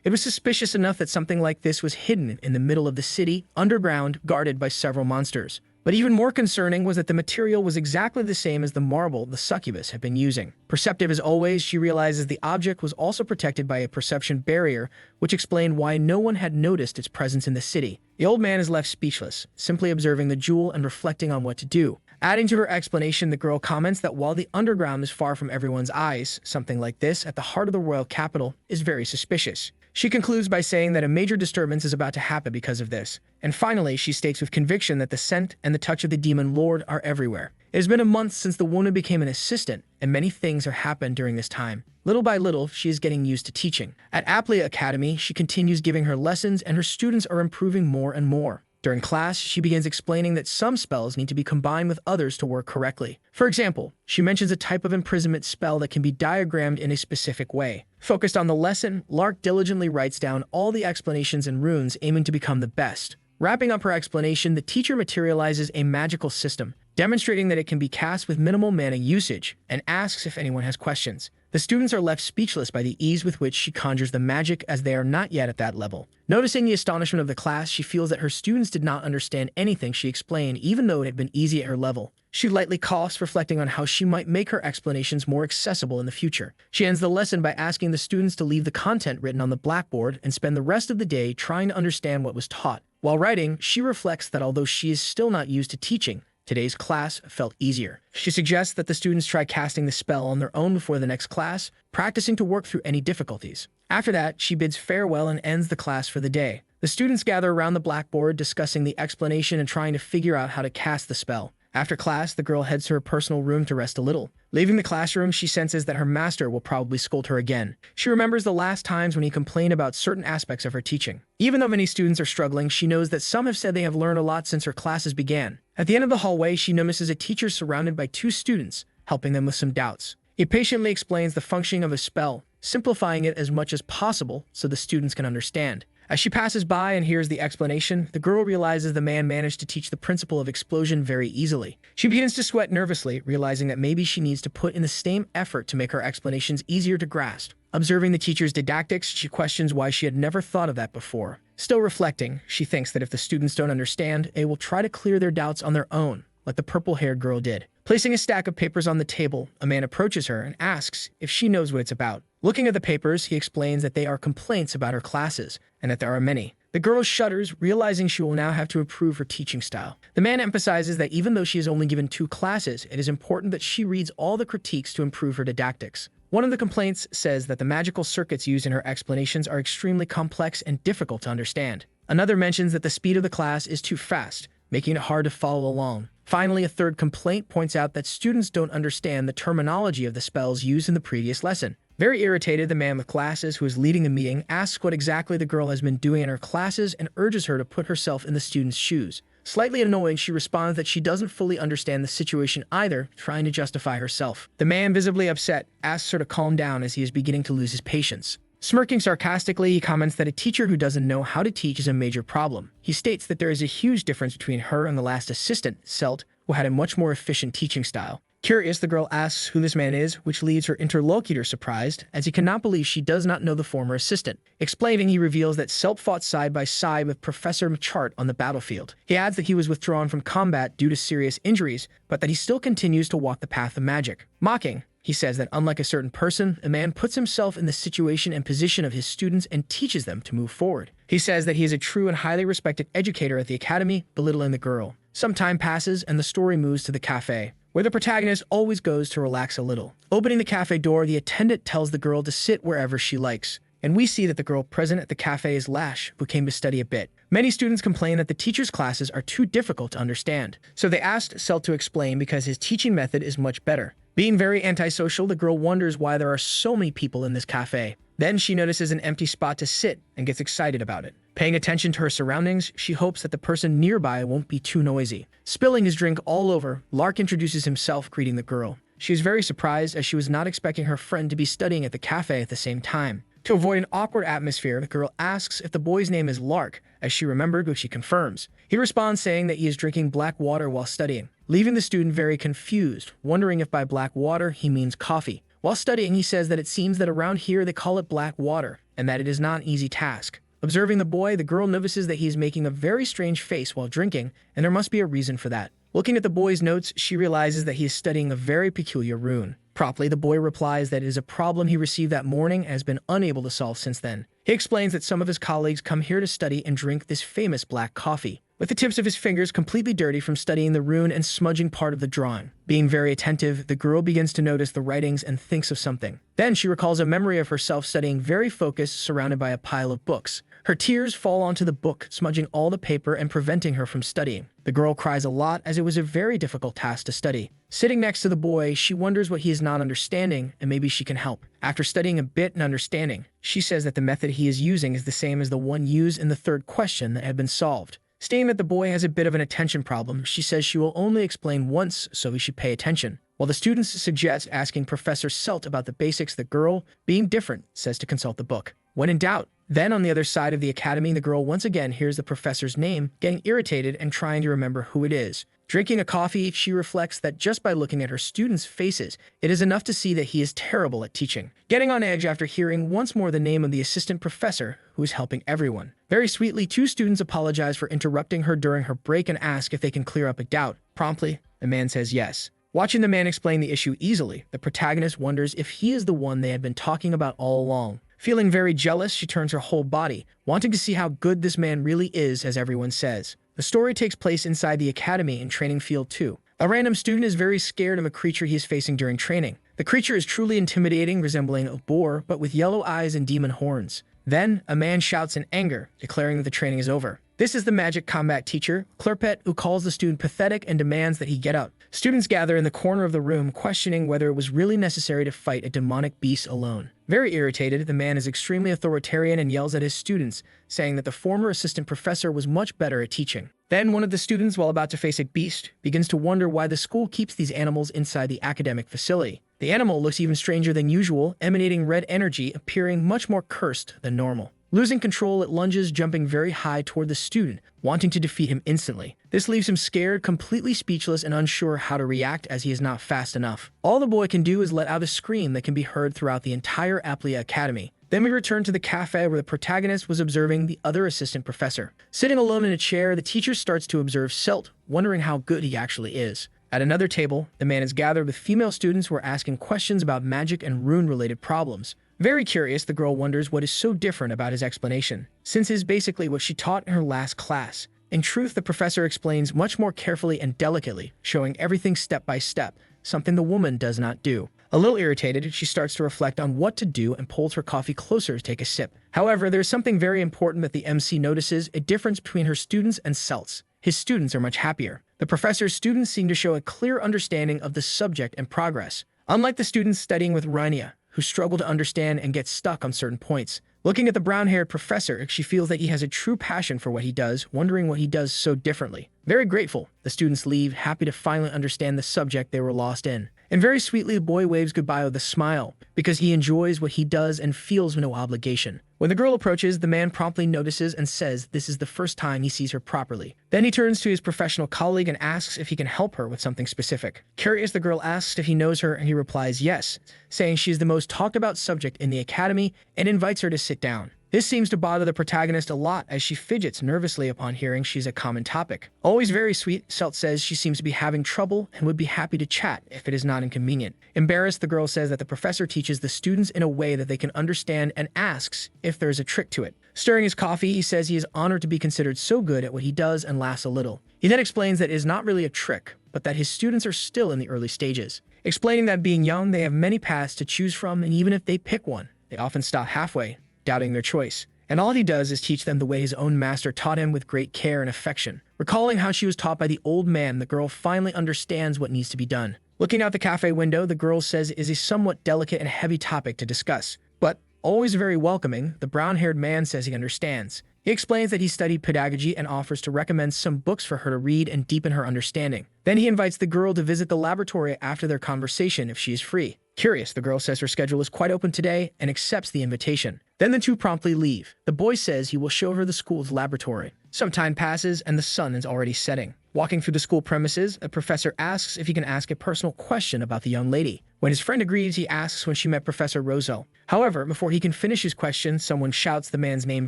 It was suspicious enough that something like this was hidden in the middle of the city, underground, guarded by several monsters. But even more concerning was that the material was exactly the same as the marble the succubus had been using. Perceptive as always, she realizes the object was also protected by a perception barrier, which explained why no one had noticed its presence in the city. The old man is left speechless, simply observing the jewel and reflecting on what to do. Adding to her explanation, the girl comments that while the underground is far from everyone's eyes, something like this at the heart of the royal capital is very suspicious. She concludes by saying that a major disturbance is about to happen because of this. And finally, she states with conviction that the scent and the touch of the demon lord are everywhere. It has been a month since the woman became an assistant, and many things have happened during this time. Little by little, she is getting used to teaching. At Aplia Academy, she continues giving her lessons, and her students are improving more and more. During class, she begins explaining that some spells need to be combined with others to work correctly. For example, she mentions a type of imprisonment spell that can be diagrammed in a specific way. Focused on the lesson, Lark diligently writes down all the explanations and runes, aiming to become the best. Wrapping up her explanation, the teacher materializes a magical system, demonstrating that it can be cast with minimal mana usage, and asks if anyone has questions. The students are left speechless by the ease with which she conjures the magic, as they are not yet at that level. Noticing the astonishment of the class, she feels that her students did not understand anything she explained, even though it had been easy at her level. She lightly coughs, reflecting on how she might make her explanations more accessible in the future. She ends the lesson by asking the students to leave the content written on the blackboard and spend the rest of the day trying to understand what was taught. While writing, she reflects that although she is still not used to teaching, today's class felt easier. She suggests that the students try casting the spell on their own before the next class, practicing to work through any difficulties. After that, she bids farewell and ends the class for the day. The students gather around the blackboard, discussing the explanation and trying to figure out how to cast the spell. After class, the girl heads to her personal room to rest a little. Leaving the classroom, she senses that her master will probably scold her again. She remembers the last times when he complained about certain aspects of her teaching. Even though many students are struggling, she knows that some have said they have learned a lot since her classes began. At the end of the hallway, she notices a teacher surrounded by two students, helping them with some doubts. He patiently explains the functioning of a spell, simplifying it as much as possible so the students can understand. As she passes by and hears the explanation, the girl realizes the man managed to teach the principle of explosion very easily. She begins to sweat nervously, realizing that maybe she needs to put in the same effort to make her explanations easier to grasp. Observing the teacher's didactics, she questions why she had never thought of that before. Still reflecting, she thinks that if the students don't understand, they will try to clear their doubts on their own, like the purple-haired girl did. Placing a stack of papers on the table, a man approaches her and asks if she knows what it's about. Looking at the papers, he explains that they are complaints about her classes, and that there are many. The girl shudders, realizing she will now have to improve her teaching style. The man emphasizes that even though she is only given 2 classes, it is important that she reads all the critiques to improve her didactics. One of the complaints says that the magical circuits used in her explanations are extremely complex and difficult to understand. Another mentions that the speed of the class is too fast, making it hard to follow along. Finally, a third complaint points out that students don't understand the terminology of the spells used in the previous lesson. Very irritated, the man with glasses who is leading the meeting asks what exactly the girl has been doing in her classes and urges her to put herself in the student's shoes. Slightly annoyed, she responds that she doesn't fully understand the situation either, trying to justify herself. The man, visibly upset, asks her to calm down as he is beginning to lose his patience. Smirking sarcastically, he comments that a teacher who doesn't know how to teach is a major problem. He states that there is a huge difference between her and the last assistant, Selt, who had a much more efficient teaching style. Curious, the girl asks who this man is, which leaves her interlocutor surprised, as he cannot believe she does not know the former assistant. Explaining, he reveals that Selt fought side by side with Professor Machart on the battlefield. He adds that he was withdrawn from combat due to serious injuries, but that he still continues to walk the path of magic. Mocking, he says that unlike a certain person, a man puts himself in the situation and position of his students and teaches them to move forward. He says that he is a true and highly respected educator at the academy, belittling the girl. Some time passes and the story moves to the cafe, where the protagonist always goes to relax a little. Opening the cafe door, the attendant tells the girl to sit wherever she likes. And we see that the girl present at the cafe is Lash, who came to study a bit. Many students complain that the teacher's classes are too difficult to understand, so they asked Selt to explain because his teaching method is much better. Being very antisocial, the girl wonders why there are so many people in this cafe. Then she notices an empty spot to sit and gets excited about it. Paying attention to her surroundings, she hopes that the person nearby won't be too noisy. Spilling his drink all over, Lark introduces himself, greeting the girl. She is very surprised as she was not expecting her friend to be studying at the cafe at the same time. To avoid an awkward atmosphere, the girl asks if the boy's name is Lark, as she remembered, which he confirms. He responds saying that he is drinking black water while studying, leaving the student very confused, wondering if by black water he means coffee. While studying, he says that it seems that around here they call it black water, and that it is not an easy task. Observing the boy, the girl notices that he is making a very strange face while drinking, and there must be a reason for that. Looking at the boy's notes, she realizes that he is studying a very peculiar rune. Promptly, the boy replies that it is a problem he received that morning and has been unable to solve since then. He explains that some of his colleagues come here to study and drink this famous black coffee, with the tips of his fingers completely dirty from studying the rune and smudging part of the drawing. Being very attentive, the girl begins to notice the writings and thinks of something. Then she recalls a memory of herself studying very focused, surrounded by a pile of books. Her tears fall onto the book, smudging all the paper and preventing her from studying. The girl cries a lot as it was a very difficult task to study. Sitting next to the boy, she wonders what he is not understanding and maybe she can help. After studying a bit and understanding, she says that the method he is using is the same as the one used in the third question that had been solved. Stating that the boy has a bit of an attention problem, she says she will only explain once so he should pay attention. While the students suggest asking Professor Selt about the basics, the girl, being different, says to consult the book. When in doubt, then on the other side of the academy, the girl once again hears the professor's name, getting irritated and trying to remember who it is. Drinking a coffee, she reflects that just by looking at her students' faces, it is enough to see that he is terrible at teaching. Getting on edge after hearing once more the name of the assistant professor, who is helping everyone. Very sweetly, two students apologize for interrupting her during her break and ask if they can clear up a doubt. Promptly, the man says yes. Watching the man explain the issue easily, the protagonist wonders if he is the one they had been talking about all along. Feeling very jealous, she turns her whole body, wanting to see how good this man really is, as everyone says. The story takes place inside the academy in training field 2. A random student is very scared of a creature he is facing during training. The creature is truly intimidating, resembling a boar, but with yellow eyes and demon horns. Then, a man shouts in anger, declaring that the training is over. This is the magic combat teacher, Clerpet, who calls the student pathetic and demands that he get up. Students gather in the corner of the room, questioning whether it was really necessary to fight a demonic beast alone. Very irritated, the man is extremely authoritarian and yells at his students, saying that the former assistant professor was much better at teaching. Then one of the students, while about to face a beast, begins to wonder why the school keeps these animals inside the academic facility. The animal looks even stranger than usual, emanating red energy, appearing much more cursed than normal. Losing control, it lunges, jumping very high toward the student, wanting to defeat him instantly. This leaves him scared, completely speechless, and unsure how to react as he is not fast enough. All the boy can do is let out a scream that can be heard throughout the entire Aplia Academy. Then we return to the cafe where the protagonist was observing the other assistant professor. Sitting alone in a chair, the teacher starts to observe Selt, wondering how good he actually is. At another table, the man is gathered with female students who are asking questions about magic and rune-related problems. Very curious, the girl wonders what is so different about his explanation, since it is basically what she taught in her last class. In truth, the professor explains much more carefully and delicately, showing everything step by step, something the woman does not do. A little irritated, she starts to reflect on what to do and pulls her coffee closer to take a sip. However, there's something very important that the MC notices, a difference between her students and Selt's. His students are much happier. The professor's students seem to show a clear understanding of the subject and progress. Unlike the students studying with Rania, who struggle to understand and get stuck on certain points. Looking at the brown-haired professor, she feels that he has a true passion for what he does, wondering what he does so differently. Very grateful, the students leave, happy to finally understand the subject they were lost in. And very sweetly, the boy waves goodbye with a smile, because he enjoys what he does and feels no obligation. When the girl approaches, the man promptly notices and says this is the first time he sees her properly. Then he turns to his professional colleague and asks if he can help her with something specific. Curious, the girl asks if he knows her, and he replies yes, saying she is the most talked about subject in the academy and invites her to sit down. This seems to bother the protagonist a lot as she fidgets nervously upon hearing she's a common topic. Always very sweet, Selt says she seems to be having trouble and would be happy to chat if it is not inconvenient. Embarrassed, the girl says that the professor teaches the students in a way that they can understand and asks if there is a trick to it. Stirring his coffee, he says he is honored to be considered so good at what he does and laughs a little. He then explains that it is not really a trick, but that his students are still in the early stages. Explaining that being young, they have many paths to choose from, and even if they pick one, they often stop halfway, doubting their choice. And all he does is teach them the way his own master taught him with great care and affection. Recalling how she was taught by the old man, the girl finally understands what needs to be done. Looking out the cafe window, the girl says it is a somewhat delicate and heavy topic to discuss. But, always very welcoming, the brown-haired man says he understands. He explains that he studied pedagogy and offers to recommend some books for her to read and deepen her understanding. Then he invites the girl to visit the laboratory after their conversation if she is free. Curious, the girl says her schedule is quite open today and accepts the invitation. Then the two promptly leave. The boy says he will show her the school's laboratory. Some time passes and the sun is already setting. Walking through the school premises, a professor asks if he can ask a personal question about the young lady. When his friend agrees, he asks when she met Professor Rosel. However, before he can finish his question, someone shouts the man's name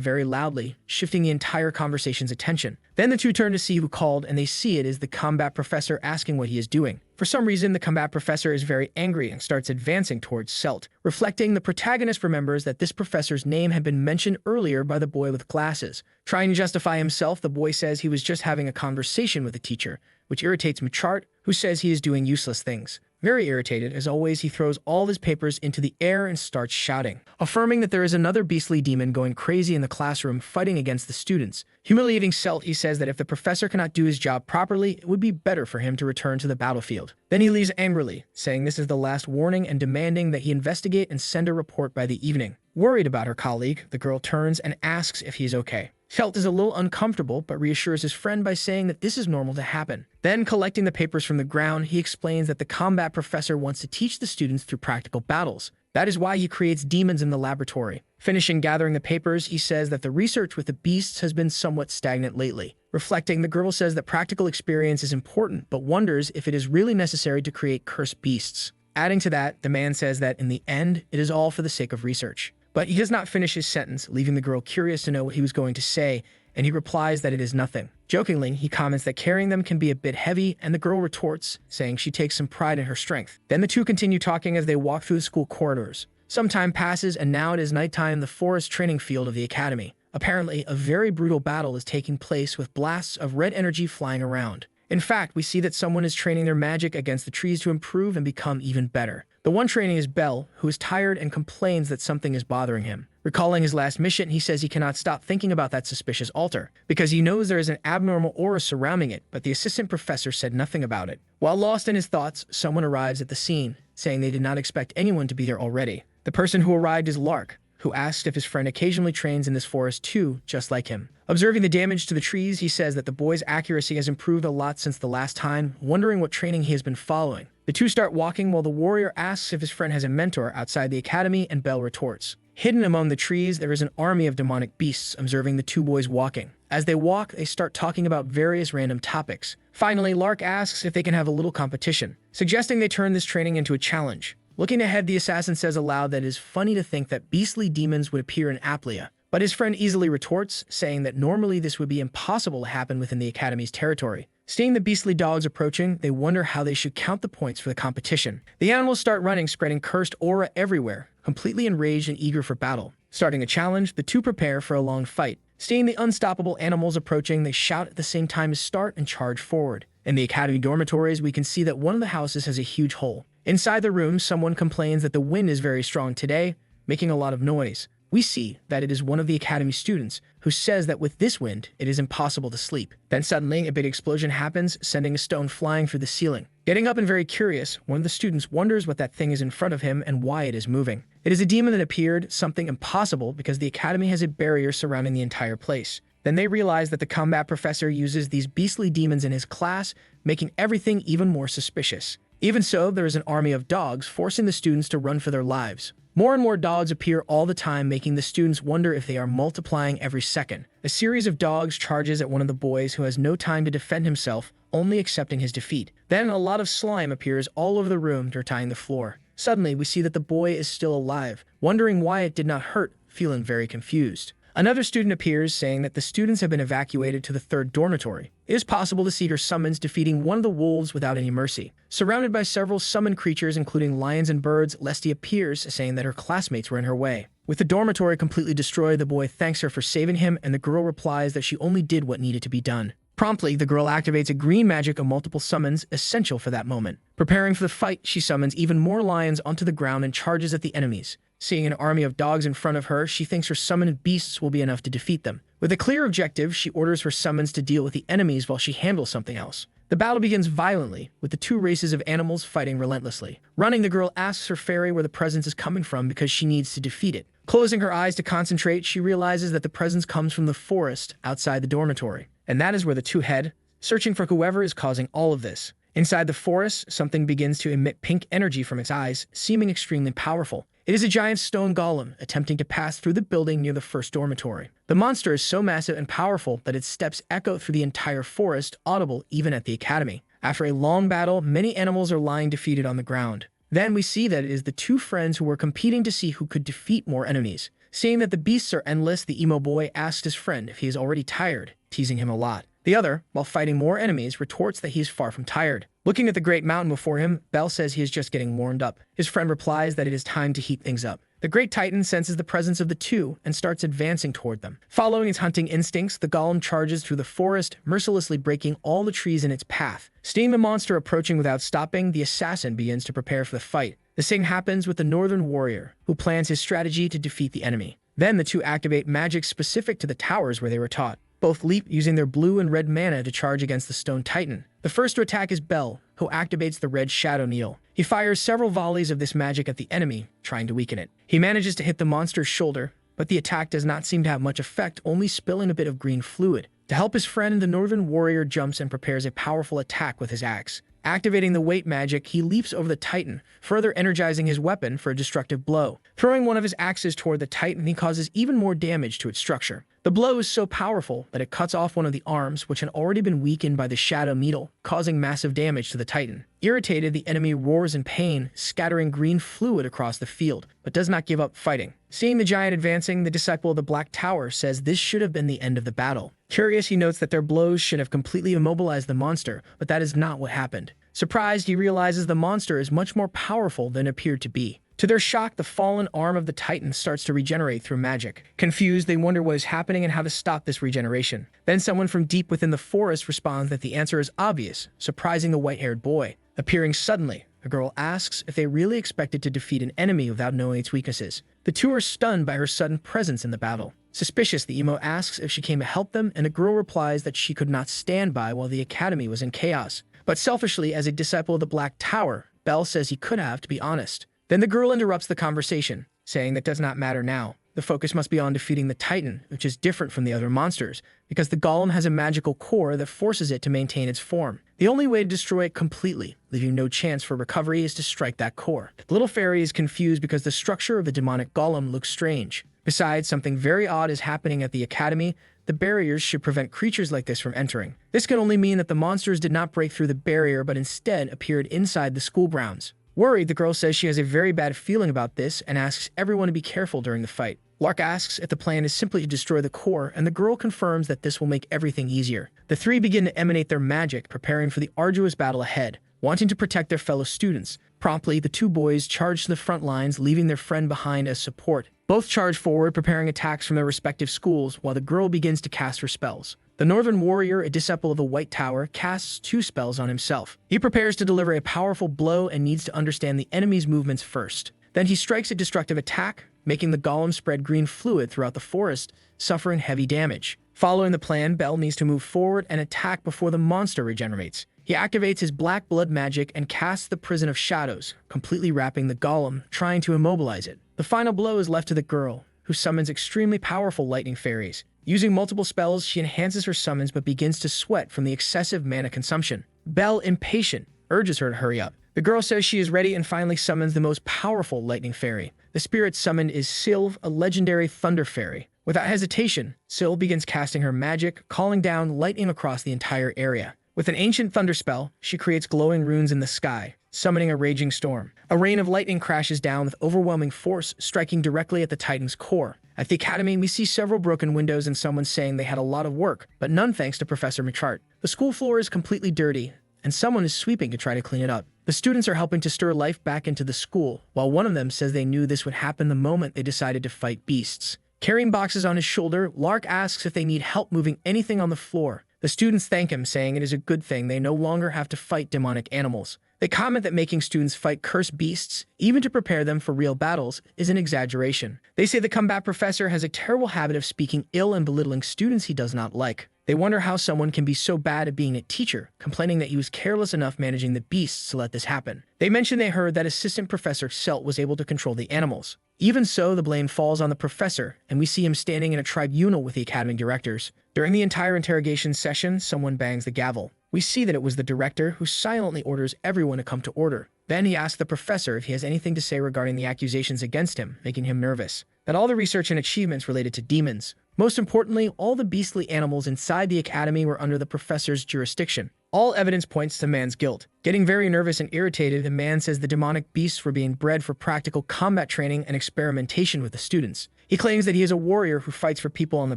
very loudly, shifting the entire conversation's attention. Then the two turn to see who called, and they see it is the combat professor asking what he is doing. For some reason, the combat professor is very angry and starts advancing towards Selt. Reflecting, the protagonist remembers that this professor's name had been mentioned earlier by the boy with glasses. Trying to justify himself, the boy says he was just having a conversation with the teacher, which irritates Machart, who says he is doing useless things. Very irritated, as always, he throws all his papers into the air and starts shouting, affirming that there is another beastly demon going crazy in the classroom fighting against the students. Humiliating Selt, he says that if the professor cannot do his job properly, it would be better for him to return to the battlefield. Then he leaves angrily, saying this is the last warning and demanding that he investigate and send a report by the evening. Worried about her colleague, the girl turns and asks if he is okay. Selt is a little uncomfortable, but reassures his friend by saying that this is normal to happen. Then, collecting the papers from the ground, he explains that the combat professor wants to teach the students through practical battles. That is why he creates demons in the laboratory. Finishing gathering the papers, he says that the research with the beasts has been somewhat stagnant lately. Reflecting, the girl says that practical experience is important, but wonders if it is really necessary to create cursed beasts. Adding to that, the man says that in the end, it is all for the sake of research. But he does not finish his sentence, leaving the girl curious to know what he was going to say, and he replies that it is nothing. Jokingly, he comments that carrying them can be a bit heavy, and the girl retorts, saying she takes some pride in her strength. Then the two continue talking as they walk through the school corridors. Some time passes, and now it is nighttime in the forest training field of the academy. Apparently, a very brutal battle is taking place with blasts of red energy flying around. In fact, we see that someone is training their magic against the trees to improve and become even better. The one training is Bell, who is tired and complains that something is bothering him. Recalling his last mission, he says he cannot stop thinking about that suspicious altar, because he knows there is an abnormal aura surrounding it, but the assistant professor said nothing about it. While lost in his thoughts, someone arrives at the scene, saying they did not expect anyone to be there already. The person who arrived is Lark, who asks if his friend occasionally trains in this forest too, just like him. Observing the damage to the trees, he says that the boy's accuracy has improved a lot since the last time, wondering what training he has been following. The two start walking while the warrior asks if his friend has a mentor outside the academy, and Bell retorts. Hidden among the trees, there is an army of demonic beasts observing the two boys walking. As they walk, they start talking about various random topics. Finally, Lark asks if they can have a little competition, suggesting they turn this training into a challenge. Looking ahead, the assassin says aloud that it is funny to think that beastly demons would appear in Aplia, but his friend easily retorts, saying that normally this would be impossible to happen within the academy's territory. Seeing the beastly dogs approaching, they wonder how they should count the points for the competition. The animals start running, spreading cursed aura everywhere, completely enraged and eager for battle. Starting a challenge, the two prepare for a long fight. Seeing the unstoppable animals approaching, they shout at the same time as start and charge forward. In the academy dormitories, we can see that one of the houses has a huge hole. Inside the room, someone complains that the wind is very strong today, making a lot of noise. We see that it is one of the academy students who says that with this wind, it is impossible to sleep. Then suddenly, a big explosion happens, sending a stone flying through the ceiling. Getting up and very curious, one of the students wonders what that thing is in front of him and why it is moving. It is a demon that appeared, something impossible because the academy has a barrier surrounding the entire place. Then they realize that the combat professor uses these beastly demons in his class, making everything even more suspicious. Even so, there is an army of dogs forcing the students to run for their lives. More and more dogs appear all the time, making the students wonder if they are multiplying every second. A series of dogs charges at one of the boys who has no time to defend himself, only accepting his defeat. Then a lot of slime appears all over the room, drying the floor. Suddenly, we see that the boy is still alive, wondering why it did not hurt, feeling very confused. Another student appears, saying that the students have been evacuated to the third dormitory. It is possible to see her summons defeating one of the wolves without any mercy. Surrounded by several summoned creatures, including lions and birds, Lesty appears, saying that her classmates were in her way. With the dormitory completely destroyed, the boy thanks her for saving him, and the girl replies that she only did what needed to be done. Promptly, the girl activates a green magic of multiple summons, essential for that moment. Preparing for the fight, she summons even more lions onto the ground and charges at the enemies. Seeing an army of dogs in front of her, she thinks her summoned beasts will be enough to defeat them. With a clear objective, she orders her summons to deal with the enemies while she handles something else. The battle begins violently, with the two races of animals fighting relentlessly. Running, the girl asks her fairy where the presence is coming from because she needs to defeat it. Closing her eyes to concentrate, she realizes that the presence comes from the forest outside the dormitory. And that is where the two head, searching for whoever is causing all of this. Inside the forest, something begins to emit pink energy from its eyes, seeming extremely powerful. It is a giant stone golem attempting to pass through the building near the first dormitory. The monster is so massive and powerful that its steps echo through the entire forest, audible even at the academy. After a long battle, many animals are lying defeated on the ground. Then we see that it is the two friends who were competing to see who could defeat more enemies. Seeing that the beasts are endless, the emo boy asks his friend if he is already tired, teasing him a lot. The other, while fighting more enemies, retorts that he is far from tired. Looking at the great mountain before him, Bell says he is just getting warmed up. His friend replies that it is time to heat things up. The great titan senses the presence of the two and starts advancing toward them. Following its hunting instincts, the golem charges through the forest, mercilessly breaking all the trees in its path. Seeing the monster approaching without stopping, the assassin begins to prepare for the fight. The same happens with the northern warrior, who plans his strategy to defeat the enemy. Then the two activate magic specific to the towers where they were taught. Both leap using their blue and red mana to charge against the stone titan. The first to attack is Bell, who activates the red shadow needle. He fires several volleys of this magic at the enemy, trying to weaken it. He manages to hit the monster's shoulder, but the attack does not seem to have much effect, only spilling a bit of green fluid. To help his friend, the northern warrior jumps and prepares a powerful attack with his axe. Activating the weight magic, he leaps over the titan, further energizing his weapon for a destructive blow. Throwing one of his axes toward the titan, he causes even more damage to its structure. The blow is so powerful that it cuts off one of the arms, which had already been weakened by the shadow needle, causing massive damage to the titan. Irritated, the enemy roars in pain, scattering green fluid across the field, but does not give up fighting. Seeing the giant advancing, the disciple of the Black Tower says this should have been the end of the battle. Curious, he notes that their blows should have completely immobilized the monster, but that is not what happened. Surprised, he realizes the monster is much more powerful than it appeared to be. To their shock, the fallen arm of the titan starts to regenerate through magic. Confused, they wonder what is happening and how to stop this regeneration. Then someone from deep within the forest responds that the answer is obvious, surprising the white-haired boy. Appearing suddenly, the girl asks if they really expected to defeat an enemy without knowing its weaknesses. The two are stunned by her sudden presence in the battle. Suspicious, the emo asks if she came to help them, and the girl replies that she could not stand by while the academy was in chaos. But selfishly, as a disciple of the Black Tower, Bell says he could have, to be honest. Then the girl interrupts the conversation, saying that does not matter now. The focus must be on defeating the titan, which is different from the other monsters, because the golem has a magical core that forces it to maintain its form. The only way to destroy it completely, leaving no chance for recovery, is to strike that core. The little fairy is confused because the structure of the demonic golem looks strange. Besides, something very odd is happening at the academy. The barriers should prevent creatures like this from entering. This could only mean that the monsters did not break through the barrier but instead appeared inside the school grounds. Worried, the girl says she has a very bad feeling about this and asks everyone to be careful during the fight. Lark asks if the plan is simply to destroy the core, and the girl confirms that this will make everything easier. The three begin to emanate their magic, preparing for the arduous battle ahead, wanting to protect their fellow students. Promptly, the two boys charge to the front lines, leaving their friend behind as support. Both charge forward, preparing attacks from their respective schools, while the girl begins to cast her spells. The northern warrior, a disciple of the White Tower, casts 2 spells on himself. He prepares to deliver a powerful blow and needs to understand the enemy's movements first. Then he strikes a destructive attack, making the golem spread green fluid throughout the forest, suffering heavy damage. Following the plan, Bell needs to move forward and attack before the monster regenerates. He activates his black blood magic and casts the Prison of Shadows, completely wrapping the golem, trying to immobilize it. The final blow is left to the girl, who summons extremely powerful lightning fairies. Using multiple spells, she enhances her summons but begins to sweat from the excessive mana consumption. Belle, impatient, urges her to hurry up. The girl says she is ready and finally summons the most powerful lightning fairy. The spirit summoned is Sylve, a legendary thunder fairy. Without hesitation, Sylve begins casting her magic, calling down lightning across the entire area. With an ancient thunder spell, she creates glowing runes in the sky, summoning a raging storm. A rain of lightning crashes down with overwhelming force, striking directly at the Titan's core. At the academy, we see several broken windows and someone saying they had a lot of work, but none thanks to Professor Machart. The school floor is completely dirty, and someone is sweeping to try to clean it up. The students are helping to stir life back into the school, while one of them says they knew this would happen the moment they decided to fight beasts. Carrying boxes on his shoulder, Lark asks if they need help moving anything on the floor. The students thank him, saying it is a good thing they no longer have to fight demonic animals. They comment that making students fight cursed beasts, even to prepare them for real battles, is an exaggeration. They say the combat professor has a terrible habit of speaking ill and belittling students he does not like. They wonder how someone can be so bad at being a teacher, complaining that he was careless enough managing the beasts to let this happen. They mention they heard that Assistant Professor Selt was able to control the animals. Even so, the blame falls on the professor, and we see him standing in a tribunal with the academy directors. During the entire interrogation session, someone bangs the gavel. We see that it was the director who silently orders everyone to come to order. Then he asks the professor if he has anything to say regarding the accusations against him, making him nervous. That all the research and achievements related to demons. Most importantly, all the beastly animals inside the academy were under the professor's jurisdiction. All evidence points to man's guilt. Getting very nervous and irritated, the man says the demonic beasts were being bred for practical combat training and experimentation with the students. He claims that he is a warrior who fights for people on the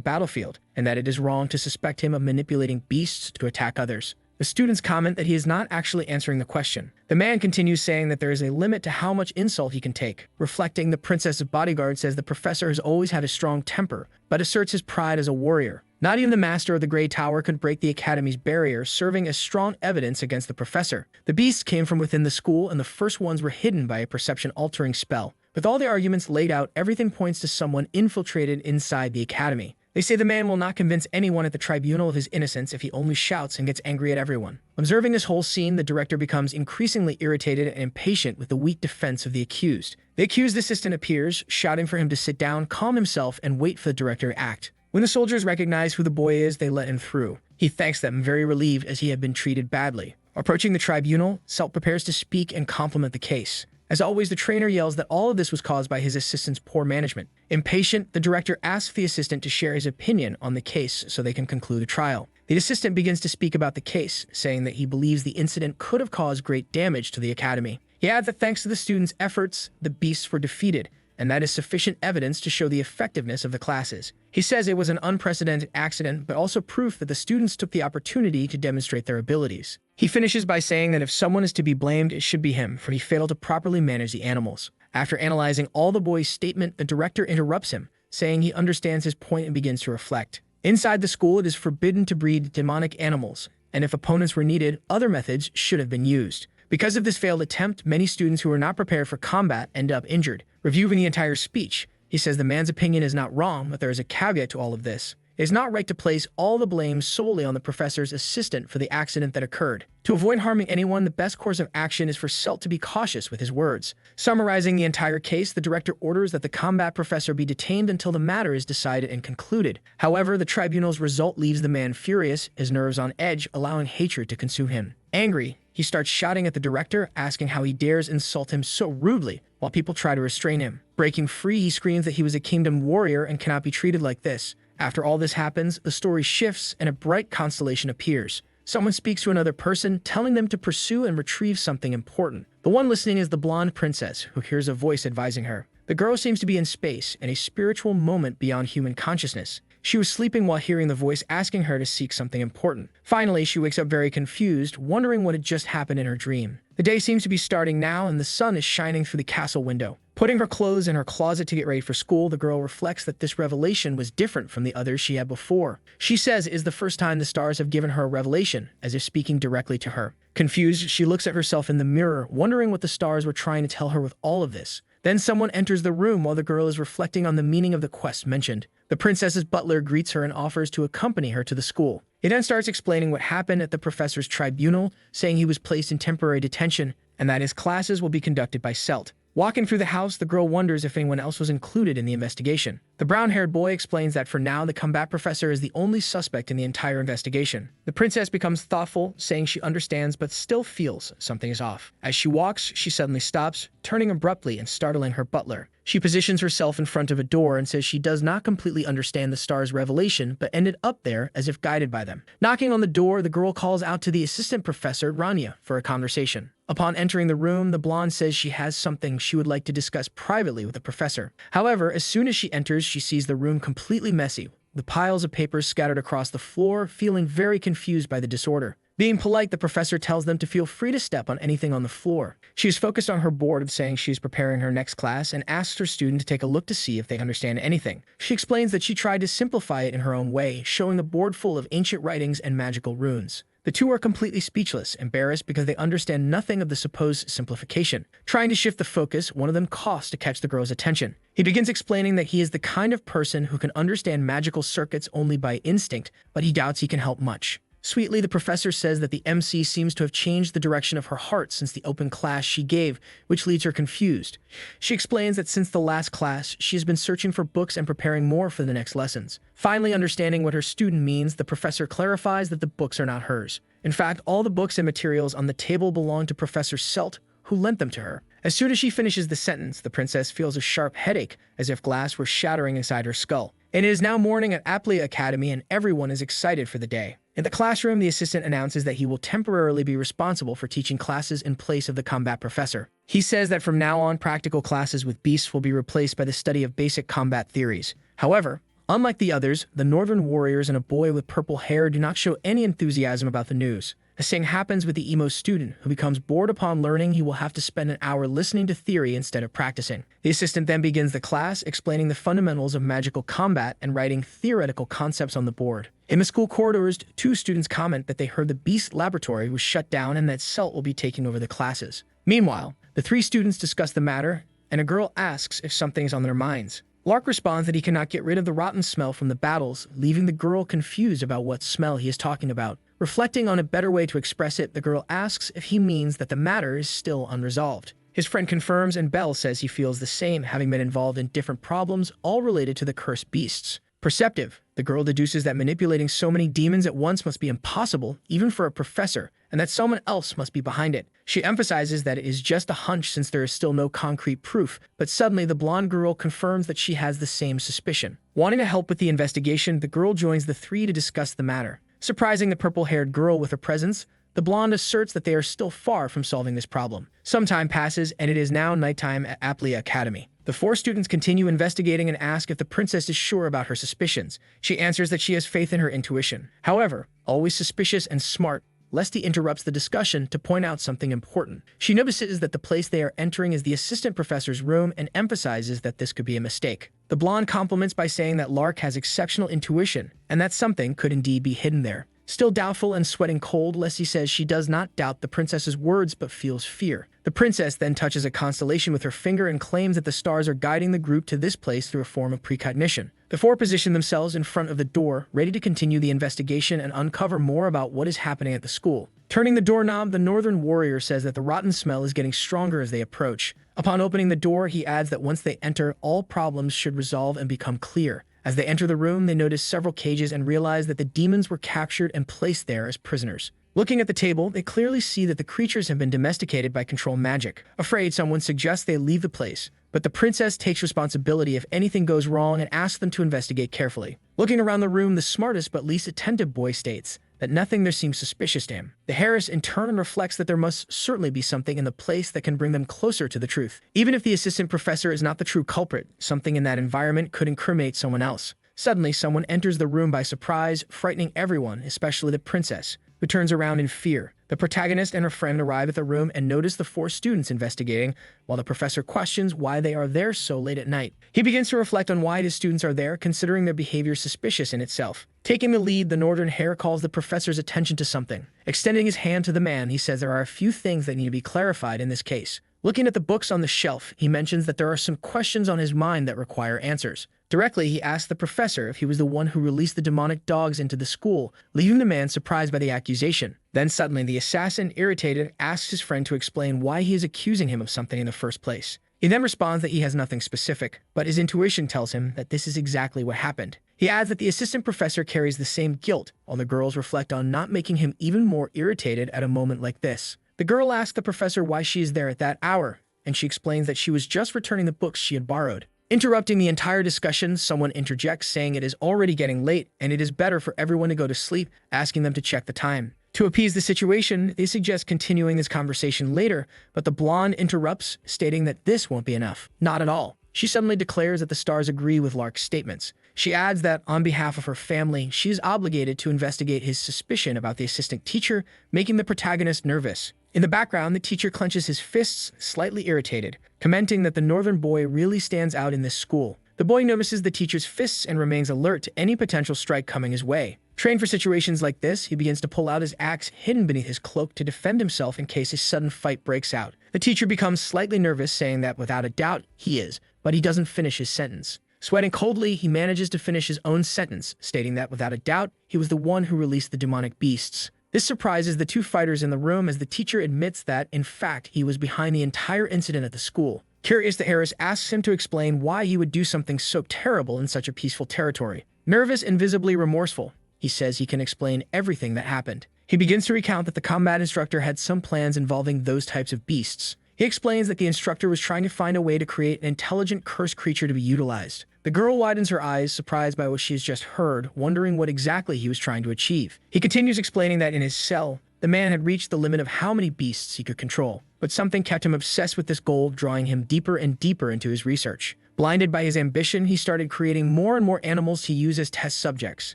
battlefield, and that it is wrong to suspect him of manipulating beasts to attack others. The students comment that he is not actually answering the question. The man continues saying that there is a limit to how much insult he can take. Reflecting, the princess's bodyguard says the professor has always had a strong temper, but asserts his pride as a warrior. Not even the master of the Grey Tower could break the academy's barrier, serving as strong evidence against the professor. The beasts came from within the school, and the first ones were hidden by a perception-altering spell. With all the arguments laid out, everything points to someone infiltrated inside the academy. They say the man will not convince anyone at the tribunal of his innocence if he only shouts and gets angry at everyone. Observing this whole scene, the director becomes increasingly irritated and impatient with the weak defense of the accused. The accused assistant appears, shouting for him to sit down, calm himself, and wait for the director to act. When the soldiers recognize who the boy is, they let him through. He thanks them, very relieved as he had been treated badly. Approaching the tribunal, Selt prepares to speak and compliment the case. As always, the trainer yells that all of this was caused by his assistant's poor management. Impatient, the director asks the assistant to share his opinion on the case so they can conclude the trial. The assistant begins to speak about the case, saying that he believes the incident could have caused great damage to the academy. He adds that thanks to the students' efforts, the beasts were defeated, and that is sufficient evidence to show the effectiveness of the classes. He says it was an unprecedented accident, but also proof that the students took the opportunity to demonstrate their abilities. He finishes by saying that if someone is to be blamed, it should be him, for he failed to properly manage the animals. After analyzing all the boy's statement, the director interrupts him, saying he understands his point and begins to reflect. Inside the school, it is forbidden to breed demonic animals, and if opponents were needed, other methods should have been used. Because of this failed attempt, many students who were not prepared for combat end up injured. Reviewing the entire speech, he says the man's opinion is not wrong, but there is a caveat to all of this. It is not right to place all the blame solely on the professor's assistant for the accident that occurred. To avoid harming anyone, the best course of action is for Selt to be cautious with his words. Summarizing the entire case, the director orders that the combat professor be detained until the matter is decided and concluded. However, the tribunal's result leaves the man furious, his nerves on edge, allowing hatred to consume him. Angry, he starts shouting at the director, asking how he dares insult him so rudely, while people try to restrain him. Breaking free, he screams that he was a kingdom warrior and cannot be treated like this. After all this happens, the story shifts and a bright constellation appears. Someone speaks to another person, telling them to pursue and retrieve something important. The one listening is the blonde princess, who hears a voice advising her. The girl seems to be in space, in a spiritual moment beyond human consciousness. She was sleeping while hearing the voice asking her to seek something important. Finally, she wakes up very confused, wondering what had just happened in her dream. The day seems to be starting now, and the sun is shining through the castle window. Putting her clothes in her closet to get ready for school, the girl reflects that this revelation was different from the others she had before. She says it is the first time the stars have given her a revelation, as if speaking directly to her. Confused, she looks at herself in the mirror, wondering what the stars were trying to tell her with all of this. Then someone enters the room while the girl is reflecting on the meaning of the quest mentioned. The princess's butler greets her and offers to accompany her to the school. He then starts explaining what happened at the professor's tribunal, saying he was placed in temporary detention and that his classes will be conducted by Celt. Walking through the house, the girl wonders if anyone else was included in the investigation. The brown-haired boy explains that for now, the combat professor is the only suspect in the entire investigation. The princess becomes thoughtful, saying she understands but still feels something is off. As she walks, she suddenly stops, turning abruptly and startling her butler. She positions herself in front of a door and says she does not completely understand the star's revelation, but ended up there as if guided by them. Knocking on the door, the girl calls out to the assistant professor, Rania, for a conversation. Upon entering the room, the blonde says she has something she would like to discuss privately with the professor. However, as soon as she enters, she sees the room completely messy, with piles of papers scattered across the floor, feeling very confused by the disorder. Being polite, the professor tells them to feel free to step on anything on the floor. She is focused on her board of saying she is preparing her next class and asks her student to take a look to see if they understand anything. She explains that she tried to simplify it in her own way, showing the board full of ancient writings and magical runes. The two are completely speechless, embarrassed because they understand nothing of the supposed simplification. Trying to shift the focus, one of them coughs to catch the girl's attention. He begins explaining that he is the kind of person who can understand magical circuits only by instinct, but he doubts he can help much. Sweetly, the professor says that the MC seems to have changed the direction of her heart since the open class she gave, which leaves her confused. She explains that since the last class, she has been searching for books and preparing more for the next lessons. Finally understanding what her student means, the professor clarifies that the books are not hers. In fact, all the books and materials on the table belong to Professor Celt, who lent them to her. As soon as she finishes the sentence, the princess feels a sharp headache, as if glass were shattering inside her skull. It is now morning at Aplia Academy and everyone is excited for the day. In the classroom, the assistant announces that he will temporarily be responsible for teaching classes in place of the combat professor. He says that from now on, practical classes with beasts will be replaced by the study of basic combat theories. However, unlike the others, the northern warriors and a boy with purple hair do not show any enthusiasm about the news. The same happens with the emo student, who becomes bored upon learning he will have to spend an hour listening to theory instead of practicing. The assistant then begins the class, explaining the fundamentals of magical combat and writing theoretical concepts on the board. In the school corridors, two students comment that they heard the Beast Laboratory was shut down and that Celt will be taking over the classes. Meanwhile, the three students discuss the matter, and a girl asks if something is on their minds. Lark responds that he cannot get rid of the rotten smell from the battles, leaving the girl confused about what smell he is talking about. Reflecting on a better way to express it, the girl asks if he means that the matter is still unresolved. His friend confirms, and Belle says he feels the same, having been involved in different problems, all related to the cursed beasts. Perceptive, the girl deduces that manipulating so many demons at once must be impossible, even for a professor, and that someone else must be behind it. She emphasizes that it is just a hunch since there is still no concrete proof, but suddenly the blonde girl confirms that she has the same suspicion. Wanting to help with the investigation, the girl joins the three to discuss the matter. Surprising the purple-haired girl with her presence, the blonde asserts that they are still far from solving this problem. Some time passes, and it is now nighttime at Aplia Academy. The four students continue investigating and ask if the princess is sure about her suspicions. She answers that she has faith in her intuition. However, always suspicious and smart, Lesty interrupts the discussion to point out something important. She notices that the place they are entering is the assistant professor's room and emphasizes that this could be a mistake. The blonde compliments by saying that Lark has exceptional intuition and that something could indeed be hidden there. Still doubtful and sweating cold, Leslie says she does not doubt the princess's words but feels fear. The princess then touches a constellation with her finger and claims that the stars are guiding the group to this place through a form of precognition. The four position themselves in front of the door, ready to continue the investigation and uncover more about what is happening at the school. Turning the doorknob, the northern warrior says that the rotten smell is getting stronger as they approach. Upon opening the door, he adds that once they enter, all problems should resolve and become clear. As they enter the room, they notice several cages and realize that the demons were captured and placed there as prisoners. Looking at the table, they clearly see that the creatures have been domesticated by control magic. Afraid, someone suggests they leave the place, but the princess takes responsibility if anything goes wrong and asks them to investigate carefully. Looking around the room, the smartest but least attentive boy states that nothing there seems suspicious to him. The Harris in turn reflects that there must certainly be something in the place that can bring them closer to the truth. Even if the assistant professor is not the true culprit, something in that environment could incriminate someone else. Suddenly, someone enters the room by surprise, frightening everyone, especially the princess, who turns around in fear. The protagonist and her friend arrive at the room and notice the four students investigating, while the professor questions why they are there so late at night. He begins to reflect on why his students are there, considering their behavior suspicious in itself. Taking the lead, the northern hare calls the professor's attention to something. Extending his hand to the man, he says there are a few things that need to be clarified in this case. Looking at the books on the shelf, he mentions that there are some questions on his mind that require answers. Directly, he asks the professor if he was the one who released the demonic dogs into the school, leaving the man surprised by the accusation. Then suddenly, the assassin, irritated, asks his friend to explain why he is accusing him of something in the first place. He then responds that he has nothing specific, but his intuition tells him that this is exactly what happened. He adds that the assistant professor carries the same guilt, while the girls reflect on not making him even more irritated at a moment like this. The girl asks the professor why she is there at that hour, and she explains that she was just returning the books she had borrowed. Interrupting the entire discussion, someone interjects saying it is already getting late and it is better for everyone to go to sleep, asking them to check the time. To appease the situation, they suggest continuing this conversation later, but the blonde interrupts, stating that this won't be enough. Not at all. She suddenly declares that the stars agree with Lark's statements. She adds that, on behalf of her family, she is obligated to investigate his suspicion about the assistant teacher, making the protagonist nervous. In the background, the teacher clenches his fists, slightly irritated, commenting that the northern boy really stands out in this school. The boy notices the teacher's fists and remains alert to any potential strike coming his way. Trained for situations like this, he begins to pull out his axe hidden beneath his cloak to defend himself in case a sudden fight breaks out. The teacher becomes slightly nervous, saying that without a doubt he is, but he doesn't finish his sentence. Sweating coldly, he manages to finish his own sentence, stating that without a doubt he was the one who released the demonic beasts. This surprises the two fighters in the room as the teacher admits that, in fact, he was behind the entire incident at the school. Curious, the Harris asks him to explain why he would do something so terrible in such a peaceful territory. Nervous and visibly remorseful, he says he can explain everything that happened. He begins to recount that the combat instructor had some plans involving those types of beasts. He explains that the instructor was trying to find a way to create an intelligent cursed creature to be utilized. The girl widens her eyes, surprised by what she has just heard, wondering what exactly he was trying to achieve. He continues explaining that in his cell, the man had reached the limit of how many beasts he could control, but something kept him obsessed with this goal, drawing him deeper and deeper into his research. Blinded by his ambition, he started creating more and more animals to use as test subjects.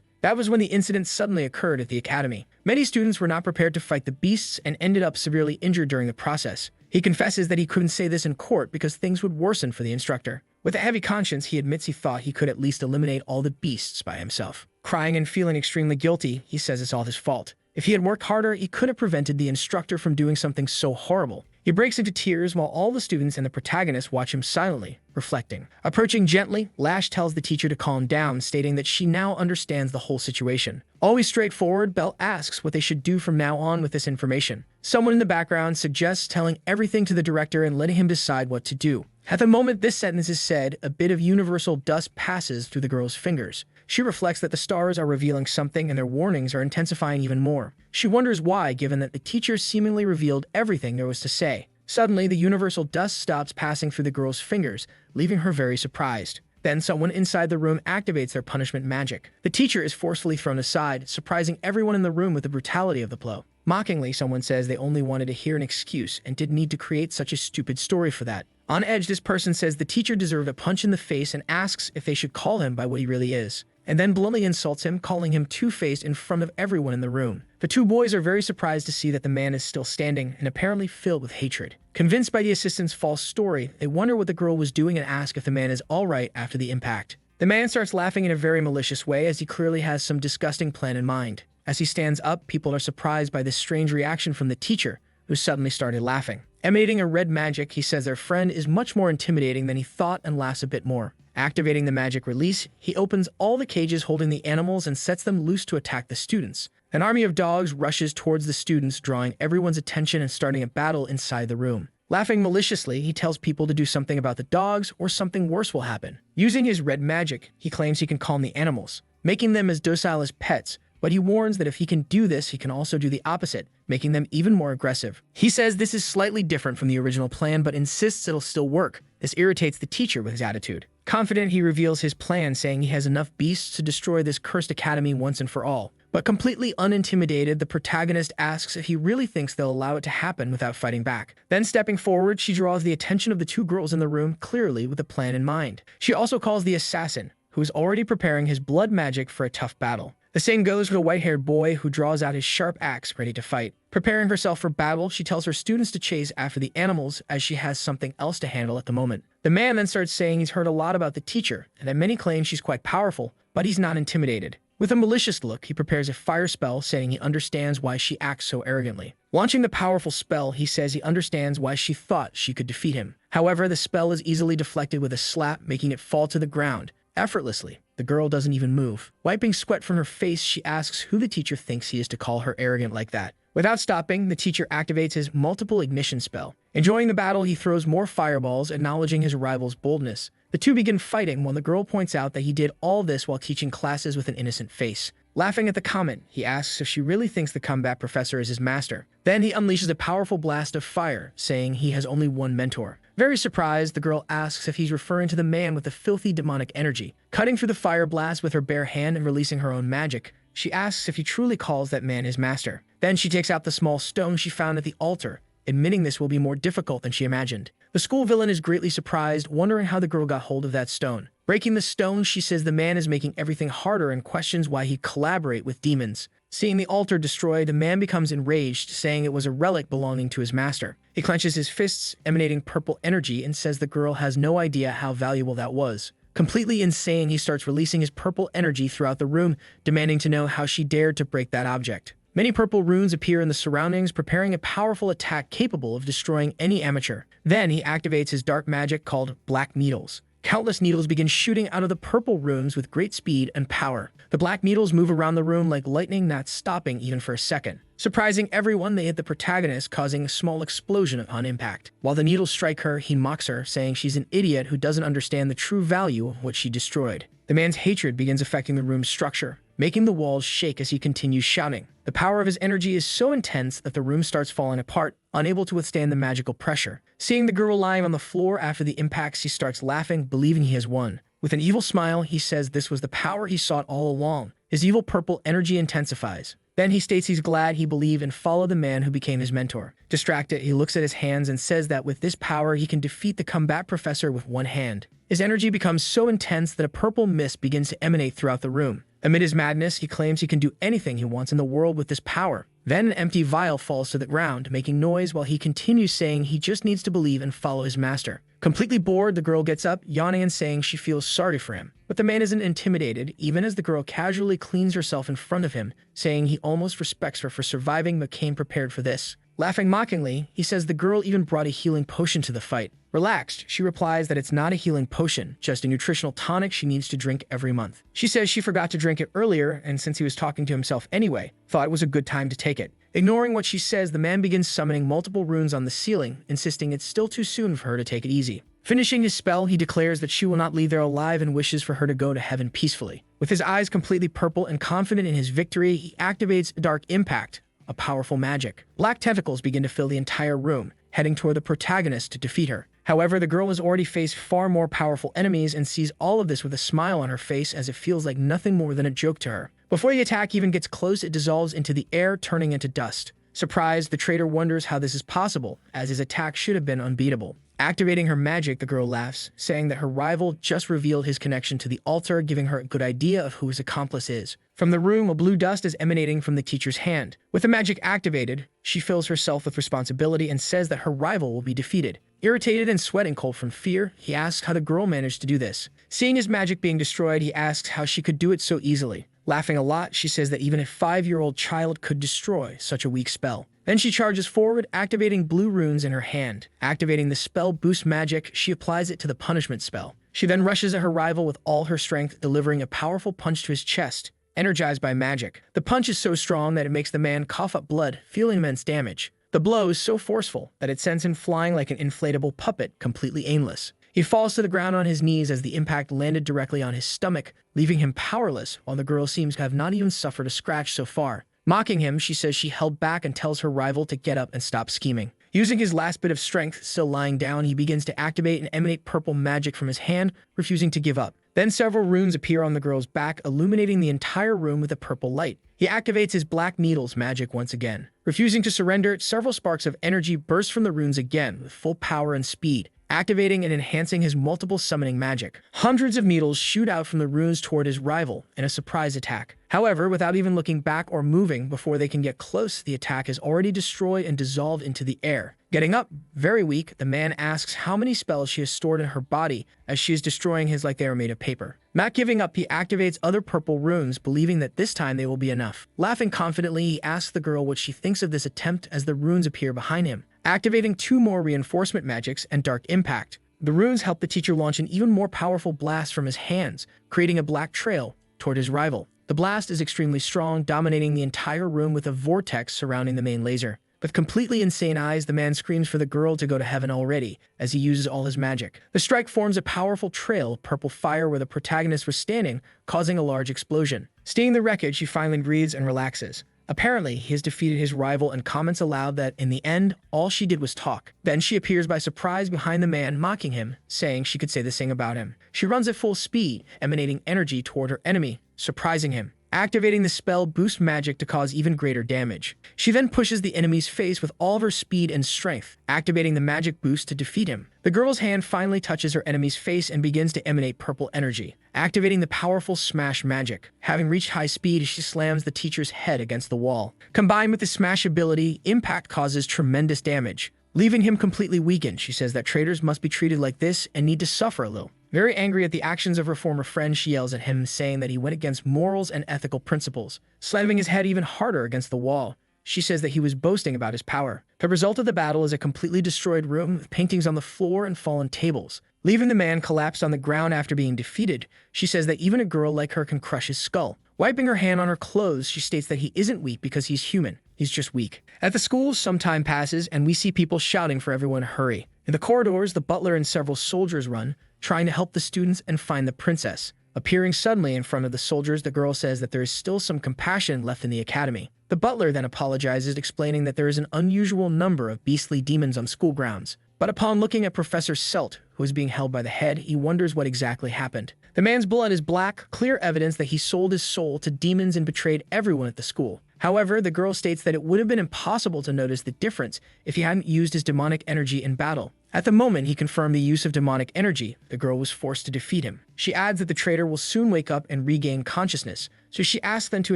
That was when the incident suddenly occurred at the academy. Many students were not prepared to fight the beasts and ended up severely injured during the process. He confesses that he couldn't say this in court because things would worsen for the instructor. With a heavy conscience, he admits he thought he could at least eliminate all the beasts by himself. Crying and feeling extremely guilty, he says it's all his fault. If he had worked harder, he could have prevented the instructor from doing something so horrible. He breaks into tears while all the students and the protagonist watch him silently, reflecting. Approaching gently, Lash tells the teacher to calm down, stating that she now understands the whole situation. Always straightforward, Belle asks what they should do from now on with this information. Someone in the background suggests telling everything to the director and letting him decide what to do. At the moment this sentence is said, a bit of universal dust passes through the girl's fingers. She reflects that the stars are revealing something and their warnings are intensifying even more. She wonders why, given that the teacher seemingly revealed everything there was to say. Suddenly, the universal dust stops passing through the girl's fingers, leaving her very surprised. Then someone inside the room activates their punishment magic. The teacher is forcefully thrown aside, surprising everyone in the room with the brutality of the blow. Mockingly, someone says they only wanted to hear an excuse and didn't need to create such a stupid story for that. On edge, this person says the teacher deserved a punch in the face and asks if they should call him by what he really is, and then bluntly insults him, calling him two-faced in front of everyone in the room. The two boys are very surprised to see that the man is still standing and apparently filled with hatred. Convinced by the assistant's false story, they wonder what the girl was doing and ask if the man is alright after the impact. The man starts laughing in a very malicious way as he clearly has some disgusting plan in mind. As he stands up, people are surprised by this strange reaction from the teacher, who suddenly started laughing. Emanating a red magic, he says their friend is much more intimidating than he thought and laughs a bit more. Activating the magic release, he opens all the cages holding the animals and sets them loose to attack the students. An army of dogs rushes towards the students, drawing everyone's attention and starting a battle inside the room. Laughing maliciously, he tells people to do something about the dogs or something worse will happen. Using his red magic, he claims he can calm the animals, making them as docile as pets, but he warns that if he can do this, he can also do the opposite, making them even more aggressive. He says this is slightly different from the original plan, but insists it'll still work. This irritates the teacher with his attitude. Confident, he reveals his plan, saying he has enough beasts to destroy this cursed academy once and for all. But completely unintimidated, the protagonist asks if he really thinks they'll allow it to happen without fighting back. Then stepping forward, she draws the attention of the two girls in the room, clearly with a plan in mind. She also calls the assassin, who is already preparing his blood magic for a tough battle. The same goes for the white-haired boy, who draws out his sharp axe ready to fight. Preparing herself for battle, she tells her students to chase after the animals as she has something else to handle at the moment. The man then starts saying he's heard a lot about the teacher and that many claim she's quite powerful, but he's not intimidated. With a malicious look, he prepares a fire spell, saying he understands why she acts so arrogantly. Launching the powerful spell, he says he understands why she thought she could defeat him. However, the spell is easily deflected with a slap, making it fall to the ground effortlessly. The girl doesn't even move. Wiping sweat from her face, she asks who the teacher thinks he is to call her arrogant like that. Without stopping, the teacher activates his multiple ignition spell. Enjoying the battle, he throws more fireballs, acknowledging his rival's boldness. The two begin fighting while the girl points out that he did all this while teaching classes with an innocent face. Laughing at the comment, he asks if she really thinks the combat professor is his master. Then he unleashes a powerful blast of fire, saying he has only one mentor. Very surprised, the girl asks if he's referring to the man with the filthy demonic energy. Cutting through the fire blast with her bare hand and releasing her own magic, she asks if he truly calls that man his master. Then she takes out the small stone she found at the altar, admitting this will be more difficult than she imagined. The school villain is greatly surprised, wondering how the girl got hold of that stone. Breaking the stone, she says the man is making everything harder and questions why he collaborate with demons. Seeing the altar destroyed, the man becomes enraged, saying it was a relic belonging to his master. He clenches his fists, emanating purple energy, and says the girl has no idea how valuable that was. Completely insane, he starts releasing his purple energy throughout the room, demanding to know how she dared to break that object. Many purple runes appear in the surroundings, preparing a powerful attack capable of destroying any amateur. Then he activates his dark magic called Black Needles. Countless needles begin shooting out of the purple rooms with great speed and power. The black needles move around the room like lightning, not stopping even for a second. Surprising everyone, they hit the protagonist, causing a small explosion upon impact. While the needles strike her, he mocks her, saying she's an idiot who doesn't understand the true value of what she destroyed. The man's hatred begins affecting the room's structure, making the walls shake as he continues shouting. The power of his energy is so intense that the room starts falling apart, unable to withstand the magical pressure. Seeing the girl lying on the floor after the impacts, he starts laughing, believing he has won. With an evil smile, he says this was the power he sought all along. His evil purple energy intensifies. Then he states he's glad he believed and followed the man who became his mentor. Distracted, he looks at his hands and says that with this power, he can defeat the combat professor with one hand. His energy becomes so intense that a purple mist begins to emanate throughout the room. Amid his madness, he claims he can do anything he wants in the world with this power. Then an empty vial falls to the ground, making noise while he continues saying he just needs to believe and follow his master. Completely bored, the girl gets up, yawning and saying she feels sorry for him. But the man isn't intimidated, even as the girl casually cleans herself in front of him, saying he almost respects her for surviving but came prepared for this. Laughing mockingly, he says the girl even brought a healing potion to the fight. Relaxed, she replies that it's not a healing potion, just a nutritional tonic she needs to drink every month. She says she forgot to drink it earlier, and since he was talking to himself anyway, thought it was a good time to take it. Ignoring what she says, the man begins summoning multiple runes on the ceiling, insisting it's still too soon for her to take it easy. Finishing his spell, he declares that she will not leave there alive and wishes for her to go to heaven peacefully. With his eyes completely purple and confident in his victory, he activates Dark Impact, a powerful magic. Black tentacles begin to fill the entire room, heading toward the protagonist to defeat her. However, the girl has already faced far more powerful enemies and sees all of this with a smile on her face as it feels like nothing more than a joke to her. Before the attack even gets close, it dissolves into the air, turning into dust. Surprised, the traitor wonders how this is possible, as his attack should have been unbeatable. Activating her magic, the girl laughs, saying that her rival just revealed his connection to the altar, giving her a good idea of who his accomplice is. From the room, a blue dust is emanating from the teacher's hand. With the magic activated, she fills herself with responsibility and says that her rival will be defeated. Irritated and sweating cold from fear, he asks how the girl managed to do this. Seeing his magic being destroyed, he asks how she could do it so easily. Laughing a lot, she says that even a 5-year-old child could destroy such a weak spell. Then she charges forward, activating blue runes in her hand. Activating the spell boost magic, she applies it to the punishment spell. She then rushes at her rival with all her strength, delivering a powerful punch to his chest, energized by magic. The punch is so strong that it makes the man cough up blood, feeling immense damage. The blow is so forceful that it sends him flying like an inflatable puppet, completely aimless. He falls to the ground on his knees as the impact landed directly on his stomach, leaving him powerless, while the girl seems to have not even suffered a scratch so far. Mocking him, she says she held back and tells her rival to get up and stop scheming. Using his last bit of strength, still lying down, he begins to activate and emanate purple magic from his hand, refusing to give up. Then several runes appear on the girl's back, illuminating the entire room with a purple light. He activates his Black Needles magic once again. Refusing to surrender, several sparks of energy burst from the runes again with full power and speed, activating and enhancing his multiple summoning magic. Hundreds of needles shoot out from the runes toward his rival in a surprise attack. However, without even looking back or moving before they can get close, the attack is already destroyed and dissolved into the air. Getting up, very weak, the man asks how many spells she has stored in her body as she is destroying his like they are made of paper. Not giving up, he activates other purple runes, believing that this time they will be enough. Laughing confidently, he asks the girl what she thinks of this attempt as the runes appear behind him. Activating 2 more reinforcement magics and dark impact, the runes help the teacher launch an even more powerful blast from his hands, creating a black trail toward his rival. The blast is extremely strong, dominating the entire room with a vortex surrounding the main laser. With completely insane eyes, the man screams for the girl to go to heaven already, as he uses all his magic. The strike forms a powerful trail of purple fire where the protagonist was standing, causing a large explosion. Seeing the wreckage, she finally breathes and relaxes. Apparently, he has defeated his rival and comments aloud that, in the end, all she did was talk. Then she appears by surprise behind the man, mocking him, saying she could say the same about him. She runs at full speed, emanating energy toward her enemy, surprising him. Activating the spell boosts magic to cause even greater damage. She then pushes the enemy's face with all of her speed and strength, activating the magic boost to defeat him. The girl's hand finally touches her enemy's face and begins to emanate purple energy, activating the powerful smash magic. Having reached high speed, she slams the teacher's head against the wall. Combined with the smash ability, impact causes tremendous damage, leaving him completely weakened. She says that traitors must be treated like this and need to suffer a little. Very angry at the actions of her former friend, she yells at him, saying that he went against morals and ethical principles. Slamming his head even harder against the wall, she says that he was boasting about his power. The result of the battle is a completely destroyed room with paintings on the floor and fallen tables. Leaving the man collapsed on the ground after being defeated, she says that even a girl like her can crush his skull. Wiping her hand on her clothes, she states that he isn't weak because he's human. He's just weak. At the school, some time passes, and we see people shouting for everyone to hurry. In the corridors, the butler and several soldiers run, trying to help the students and find the princess. Appearing suddenly in front of the soldiers, the girl says that there is still some compassion left in the academy. The butler then apologizes, explaining that there is an unusual number of beastly demons on school grounds. But upon looking at Professor Selt, who is being held by the head, he wonders what exactly happened. The man's blood is black, clear evidence that he sold his soul to demons and betrayed everyone at the school. However, the girl states that it would have been impossible to notice the difference if he hadn't used his demonic energy in battle. At the moment he confirmed the use of demonic energy, the girl was forced to defeat him. She adds that the traitor will soon wake up and regain consciousness, so she asks them to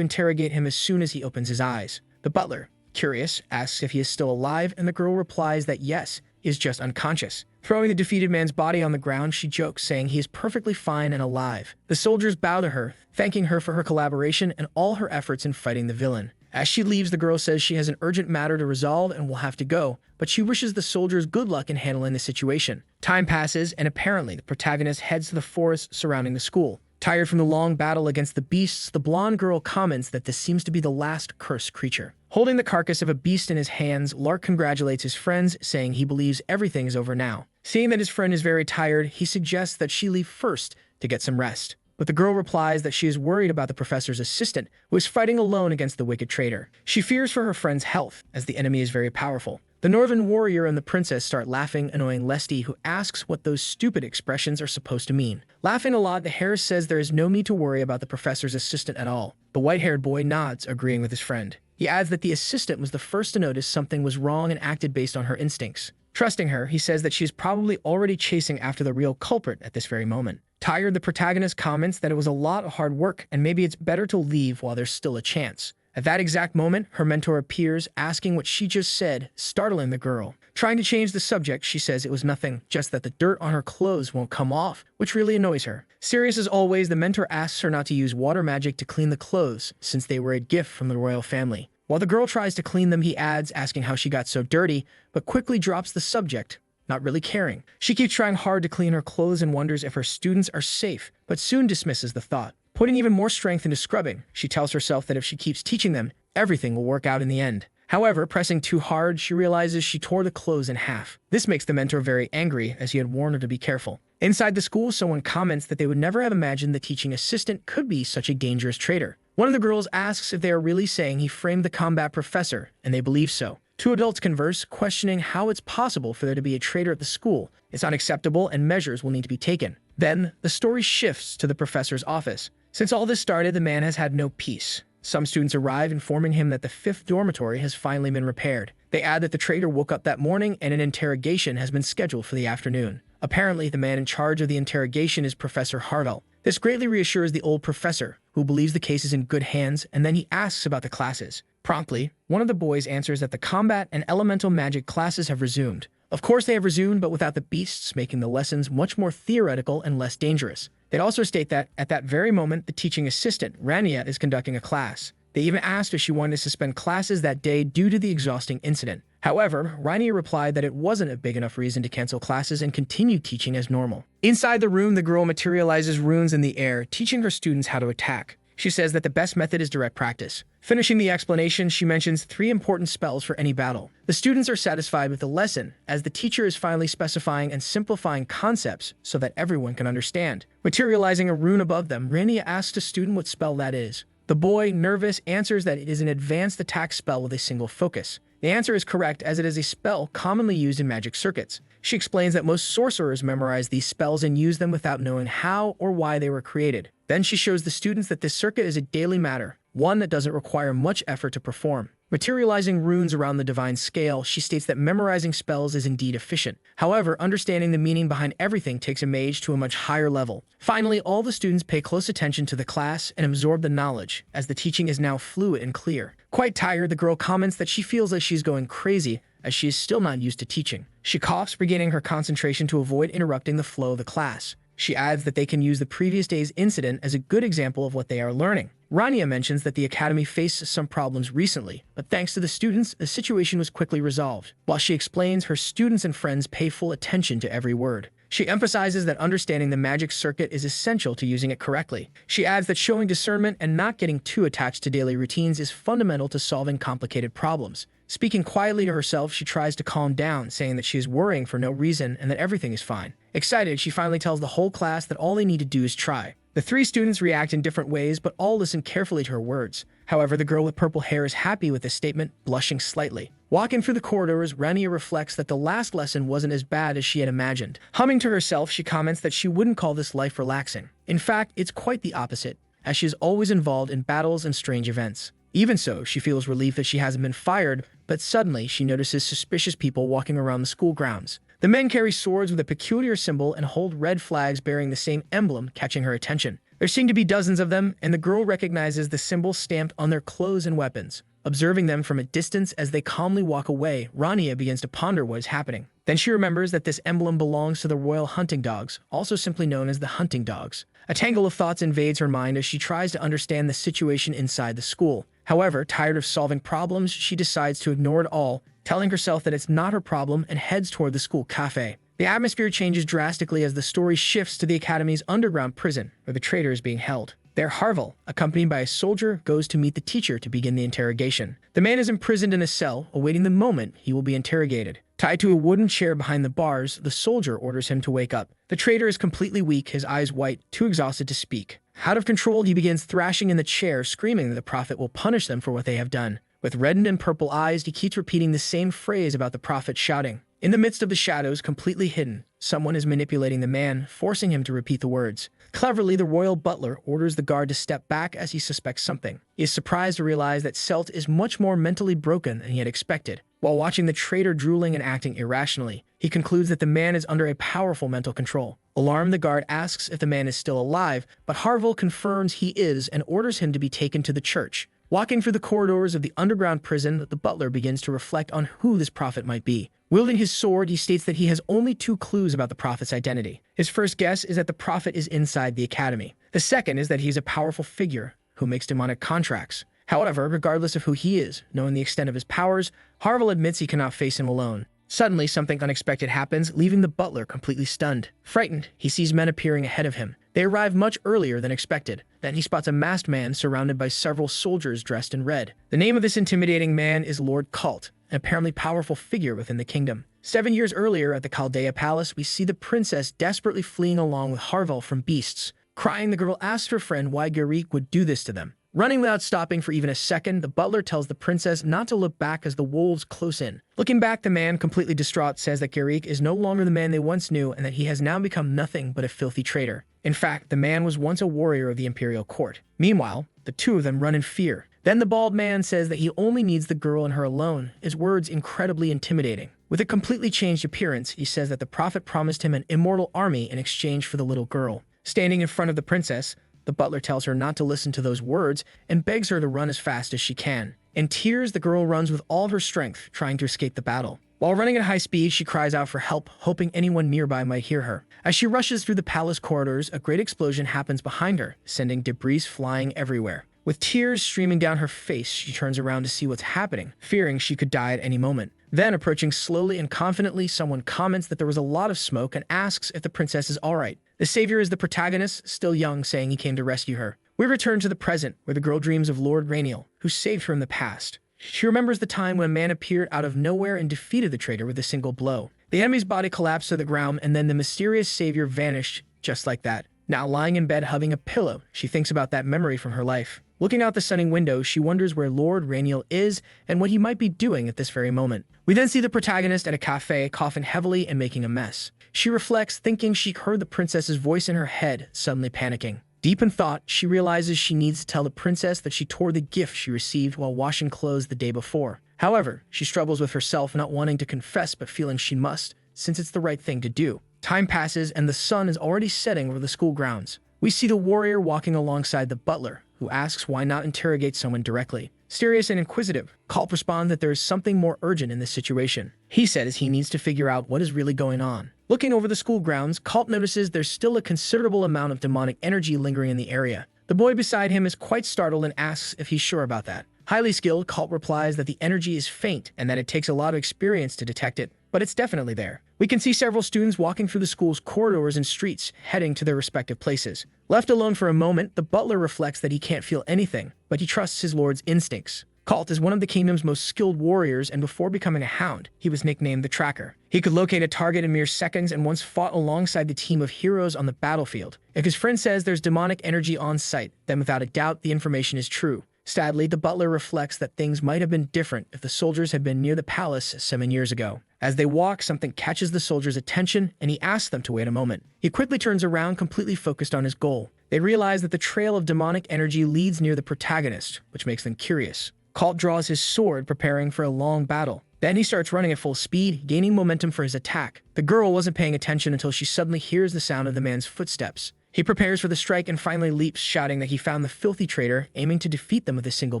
interrogate him as soon as he opens his eyes. The butler, curious, asks if he is still alive, and the girl replies that yes, he is just unconscious. Throwing the defeated man's body on the ground, she jokes, saying he is perfectly fine and alive. The soldiers bow to her, thanking her for her collaboration and all her efforts in fighting the villain. As she leaves, the girl says she has an urgent matter to resolve and will have to go, but she wishes the soldiers good luck in handling the situation. Time passes, and apparently the protagonist heads to the forest surrounding the school. Tired from the long battle against the beasts, the blonde girl comments that this seems to be the last cursed creature. Holding the carcass of a beast in his hands, Lark congratulates his friends, saying he believes everything is over now. Seeing that his friend is very tired, he suggests that she leave first to get some rest. But the girl replies that she is worried about the professor's assistant, who is fighting alone against the wicked traitor. She fears for her friend's health, as the enemy is very powerful. The northern warrior and the princess start laughing, annoying Lesty, who asks what those stupid expressions are supposed to mean. Laughing a lot, the hare says there is no need to worry about the professor's assistant at all. The white-haired boy nods, agreeing with his friend. He adds that the assistant was the first to notice something was wrong and acted based on her instincts. Trusting her, he says that she is probably already chasing after the real culprit at this very moment. Tired, the protagonist comments that it was a lot of hard work and maybe it's better to leave while there's still a chance. At that exact moment, her mentor appears, asking what she just said, startling the girl. Trying to change the subject, she says it was nothing, just that the dirt on her clothes won't come off, which really annoys her. Serious as always, the mentor asks her not to use water magic to clean the clothes, since they were a gift from the royal family. While the girl tries to clean them, he adds, asking how she got so dirty, but quickly drops the subject, not really caring. She keeps trying hard to clean her clothes and wonders if her students are safe, but soon dismisses the thought. Putting even more strength into scrubbing, she tells herself that if she keeps teaching them, everything will work out in the end. However, pressing too hard, she realizes she tore the clothes in half. This makes the mentor very angry, as he had warned her to be careful. Inside the school, someone comments that they would never have imagined the teaching assistant could be such a dangerous traitor. One of the girls asks if they are really saying he framed the combat professor, and they believe so. Two adults converse, questioning how it's possible for there to be a traitor at the school. It's unacceptable and measures will need to be taken. Then, the story shifts to the professor's office. Since all this started, the man has had no peace. Some students arrive, informing him that the 5th dormitory has finally been repaired. They add that the traitor woke up that morning and an interrogation has been scheduled for the afternoon. Apparently, the man in charge of the interrogation is Professor Harvell. This greatly reassures the old professor, who believes the case is in good hands, and then he asks about the classes. Promptly, one of the boys answers that the combat and elemental magic classes have resumed. Of course they have resumed, but without the beasts, making the lessons much more theoretical and less dangerous. They'd also state that, at that very moment, the teaching assistant, Rania, is conducting a class. They even asked if she wanted to suspend classes that day due to the exhausting incident. However, Rania replied that it wasn't a big enough reason to cancel classes and continue teaching as normal. Inside the room, the girl materializes runes in the air, teaching her students how to attack. She says that the best method is direct practice. Finishing the explanation, she mentions 3 important spells for any battle. The students are satisfied with the lesson, as the teacher is finally specifying and simplifying concepts so that everyone can understand. Materializing a rune above them, Rania asks a student what spell that is. The boy, nervous, answers that it is an advanced attack spell with a single focus. The answer is correct, as it is a spell commonly used in magic circuits. She explains that most sorcerers memorize these spells and use them without knowing how or why they were created. Then she shows the students that this circuit is a daily matter, one that doesn't require much effort to perform. Materializing runes around the divine scale, she states that memorizing spells is indeed efficient. However, understanding the meaning behind everything takes a mage to a much higher level. Finally, all the students pay close attention to the class and absorb the knowledge, as the teaching is now fluid and clear. Quite tired, the girl comments that she feels like she's going crazy, as she is still not used to teaching. She coughs, regaining her concentration to avoid interrupting the flow of the class. She adds that they can use the previous day's incident as a good example of what they are learning. Rania mentions that the academy faced some problems recently, but thanks to the students, the situation was quickly resolved. While she explains, her students and friends pay full attention to every word. She emphasizes that understanding the magic circuit is essential to using it correctly. She adds that showing discernment and not getting too attached to daily routines is fundamental to solving complicated problems. Speaking quietly to herself, she tries to calm down, saying that she is worrying for no reason and that everything is fine. Excited, she finally tells the whole class that all they need to do is try. The 3 students react in different ways, but all listen carefully to her words. However, the girl with purple hair is happy with this statement, blushing slightly. Walking through the corridors, Rania reflects that the last lesson wasn't as bad as she had imagined. Humming to herself, she comments that she wouldn't call this life relaxing. In fact, it's quite the opposite, as she is always involved in battles and strange events. Even so, she feels relief that she hasn't been fired, but suddenly she notices suspicious people walking around the school grounds. The men carry swords with a peculiar symbol and hold red flags bearing the same emblem, catching her attention. There seem to be dozens of them, and the girl recognizes the symbol stamped on their clothes and weapons. Observing them from a distance as they calmly walk away, Rania begins to ponder what is happening. Then she remembers that this emblem belongs to the royal hunting dogs, also simply known as the hunting dogs. A tangle of thoughts invades her mind as she tries to understand the situation inside the school. However, tired of solving problems, she decides to ignore it all, telling herself that it's not her problem and heads toward the school cafe. The atmosphere changes drastically as the story shifts to the academy's underground prison, where the traitor is being held. There, Harvel, accompanied by a soldier, goes to meet the teacher to begin the interrogation. The man is imprisoned in a cell, awaiting the moment he will be interrogated. Tied to a wooden chair behind the bars, the soldier orders him to wake up. The traitor is completely weak, his eyes white, too exhausted to speak. Out of control, he begins thrashing in the chair, screaming that the prophet will punish them for what they have done. With reddened and purple eyes, he keeps repeating the same phrase about the prophet, shouting. In the midst of the shadows, completely hidden, someone is manipulating the man, forcing him to repeat the words. Cleverly, the royal butler orders the guard to step back as he suspects something. He is surprised to realize that Selt is much more mentally broken than he had expected. While watching the traitor drooling and acting irrationally, he concludes that the man is under a powerful mental control. Alarmed, the guard asks if the man is still alive, but Harvel confirms he is and orders him to be taken to the church. Walking through the corridors of the underground prison, the butler begins to reflect on who this prophet might be. Wielding his sword, he states that he has only 2 clues about the prophet's identity. His first guess is that the prophet is inside the academy. The second is that he is a powerful figure who makes demonic contracts. However, regardless of who he is, knowing the extent of his powers, Harvel admits he cannot face him alone. Suddenly, something unexpected happens, leaving the butler completely stunned. Frightened, he sees men appearing ahead of him. They arrive much earlier than expected. Then he spots a masked man surrounded by several soldiers dressed in red. The name of this intimidating man is Lord Cult, an apparently powerful figure within the kingdom. 7 years earlier at the Chaldea Palace, we see the princess desperately fleeing along with Harvel from beasts. Crying, the girl asks her friend why Garik would do this to them. Running without stopping for even a second, the butler tells the princess not to look back as the wolves close in. Looking back, the man, completely distraught, says that Garik is no longer the man they once knew and that he has now become nothing but a filthy traitor. In fact, the man was once a warrior of the imperial court. Meanwhile, the 2 of them run in fear. Then the bald man says that he only needs the girl and her alone, his words incredibly intimidating. With a completely changed appearance, he says that the prophet promised him an immortal army in exchange for the little girl. Standing in front of the princess, the butler tells her not to listen to those words and begs her to run as fast as she can. In tears, the girl runs with all of her strength, trying to escape the battle. While running at high speed, she cries out for help, hoping anyone nearby might hear her. As she rushes through the palace corridors, a great explosion happens behind her, sending debris flying everywhere. With tears streaming down her face, she turns around to see what's happening, fearing she could die at any moment. Then, approaching slowly and confidently, someone comments that there was a lot of smoke and asks if the princess is alright. The savior is the protagonist, still young, saying he came to rescue her. We return to the present, where the girl dreams of Lord Rainiel, who saved her in the past. She remembers the time when a man appeared out of nowhere and defeated the traitor with a single blow. The enemy's body collapsed to the ground, and then the mysterious savior vanished just like that. Now lying in bed hugging a pillow, she thinks about that memory from her life. Looking out the sunny window, she wonders where Lord Rainiel is and what he might be doing at this very moment. We then see the protagonist at a cafe, coughing heavily and making a mess. She reflects, thinking she heard the princess's voice in her head, suddenly panicking. Deep in thought, she realizes she needs to tell the princess that she tore the gift she received while washing clothes the day before. However, she struggles with herself, not wanting to confess but feeling she must, since it's the right thing to do. Time passes and the sun is already setting over the school grounds. We see the warrior walking alongside the butler, who asks why not interrogate someone directly. Serious and inquisitive, Colt responds that there is something more urgent in this situation. He says he needs to figure out what is really going on. Looking over the school grounds, Colt notices there's still a considerable amount of demonic energy lingering in the area. The boy beside him is quite startled and asks if he's sure about that. Highly skilled, Colt replies that the energy is faint and that it takes a lot of experience to detect it, but it's definitely there. We can see several students walking through the school's corridors and streets, heading to their respective places. Left alone for a moment, the butler reflects that he can't feel anything, but he trusts his lord's instincts. Colt is one of the kingdom's most skilled warriors, and before becoming a hound, he was nicknamed the Tracker. He could locate a target in mere seconds and once fought alongside the team of heroes on the battlefield. If his friend says there's demonic energy on site, then without a doubt the information is true. Sadly, the butler reflects that things might have been different if the soldiers had been near the palace 7 years ago. As they walk, something catches the soldiers' attention, and he asks them to wait a moment. He quickly turns around, completely focused on his goal. They realize that the trail of demonic energy leads near the protagonist, which makes them curious. Colt draws his sword, preparing for a long battle. Then he starts running at full speed, gaining momentum for his attack. The girl wasn't paying attention until she suddenly hears the sound of the man's footsteps. He prepares for the strike and finally leaps, shouting that he found the filthy traitor, aiming to defeat them with a single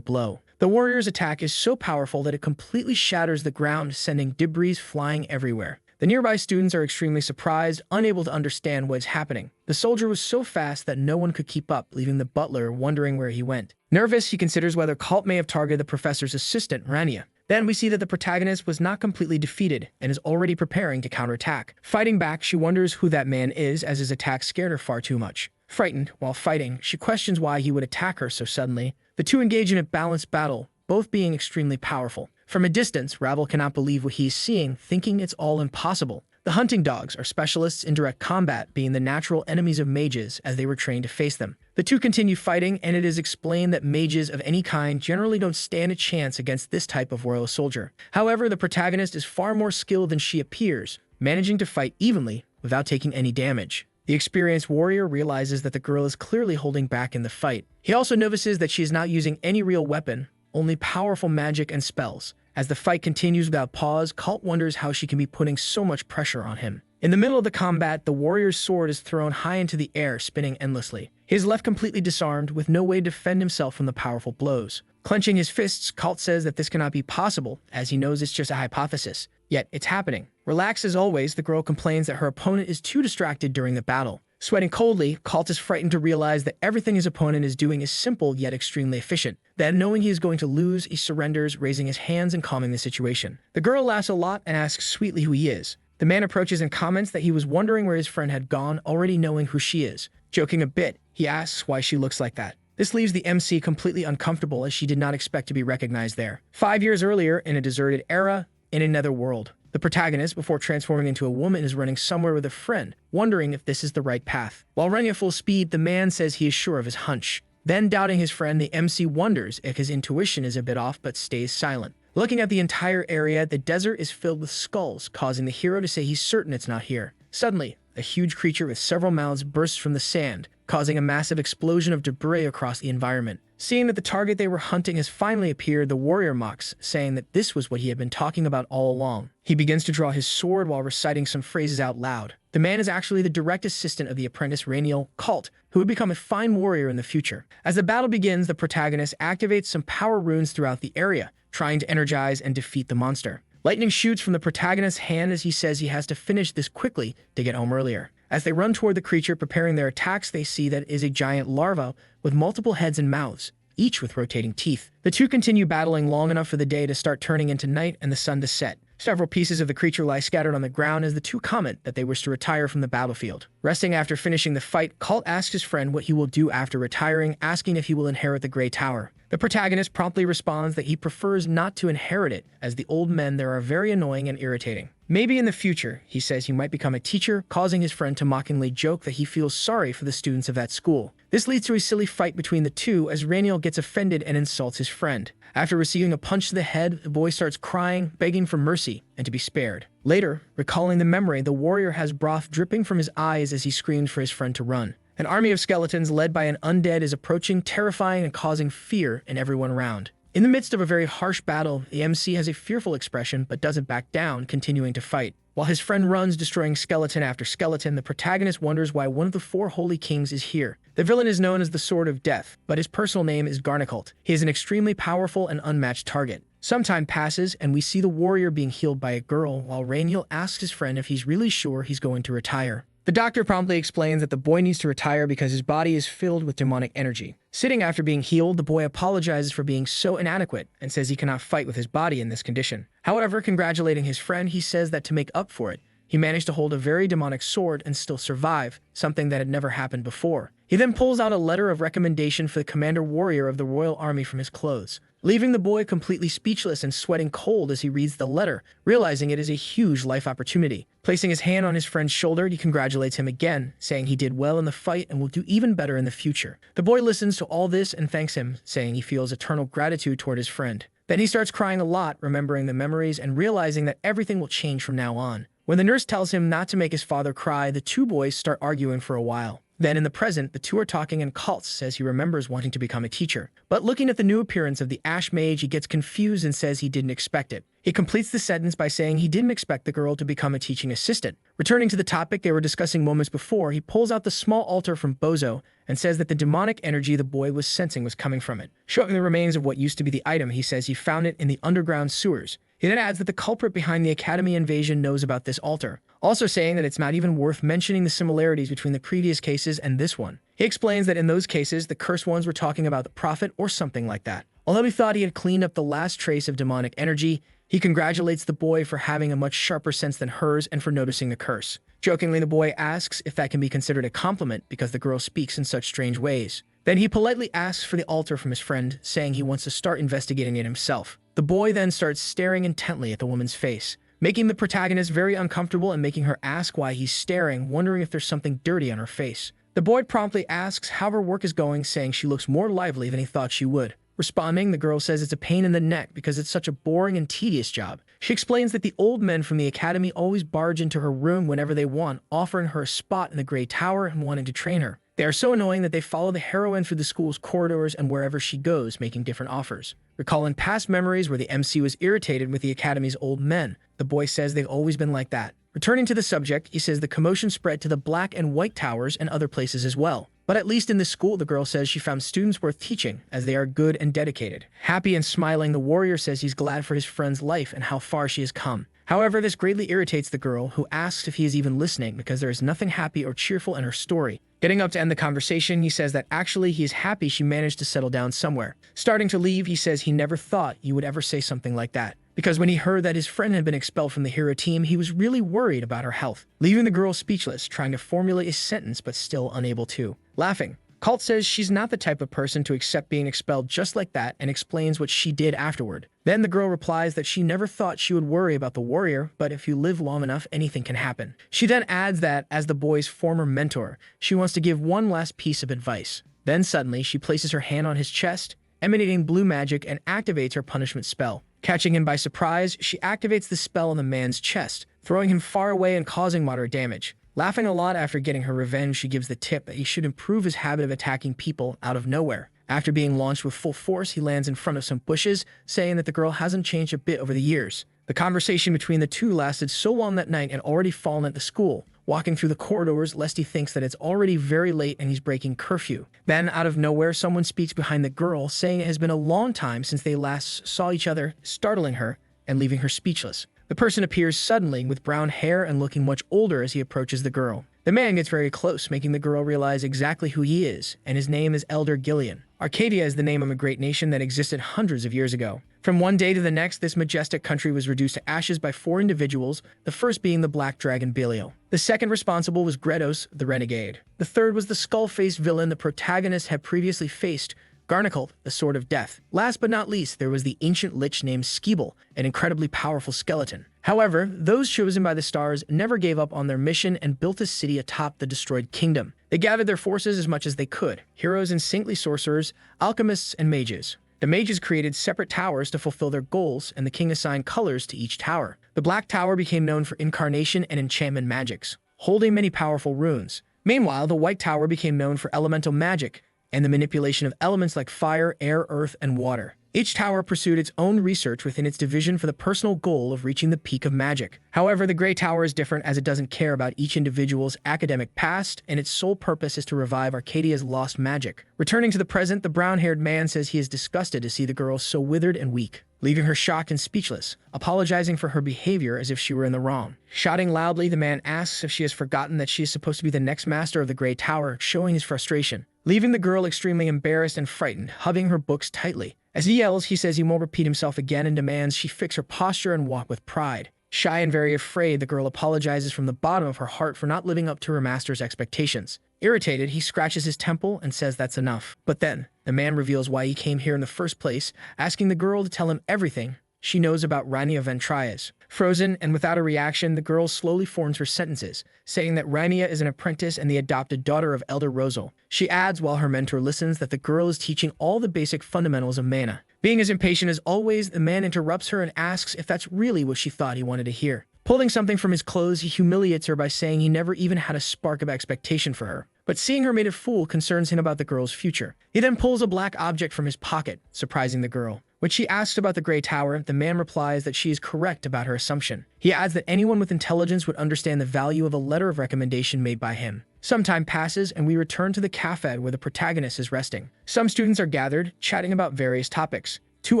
blow. The warrior's attack is so powerful that it completely shatters the ground, sending debris flying everywhere. The nearby students are extremely surprised, unable to understand what is happening. The soldier was so fast that no one could keep up, leaving the butler wondering where he went. Nervous, he considers whether Colt may have targeted the professor's assistant, Rania. Then we see that the protagonist was not completely defeated and is already preparing to counterattack. Fighting back, she wonders who that man is, as his attack scared her far too much. Frightened, while fighting, she questions why he would attack her so suddenly. The two engage in a balanced battle, both being extremely powerful. From a distance, Rabble cannot believe what he is seeing, thinking it's all impossible. The hunting dogs are specialists in direct combat, being the natural enemies of mages as they were trained to face them. The two continue fighting, and it is explained that mages of any kind generally don't stand a chance against this type of royal soldier. However, the protagonist is far more skilled than she appears, managing to fight evenly without taking any damage. The experienced warrior realizes that the girl is clearly holding back in the fight. He also notices that she is not using any real weapon, only powerful magic and spells. As the fight continues without pause, Colt wonders how she can be putting so much pressure on him. In the middle of the combat, the warrior's sword is thrown high into the air, spinning endlessly. He is left completely disarmed, with no way to defend himself from the powerful blows. Clenching his fists, Colt says that this cannot be possible, as he knows it's just a hypothesis. Yet, it's happening. Relaxed as always, the girl complains that her opponent is too distracted during the battle. Sweating coldly, Colt is frightened to realize that everything his opponent is doing is simple yet extremely efficient. Then, knowing he is going to lose, he surrenders, raising his hands and calming the situation. The girl laughs a lot and asks sweetly who he is. The man approaches and comments that he was wondering where his friend had gone, already knowing who she is. Joking a bit, he asks why she looks like that. This leaves the MC completely uncomfortable, as she did not expect to be recognized there. 5 years earlier, in a deserted era, in another world, the protagonist, before transforming into a woman, is running somewhere with a friend, wondering if this is the right path. While running at full speed, the man says he is sure of his hunch. Then, doubting his friend, the MC wonders if his intuition is a bit off but stays silent. Looking at the entire area, the desert is filled with skulls, causing the hero to say he's certain it's not here. Suddenly, a huge creature with several mouths bursts from the sand, causing a massive explosion of debris across the environment. Seeing that the target they were hunting has finally appeared, the warrior mocks, saying that this was what he had been talking about all along. He begins to draw his sword while reciting some phrases out loud. The man is actually the direct assistant of the apprentice Rainiel Cult, who would become a fine warrior in the future. As the battle begins, the protagonist activates some power runes throughout the area, trying to energize and defeat the monster. Lightning shoots from the protagonist's hand as he says he has to finish this quickly to get home earlier. As they run toward the creature preparing their attacks, they see that it is a giant larva with multiple heads and mouths, each with rotating teeth. The two continue battling long enough for the day to start turning into night and the sun to set. Several pieces of the creature lie scattered on the ground as the two comment that they wish to retire from the battlefield. Resting after finishing the fight, Cult asks his friend what he will do after retiring, asking if he will inherit the Grey Tower. The protagonist promptly responds that he prefers not to inherit it, as the old men there are very annoying and irritating. Maybe in the future, he says he might become a teacher, causing his friend to mockingly joke that he feels sorry for the students of that school. This leads to a silly fight between the two as Rainiel gets offended and insults his friend. After receiving a punch to the head, the boy starts crying, begging for mercy and to be spared. Later, recalling the memory, the warrior has broth dripping from his eyes as he screams for his friend to run. An army of skeletons led by an undead is approaching, terrifying and causing fear in everyone around. In the midst of a very harsh battle, the MC has a fearful expression but doesn't back down, continuing to fight. While his friend runs, destroying skeleton after skeleton, the protagonist wonders why one of the four holy kings is here. The villain is known as the Sword of Death, but his personal name is Garnicult. He is an extremely powerful and unmatched target. Some time passes, and we see the warrior being healed by a girl, while Rainiel asks his friend if he's really sure he's going to retire. The doctor promptly explains that the boy needs to retire because his body is filled with demonic energy. Sitting after being healed, the boy apologizes for being so inadequate and says he cannot fight with his body in this condition. However, congratulating his friend, he says that to make up for it, he managed to hold a very demonic sword and still survive, something that had never happened before. He then pulls out a letter of recommendation for the commander warrior of the royal army from his clothes, leaving the boy completely speechless and sweating cold as he reads the letter, realizing it is a huge life opportunity. Placing his hand on his friend's shoulder, he congratulates him again, saying he did well in the fight and will do even better in the future. The boy listens to all this and thanks him, saying he feels eternal gratitude toward his friend. Then he starts crying a lot, remembering the memories and realizing that everything will change from now on. When the nurse tells him not to make his father cry, the two boys start arguing for a while. Then in the present, the two are talking and Cult says he remembers wanting to become a teacher. But looking at the new appearance of the Ash Mage, he gets confused and says he didn't expect it. He completes the sentence by saying he didn't expect the girl to become a teaching assistant. Returning to the topic they were discussing moments before, he pulls out the small altar from Bozo and says that the demonic energy the boy was sensing was coming from it. Showing the remains of what used to be the item, he says he found it in the underground sewers. He then adds that the culprit behind the Academy invasion knows about this altar, also saying that it's not even worth mentioning the similarities between the previous cases and this one. He explains that in those cases, the cursed ones were talking about the prophet or something like that. Although he thought he had cleaned up the last trace of demonic energy, he congratulates the boy for having a much sharper sense than hers and for noticing the curse. Jokingly, the boy asks if that can be considered a compliment because the girl speaks in such strange ways. Then he politely asks for the altar from his friend, saying he wants to start investigating it himself. The boy then starts staring intently at the woman's face, making the protagonist very uncomfortable and making her ask why he's staring, wondering if there's something dirty on her face. The boy promptly asks how her work is going, saying she looks more lively than he thought she would. Responding, the girl says it's a pain in the neck because it's such a boring and tedious job. She explains that the old men from the academy always barge into her room whenever they want, offering her a spot in the Grey Tower and wanting to train her. They are so annoying that they follow the heroine through the school's corridors and wherever she goes, making different offers. Recalling past memories where the MC was irritated with the academy's old men, the boy says they've always been like that. Returning to the subject, he says the commotion spread to the Black and White Towers and other places as well. But at least in this school, the girl says she found students worth teaching, as they are good and dedicated. Happy and smiling, the warrior says he's glad for his friend's life and how far she has come. However, this greatly irritates the girl, who asks if he is even listening because there is nothing happy or cheerful in her story. Getting up to end the conversation, he says that actually he is happy she managed to settle down somewhere. Starting to leave, he says he never thought you would ever say something like that, because when he heard that his friend had been expelled from the hero team, he was really worried about her health, leaving the girl speechless, trying to formulate a sentence but still unable to. Laughing, Cult says she's not the type of person to accept being expelled just like that and explains what she did afterward. Then the girl replies that she never thought she would worry about the warrior, but if you live long enough, anything can happen. She then adds that, as the boy's former mentor, she wants to give one last piece of advice. Then suddenly, she places her hand on his chest, emanating blue magic, and activates her punishment spell. Catching him by surprise, she activates the spell on the man's chest, throwing him far away and causing moderate damage. Laughing a lot after getting her revenge, she gives the tip that he should improve his habit of attacking people out of nowhere. After being launched with full force, he lands in front of some bushes, saying that the girl hasn't changed a bit over the years. The conversation between the two lasted so long that night and already fallen at the school. Walking through the corridors, Lesty thinks that it's already very late and he's breaking curfew. Then, out of nowhere, someone speaks behind the girl, saying it has been a long time since they last saw each other, startling her and leaving her speechless. The person appears suddenly with brown hair and looking much older as he approaches the girl. The man gets very close, making the girl realize exactly who he is, and his name is Elder Gillian. Arcadia is the name of a great nation that existed hundreds of years ago. From one day to the next, this majestic country was reduced to ashes by 4 individuals, the first being the black dragon Belial. The second responsible was Gredos, the renegade. The third was the skull-faced villain the protagonist had previously faced, Garnicult, the Sword of Death. Last but not least, there was the ancient lich named Skeeble, an incredibly powerful skeleton. However, those chosen by the stars never gave up on their mission and built a city atop the destroyed kingdom. They gathered their forces as much as they could, heroes and saintly sorcerers, alchemists and mages. The mages created separate towers to fulfill their goals, and the king assigned colors to each tower. The Black Tower became known for incarnation and enchantment magics, holding many powerful runes. Meanwhile, the White Tower became known for elemental magic and the manipulation of elements like fire, air, earth, and water. Each tower pursued its own research within its division for the personal goal of reaching the peak of magic. However, the Grey Tower is different as it doesn't care about each individual's academic past, and its sole purpose is to revive Arcadia's lost magic. Returning to the present, the brown-haired man says he is disgusted to see the girl so withered and weak, leaving her shocked and speechless, apologizing for her behavior as if she were in the wrong. Shouting loudly, the man asks if she has forgotten that she is supposed to be the next master of the Grey Tower, showing his frustration, leaving the girl extremely embarrassed and frightened, hugging her books tightly. As he yells, he says he won't repeat himself again and demands she fix her posture and walk with pride. Shy and very afraid, the girl apologizes from the bottom of her heart for not living up to her master's expectations. Irritated, he scratches his temple and says that's enough. But then, the man reveals why he came here in the first place, asking the girl to tell him everything she knows about Rania Ventrias. Frozen and without a reaction, the girl slowly forms her sentences, saying that Rania is an apprentice and the adopted daughter of Elder Rosal. She adds, while her mentor listens, that the girl is teaching all the basic fundamentals of mana. Being as impatient as always, the man interrupts her and asks if that's really what she thought he wanted to hear. Pulling something from his clothes, he humiliates her by saying he never even had a spark of expectation for her. But seeing her made a fool concerns him about the girl's future. He then pulls a black object from his pocket, surprising the girl. When she asks about the Grey Tower, the man replies that she is correct about her assumption. He adds that anyone with intelligence would understand the value of a letter of recommendation made by him. Some time passes, and we return to the cafe where the protagonist is resting. Some students are gathered, chatting about various topics. 2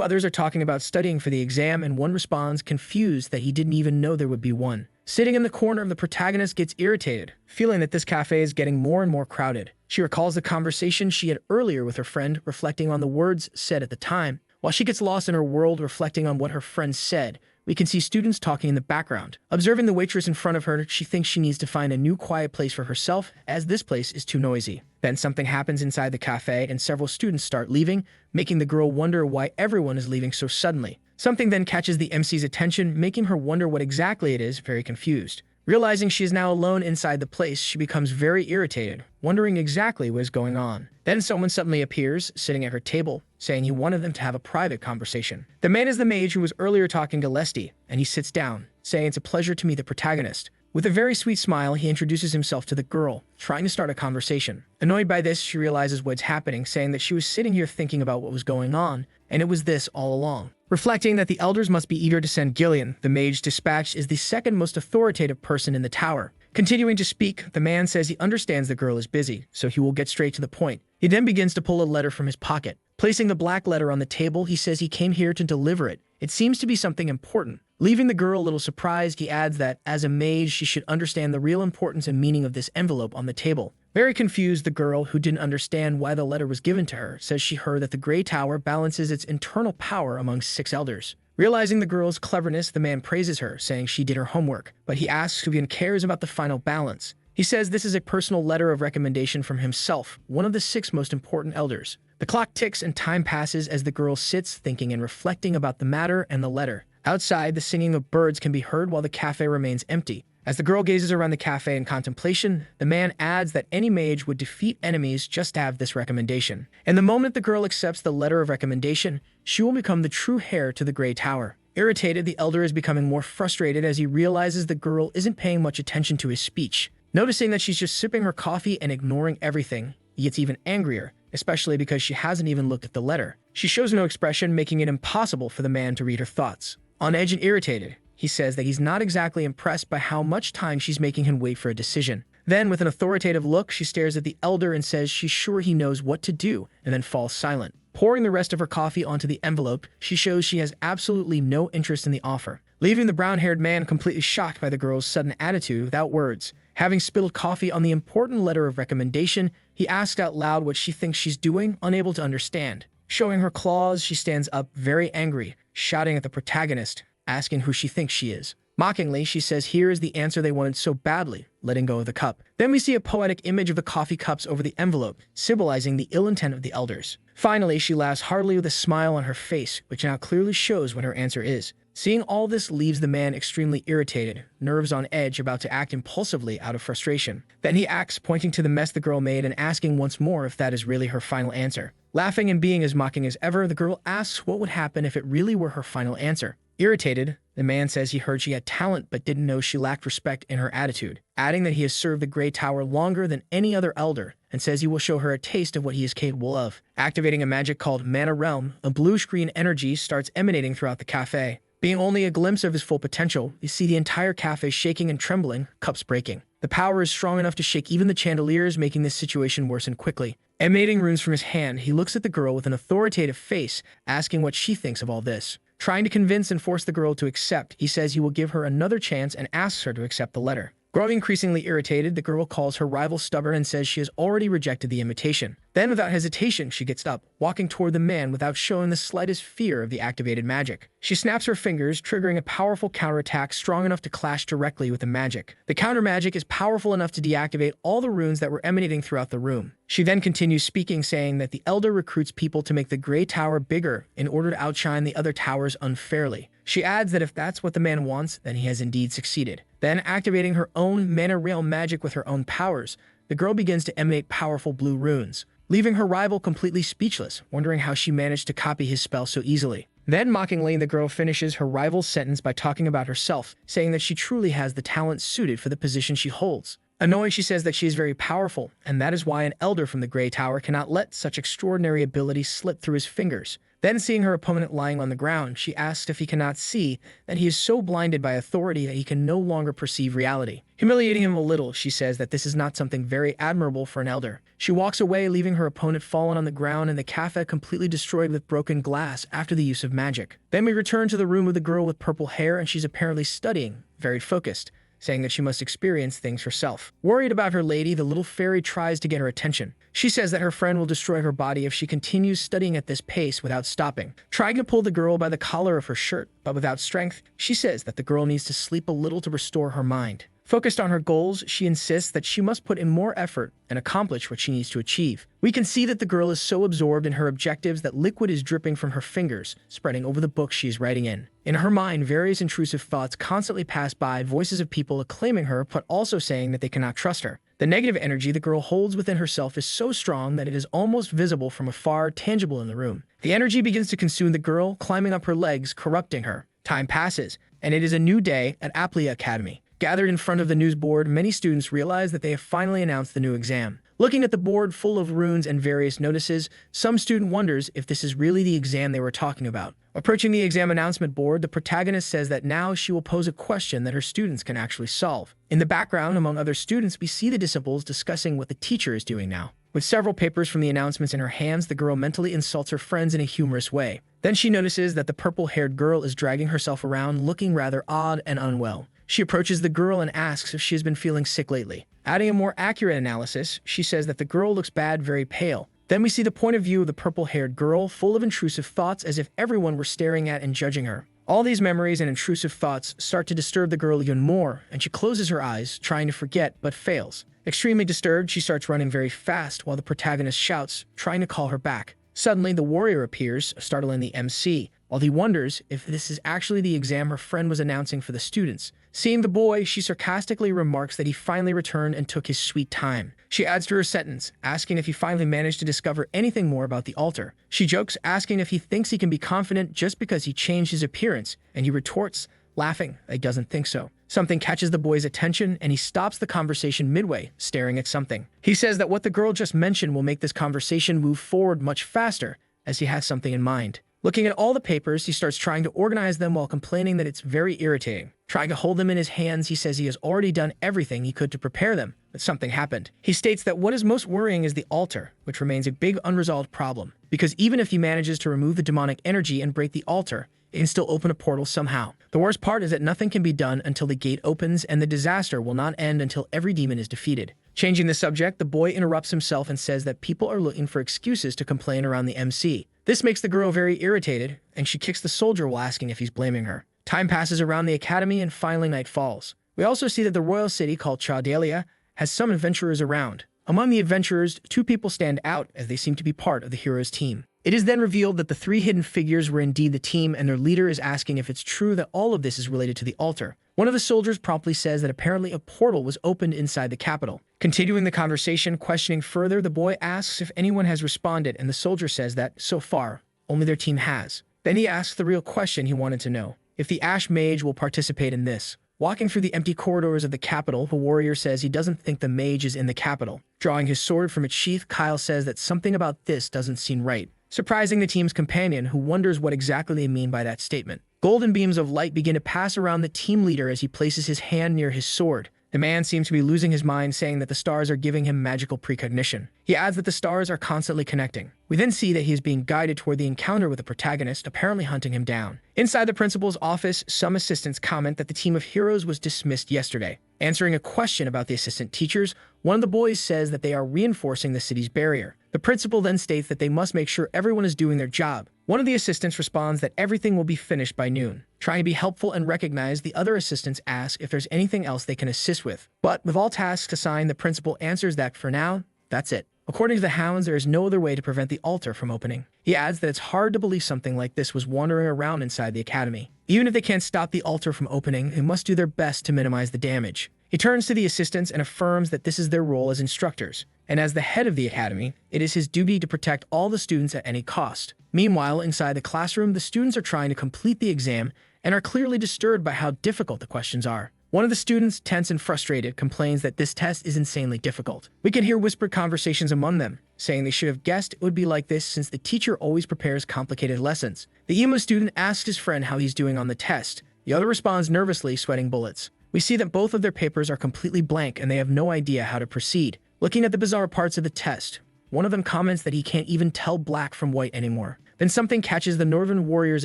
others are talking about studying for the exam, and one responds, confused, that he didn't even know there would be one. Sitting in the corner, the protagonist gets irritated, feeling that this cafe is getting more and more crowded. She recalls the conversation she had earlier with her friend, reflecting on the words said at the time. While she gets lost in her world, reflecting on what her friend said, we can see students talking in the background. Observing the waitress in front of her, she thinks she needs to find a new quiet place for herself, as this place is too noisy. Then something happens inside the cafe, and several students start leaving, making the girl wonder why everyone is leaving so suddenly. Something then catches the MC's attention, making her wonder what exactly it is, very confused. Realizing she is now alone inside the place, she becomes very irritated, wondering exactly what is going on. Then someone suddenly appears, sitting at her table, saying he wanted them to have a private conversation. The man is the mage who was earlier talking to Lesty, and he sits down, saying it's a pleasure to meet the protagonist. With a very sweet smile, he introduces himself to the girl, trying to start a conversation. Annoyed by this, she realizes what's happening, saying that she was sitting here thinking about what was going on, and it was this all along. Reflecting that the elders must be eager to send Gillian, the mage dispatched is the second most authoritative person in the tower. Continuing to speak, the man says he understands the girl is busy, so he will get straight to the point. He then begins to pull a letter from his pocket. Placing the black letter on the table, he says he came here to deliver it. It seems to be something important. Leaving the girl a little surprised, he adds that, as a mage, she should understand the real importance and meaning of this envelope on the table. Very confused, the girl, who didn't understand why the letter was given to her, says she heard that the Grey Tower balances its internal power among 6 elders. Realizing the girl's cleverness, the man praises her, saying she did her homework, but he asks if he cares about the final balance. He says this is a personal letter of recommendation from himself, one of the 6 most important elders. The clock ticks and time passes as the girl sits thinking and reflecting about the matter and the letter. Outside, the singing of birds can be heard while the cafe remains empty. As the girl gazes around the cafe in contemplation, the man adds that any mage would defeat enemies just to have this recommendation. And the moment the girl accepts the letter of recommendation, she will become the true heir to the Grey Tower. Irritated, the elder is becoming more frustrated as he realizes the girl isn't paying much attention to his speech. Noticing that she's just sipping her coffee and ignoring everything, he gets even angrier, especially because she hasn't even looked at the letter. She shows no expression, making it impossible for the man to read her thoughts. On edge and irritated, he says that he's not exactly impressed by how much time she's making him wait for a decision. Then, with an authoritative look, she stares at the elder and says she's sure he knows what to do, and then falls silent. Pouring the rest of her coffee onto the envelope, she shows she has absolutely no interest in the offer, leaving the brown-haired man completely shocked by the girl's sudden attitude without words. Having spilled coffee on the important letter of recommendation, he asks out loud what she thinks she's doing, unable to understand. Showing her claws, she stands up, very angry, shouting at the protagonist, asking who she thinks she is. Mockingly, she says here is the answer they wanted so badly, letting go of the cup. Then we see a poetic image of the coffee cups over the envelope, symbolizing the ill intent of the elders. Finally, she laughs heartily with a smile on her face, which now clearly shows what her answer is. Seeing all this leaves the man extremely irritated, nerves on edge, about to act impulsively out of frustration. Then he acts, pointing to the mess the girl made and asking once more if that is really her final answer. Laughing and being as mocking as ever, the girl asks what would happen if it really were her final answer. Irritated, the man says he heard she had talent but didn't know she lacked respect in her attitude, adding that he has served the Grey Tower longer than any other elder, and says he will show her a taste of what he is capable of. Activating a magic called Mana Realm, a blue-screen energy starts emanating throughout the cafe. Being only a glimpse of his full potential, you see the entire cafe shaking and trembling, cups breaking. The power is strong enough to shake even the chandeliers, making this situation worsen quickly. Emanating runes from his hand, he looks at the girl with an authoritative face, asking what she thinks of all this. Trying to convince and force the girl to accept, he says he will give her another chance and asks her to accept the letter. Growing increasingly irritated, the girl calls her rival stubborn and says she has already rejected the invitation. Then, without hesitation, she gets up, walking toward the man without showing the slightest fear of the activated magic. She snaps her fingers, triggering a powerful counterattack strong enough to clash directly with the magic. The counter magic is powerful enough to deactivate all the runes that were emanating throughout the room. She then continues speaking, saying that the elder recruits people to make the Grey Tower bigger in order to outshine the other towers unfairly. She adds that if that's what the man wants, then he has indeed succeeded. Then, activating her own Mana Realm magic with her own powers, the girl begins to emanate powerful blue runes, leaving her rival completely speechless, wondering how she managed to copy his spell so easily. Then, mockingly, the girl finishes her rival's sentence by talking about herself, saying that she truly has the talent suited for the position she holds. Annoyed, she says that she is very powerful, and that is why an elder from the Grey Tower cannot let such extraordinary ability slip through his fingers. Then, seeing her opponent lying on the ground, she asks if he cannot see that he is so blinded by authority that he can no longer perceive reality. Humiliating him a little, she says that this is not something very admirable for an elder. She walks away, leaving her opponent fallen on the ground and the cafe completely destroyed with broken glass after the use of magic. Then we return to the room of the girl with purple hair, and she's apparently studying, very focused, saying that she must experience things herself. Worried about her lady, the little fairy tries to get her attention. She says that her friend will destroy her body if she continues studying at this pace without stopping. Trying to pull the girl by the collar of her shirt, but without strength, she says that the girl needs to sleep a little to restore her mind. Focused on her goals, she insists that she must put in more effort and accomplish what she needs to achieve. We can see that the girl is so absorbed in her objectives that liquid is dripping from her fingers, spreading over the book she is writing in. In her mind, various intrusive thoughts constantly pass by, voices of people acclaiming her, but also saying that they cannot trust her. The negative energy the girl holds within herself is so strong that it is almost visible from afar, tangible in the room. The energy begins to consume the girl, climbing up her legs, corrupting her. Time passes, and it is a new day at Aplia Academy. Gathered in front of the news board, many students realize that they have finally announced the new exam. Looking at the board full of runes and various notices, some student wonders if this is really the exam they were talking about. Approaching the exam announcement board, the protagonist says that now she will pose a question that her students can actually solve. In the background, among other students, we see the disciples discussing what the teacher is doing now. With several papers from the announcements in her hands, the girl mentally insults her friends in a humorous way. Then she notices that the purple-haired girl is dragging herself around, looking rather odd and unwell. She approaches the girl and asks if she has been feeling sick lately. Adding a more accurate analysis, she says that the girl looks bad, very pale. Then we see the point of view of the purple-haired girl, full of intrusive thoughts as if everyone were staring at and judging her. All these memories and intrusive thoughts start to disturb the girl even more, and she closes her eyes, trying to forget, but fails. Extremely disturbed, she starts running very fast while the protagonist shouts, trying to call her back. Suddenly, the warrior appears, startling the MC, while he wonders if this is actually the exam her friend was announcing for the students. Seeing the boy, she sarcastically remarks that he finally returned and took his sweet time. She adds to her sentence, asking if he finally managed to discover anything more about the altar. She jokes, asking if he thinks he can be confident just because he changed his appearance, and he retorts, laughing, that he doesn't think so. Something catches the boy's attention, and he stops the conversation midway, staring at something. He says that what the girl just mentioned will make this conversation move forward much faster, as he has something in mind. Looking at all the papers, he starts trying to organize them while complaining that it's very irritating. Trying to hold them in his hands, he says he has already done everything he could to prepare them, but something happened. He states that what is most worrying is the altar, which remains a big unresolved problem, because even if he manages to remove the demonic energy and break the altar, it can still open a portal somehow. The worst part is that nothing can be done until the gate opens, and the disaster will not end until every demon is defeated. Changing the subject, the boy interrupts himself and says that people are looking for excuses to complain around the MC. This makes the girl very irritated, and she kicks the soldier while asking if he's blaming her. Time passes around the academy, and finally night falls. We also see that the royal city called Chaudelia has some adventurers around. Among the adventurers, 2 people stand out as they seem to be part of the hero's team. It is then revealed that the 3 hidden figures were indeed the team, and their leader is asking if it's true that all of this is related to the altar. One of the soldiers promptly says that apparently a portal was opened inside the capital. Continuing the conversation, questioning further, the boy asks if anyone has responded, and the soldier says that, so far, only their team has. Then he asks the real question he wanted to know, if the Ash Mage will participate in this. Walking through the empty corridors of the capital, the warrior says he doesn't think the mage is in the capital. Drawing his sword from its sheath, Kyle says that something about this doesn't seem right, surprising the team's companion, who wonders what exactly they mean by that statement. Golden beams of light begin to pass around the team leader as he places his hand near his sword. The man seems to be losing his mind, saying that the stars are giving him magical precognition. He adds that the stars are constantly connecting. We then see that he is being guided toward the encounter with the protagonist, apparently hunting him down. Inside the principal's office, some assistants comment that the team of heroes was dismissed yesterday. Answering a question about the assistant teachers, one of the boys says that they are reinforcing the city's barrier. The principal then states that they must make sure everyone is doing their job. One of the assistants responds that everything will be finished by noon. Trying to be helpful and recognize, the other assistants ask if there's anything else they can assist with. But with all tasks assigned, the principal answers that for now, that's it. According to the hounds, there is no other way to prevent the altar from opening. He adds that it's hard to believe something like this was wandering around inside the academy. Even if they can't stop the altar from opening, they must do their best to minimize the damage. He turns to the assistants and affirms that this is their role as instructors, and as the head of the academy, it is his duty to protect all the students at any cost. Meanwhile, inside the classroom, the students are trying to complete the exam and are clearly disturbed by how difficult the questions are. One of the students, tense and frustrated, complains that this test is insanely difficult. We can hear whispered conversations among them, saying they should have guessed it would be like this since the teacher always prepares complicated lessons. The emo student asks his friend how he's doing on the test. The other responds nervously, sweating bullets. We see that both of their papers are completely blank and they have no idea how to proceed. Looking at the bizarre parts of the test, one of them comments that he can't even tell black from white anymore. Then something catches the northern warrior's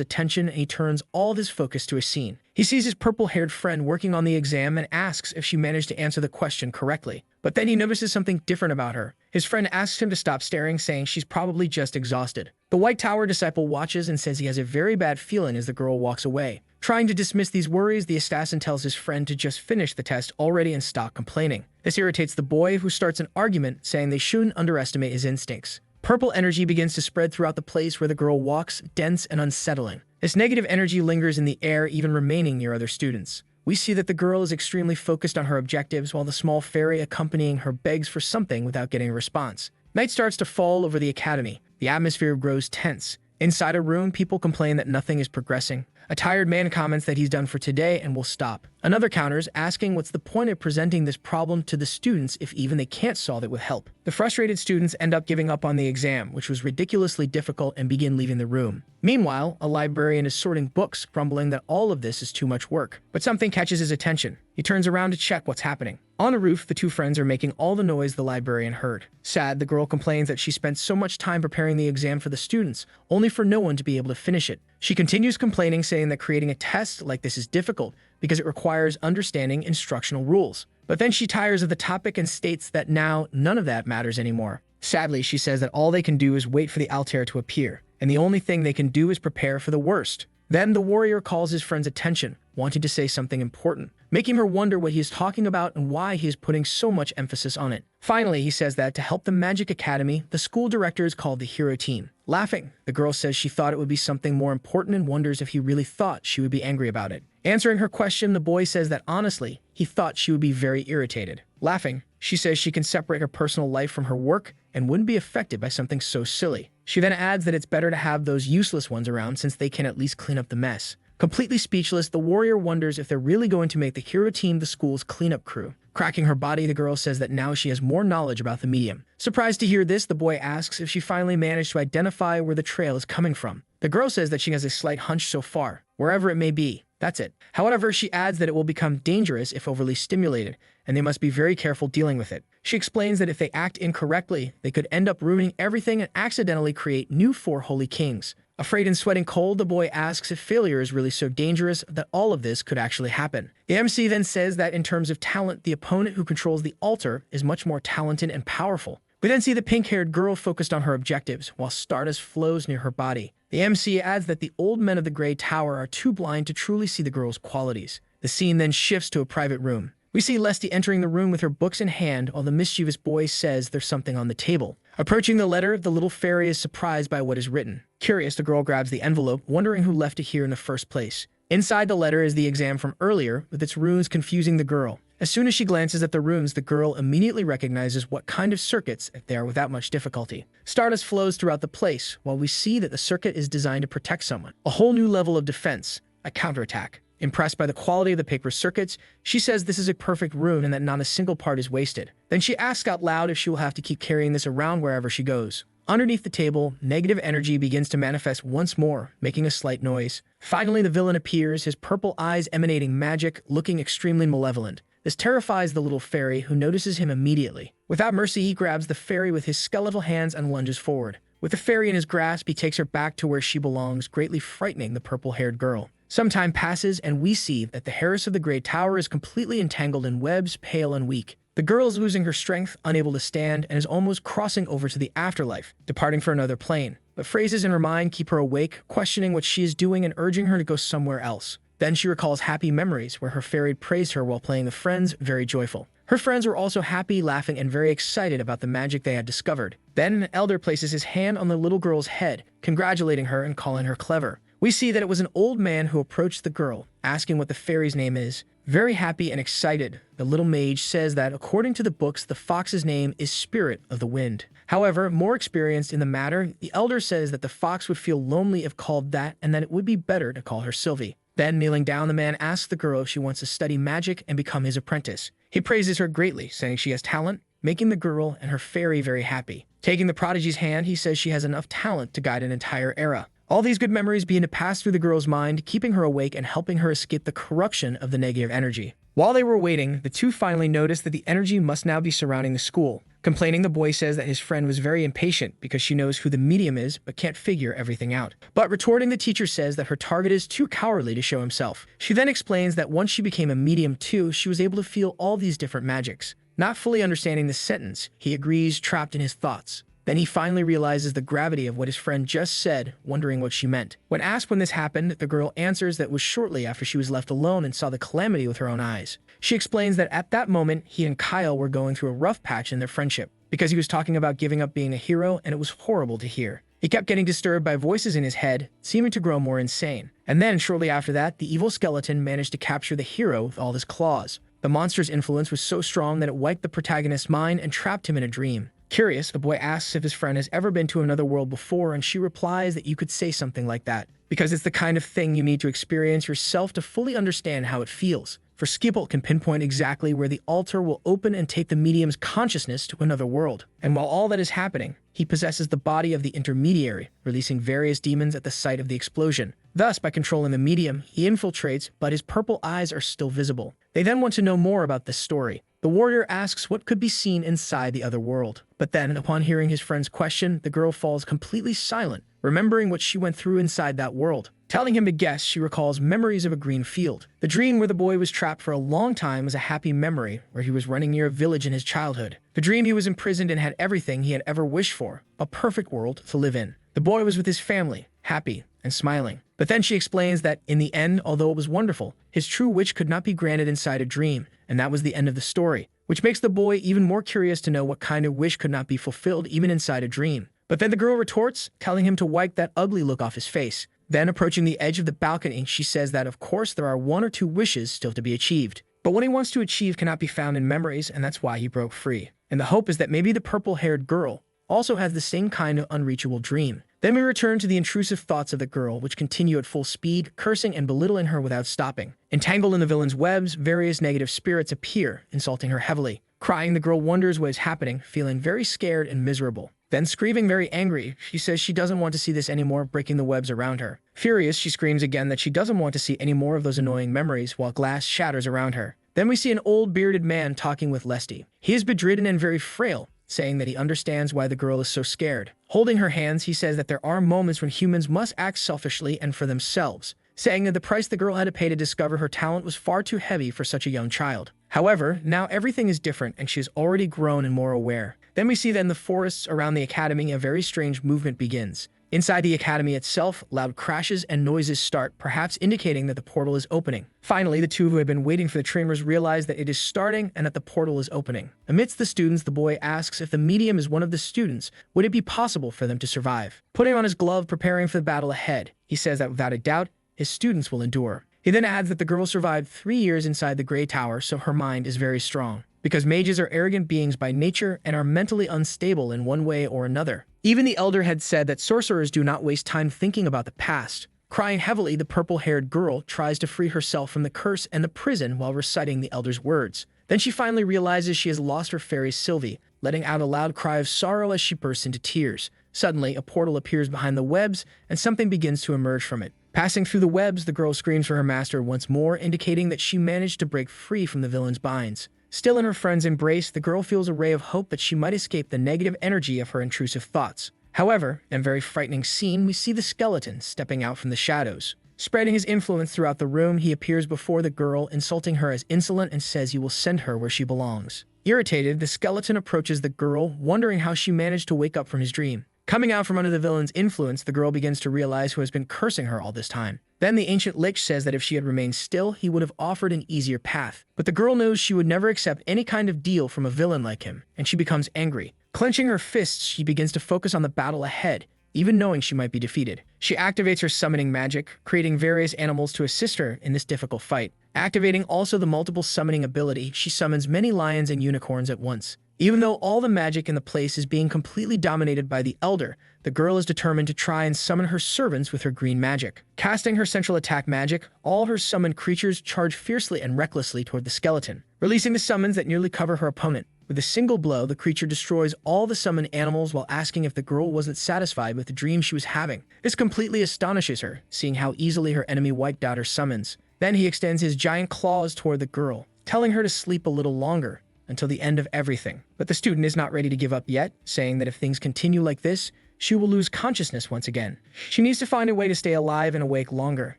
attention and he turns all of his focus to a scene. He sees his purple-haired friend working on the exam and asks if she managed to answer the question correctly. But then he notices something different about her. His friend asks him to stop staring, saying she's probably just exhausted. The White Tower disciple watches and says he has a very bad feeling as the girl walks away. Trying to dismiss these worries, the assassin tells his friend to just finish the test already and stop complaining. This irritates the boy, who starts an argument, saying they shouldn't underestimate his instincts. Purple energy begins to spread throughout the place where the girl walks, dense and unsettling. This negative energy lingers in the air, even remaining near other students. We see that the girl is extremely focused on her objectives, while the small fairy accompanying her begs for something without getting a response. Night starts to fall over the academy. The atmosphere grows tense. Inside a room, people complain that nothing is progressing. A tired man comments that he's done for today and will stop. Another counters, asking what's the point of presenting this problem to the students if even they can't solve it with help. The frustrated students end up giving up on the exam, which was ridiculously difficult, and begin leaving the room. Meanwhile, a librarian is sorting books, grumbling that all of this is too much work. But something catches his attention. He turns around to check what's happening. On the roof, the two friends are making all the noise the librarian heard. Sad, the girl complains that she spent so much time preparing the exam for the students, only for no one to be able to finish it. She continues complaining, saying that creating a test like this is difficult because it requires understanding instructional rules. But then she tires of the topic and states that now none of that matters anymore. Sadly, she says that all they can do is wait for the altar to appear, and the only thing they can do is prepare for the worst. Then the warrior calls his friend's attention, wanting to say something important, making her wonder what he is talking about and why he is putting so much emphasis on it. Finally, he says that to help the Magic Academy, the school director is called the Hero Team. Laughing, the girl says she thought it would be something more important and wonders if he really thought she would be angry about it. Answering her question, the boy says that honestly, he thought she would be very irritated. Laughing, she says she can separate her personal life from her work and wouldn't be affected by something so silly. She then adds that it's better to have those useless ones around since they can at least clean up the mess. Completely speechless, the warrior wonders if they're really going to make the hero team the school's cleanup crew. Cracking her body, the girl says that now she has more knowledge about the medium. Surprised to hear this, the boy asks if she finally managed to identify where the trail is coming from. The girl says that she has a slight hunch so far, wherever it may be. That's it. However, she adds that it will become dangerous if overly stimulated, and they must be very careful dealing with it. She explains that if they act incorrectly, they could end up ruining everything and accidentally create new 4 holy kings. Afraid and sweating cold, the boy asks if failure is really so dangerous that all of this could actually happen. The MC then says that in terms of talent, the opponent who controls the altar is much more talented and powerful. We then see the pink-haired girl focused on her objectives, while stardust flows near her body. The MC adds that the old men of the Grey Tower are too blind to truly see the girl's qualities. The scene then shifts to a private room. We see Lesty entering the room with her books in hand, while the mischievous boy says there's something on the table. Approaching the letter, the little fairy is surprised by what is written. Curious, the girl grabs the envelope, wondering who left it here in the first place. Inside the letter is the exam from earlier, with its runes confusing the girl. As soon as she glances at the runes, the girl immediately recognizes what kind of circuits they are without much difficulty. Stardust flows throughout the place, while we see that the circuit is designed to protect someone. A whole new level of defense, a counterattack. Impressed by the quality of the paper circuits, she says this is a perfect rune and that not a single part is wasted. Then she asks out loud if she will have to keep carrying this around wherever she goes. Underneath the table, negative energy begins to manifest once more, making a slight noise. Finally, the villain appears, his purple eyes emanating magic, looking extremely malevolent. This terrifies the little fairy, who notices him immediately. Without mercy, he grabs the fairy with his skeletal hands and lunges forward. With the fairy in his grasp, he takes her back to where she belongs, greatly frightening the purple-haired girl. Some time passes, and we see that the heiress of the Grey Tower is completely entangled in webs, pale and weak. The girl is losing her strength, unable to stand, and is almost crossing over to the afterlife, departing for another plane. But phrases in her mind keep her awake, questioning what she is doing and urging her to go somewhere else. Then she recalls happy memories where her fairy praised her while playing the friends, very joyful. Her friends were also happy, laughing, and very excited about the magic they had discovered. Then an elder places his hand on the little girl's head, congratulating her and calling her clever. We see that it was an old man who approached the girl, asking what the fairy's name is. Very happy and excited, the little mage says that according to the books, the fox's name is Spirit of the Wind. However, more experienced in the matter, the elder says that the fox would feel lonely if called that and that it would be better to call her Sylvie. Then, kneeling down, the man asks the girl if she wants to study magic and become his apprentice. He praises her greatly, saying she has talent, making the girl and her fairy very happy. Taking the prodigy's hand, he says she has enough talent to guide an entire era. All these good memories begin to pass through the girl's mind, keeping her awake and helping her escape the corruption of the negative energy. While they were waiting, the two finally noticed that the energy must now be surrounding the school. Complaining, the boy says that his friend was very impatient because she knows who the medium is but can't figure everything out. But retorting, the teacher says that her target is too cowardly to show himself. She then explains that once she became a medium too, she was able to feel all these different magics. Not fully understanding the sentence, he agrees, trapped in his thoughts. Then he finally realizes the gravity of what his friend just said, wondering what she meant. When asked when this happened, the girl answers that it was shortly after she was left alone and saw the calamity with her own eyes. She explains that at that moment, he and Kyle were going through a rough patch in their friendship, because he was talking about giving up being a hero and it was horrible to hear. He kept getting disturbed by voices in his head, seeming to grow more insane. And then, shortly after that, the evil skeleton managed to capture the hero with all his claws. The monster's influence was so strong that it wiped the protagonist's mind and trapped him in a dream. Curious, the boy asks if his friend has ever been to another world before, and she replies that you could say something like that, because it's the kind of thing you need to experience yourself to fully understand how it feels. For Skipple can pinpoint exactly where the altar will open and take the medium's consciousness to another world. And while all that is happening, he possesses the body of the intermediary, releasing various demons at the site of the explosion. Thus, by controlling the medium, he infiltrates, but his purple eyes are still visible. They then want to know more about this story. The warrior asks what could be seen inside the other world. But then, upon hearing his friend's question, the girl falls completely silent, remembering what she went through inside that world. Telling him to guess, she recalls memories of a green field. The dream where the boy was trapped for a long time was a happy memory, where he was running near a village in his childhood. The dream he was imprisoned and had everything he had ever wished for, a perfect world to live in. The boy was with his family, happy and smiling. But then she explains that, in the end, although it was wonderful, his true wish could not be granted inside a dream, and that was the end of the story, which makes the boy even more curious to know what kind of wish could not be fulfilled even inside a dream. But then the girl retorts, telling him to wipe that ugly look off his face. Then, approaching the edge of the balcony, she says that of course there are 1 or 2 wishes still to be achieved. But what he wants to achieve cannot be found in memories, and that's why he broke free. And the hope is that maybe the purple-haired girl also has the same kind of unreachable dream. Then we return to the intrusive thoughts of the girl, which continue at full speed, cursing and belittling her without stopping. Entangled in the villain's webs, various negative spirits appear, insulting her heavily. Crying, the girl wonders what is happening, feeling very scared and miserable. Then screaming very angry, she says she doesn't want to see this anymore, breaking the webs around her. Furious, she screams again that she doesn't want to see any more of those annoying memories while glass shatters around her. Then we see an old bearded man talking with Lesty. He is bedridden and very frail, saying that he understands why the girl is so scared. Holding her hands, he says that there are moments when humans must act selfishly and for themselves, saying that the price the girl had to pay to discover her talent was far too heavy for such a young child. However, now everything is different and she is already grown and more aware. Then we see that in the forests around the academy, a very strange movement begins. Inside the academy itself, loud crashes and noises start, perhaps indicating that the portal is opening. Finally, the two who had been waiting for the tremors realize that it is starting and that the portal is opening. Amidst the students, the boy asks if the medium is one of the students, would it be possible for them to survive? Putting on his glove, preparing for the battle ahead, he says that without a doubt, his students will endure. He then adds that the girl survived 3 years inside the Grey Tower, so her mind is very strong. Because mages are arrogant beings by nature and are mentally unstable in one way or another. Even the elder had said that sorcerers do not waste time thinking about the past. Crying heavily, the purple-haired girl tries to free herself from the curse and the prison while reciting the elder's words. Then she finally realizes she has lost her fairy Sylvie, letting out a loud cry of sorrow as she bursts into tears. Suddenly, a portal appears behind the webs, and something begins to emerge from it. Passing through the webs, the girl screams for her master once more, indicating that she managed to break free from the villain's binds. Still in her friend's embrace, the girl feels a ray of hope that she might escape the negative energy of her intrusive thoughts. However, in a very frightening scene, we see the skeleton stepping out from the shadows. Spreading his influence throughout the room, he appears before the girl, insulting her as insolent and says he will send her where she belongs. Irritated, the skeleton approaches the girl, wondering how she managed to wake up from his dream. Coming out from under the villain's influence, the girl begins to realize who has been cursing her all this time. Then the ancient lich says that if she had remained still, he would have offered an easier path. But the girl knows she would never accept any kind of deal from a villain like him, and she becomes angry. Clenching her fists, she begins to focus on the battle ahead, even knowing she might be defeated. She activates her summoning magic, creating various animals to assist her in this difficult fight. Activating also the multiple summoning ability, she summons many lions and unicorns at once. Even though all the magic in the place is being completely dominated by the Elder, the girl is determined to try and summon her servants with her green magic. Casting her central attack magic, all her summoned creatures charge fiercely and recklessly toward the skeleton, releasing the summons that nearly cover her opponent. With a single blow, the creature destroys all the summoned animals while asking if the girl wasn't satisfied with the dream she was having. This completely astonishes her, seeing how easily her enemy wiped out her summons. Then he extends his giant claws toward the girl, telling her to sleep a little longer, until the end of everything. But the student is not ready to give up yet, saying that if things continue like this, she will lose consciousness once again. She needs to find a way to stay alive and awake longer,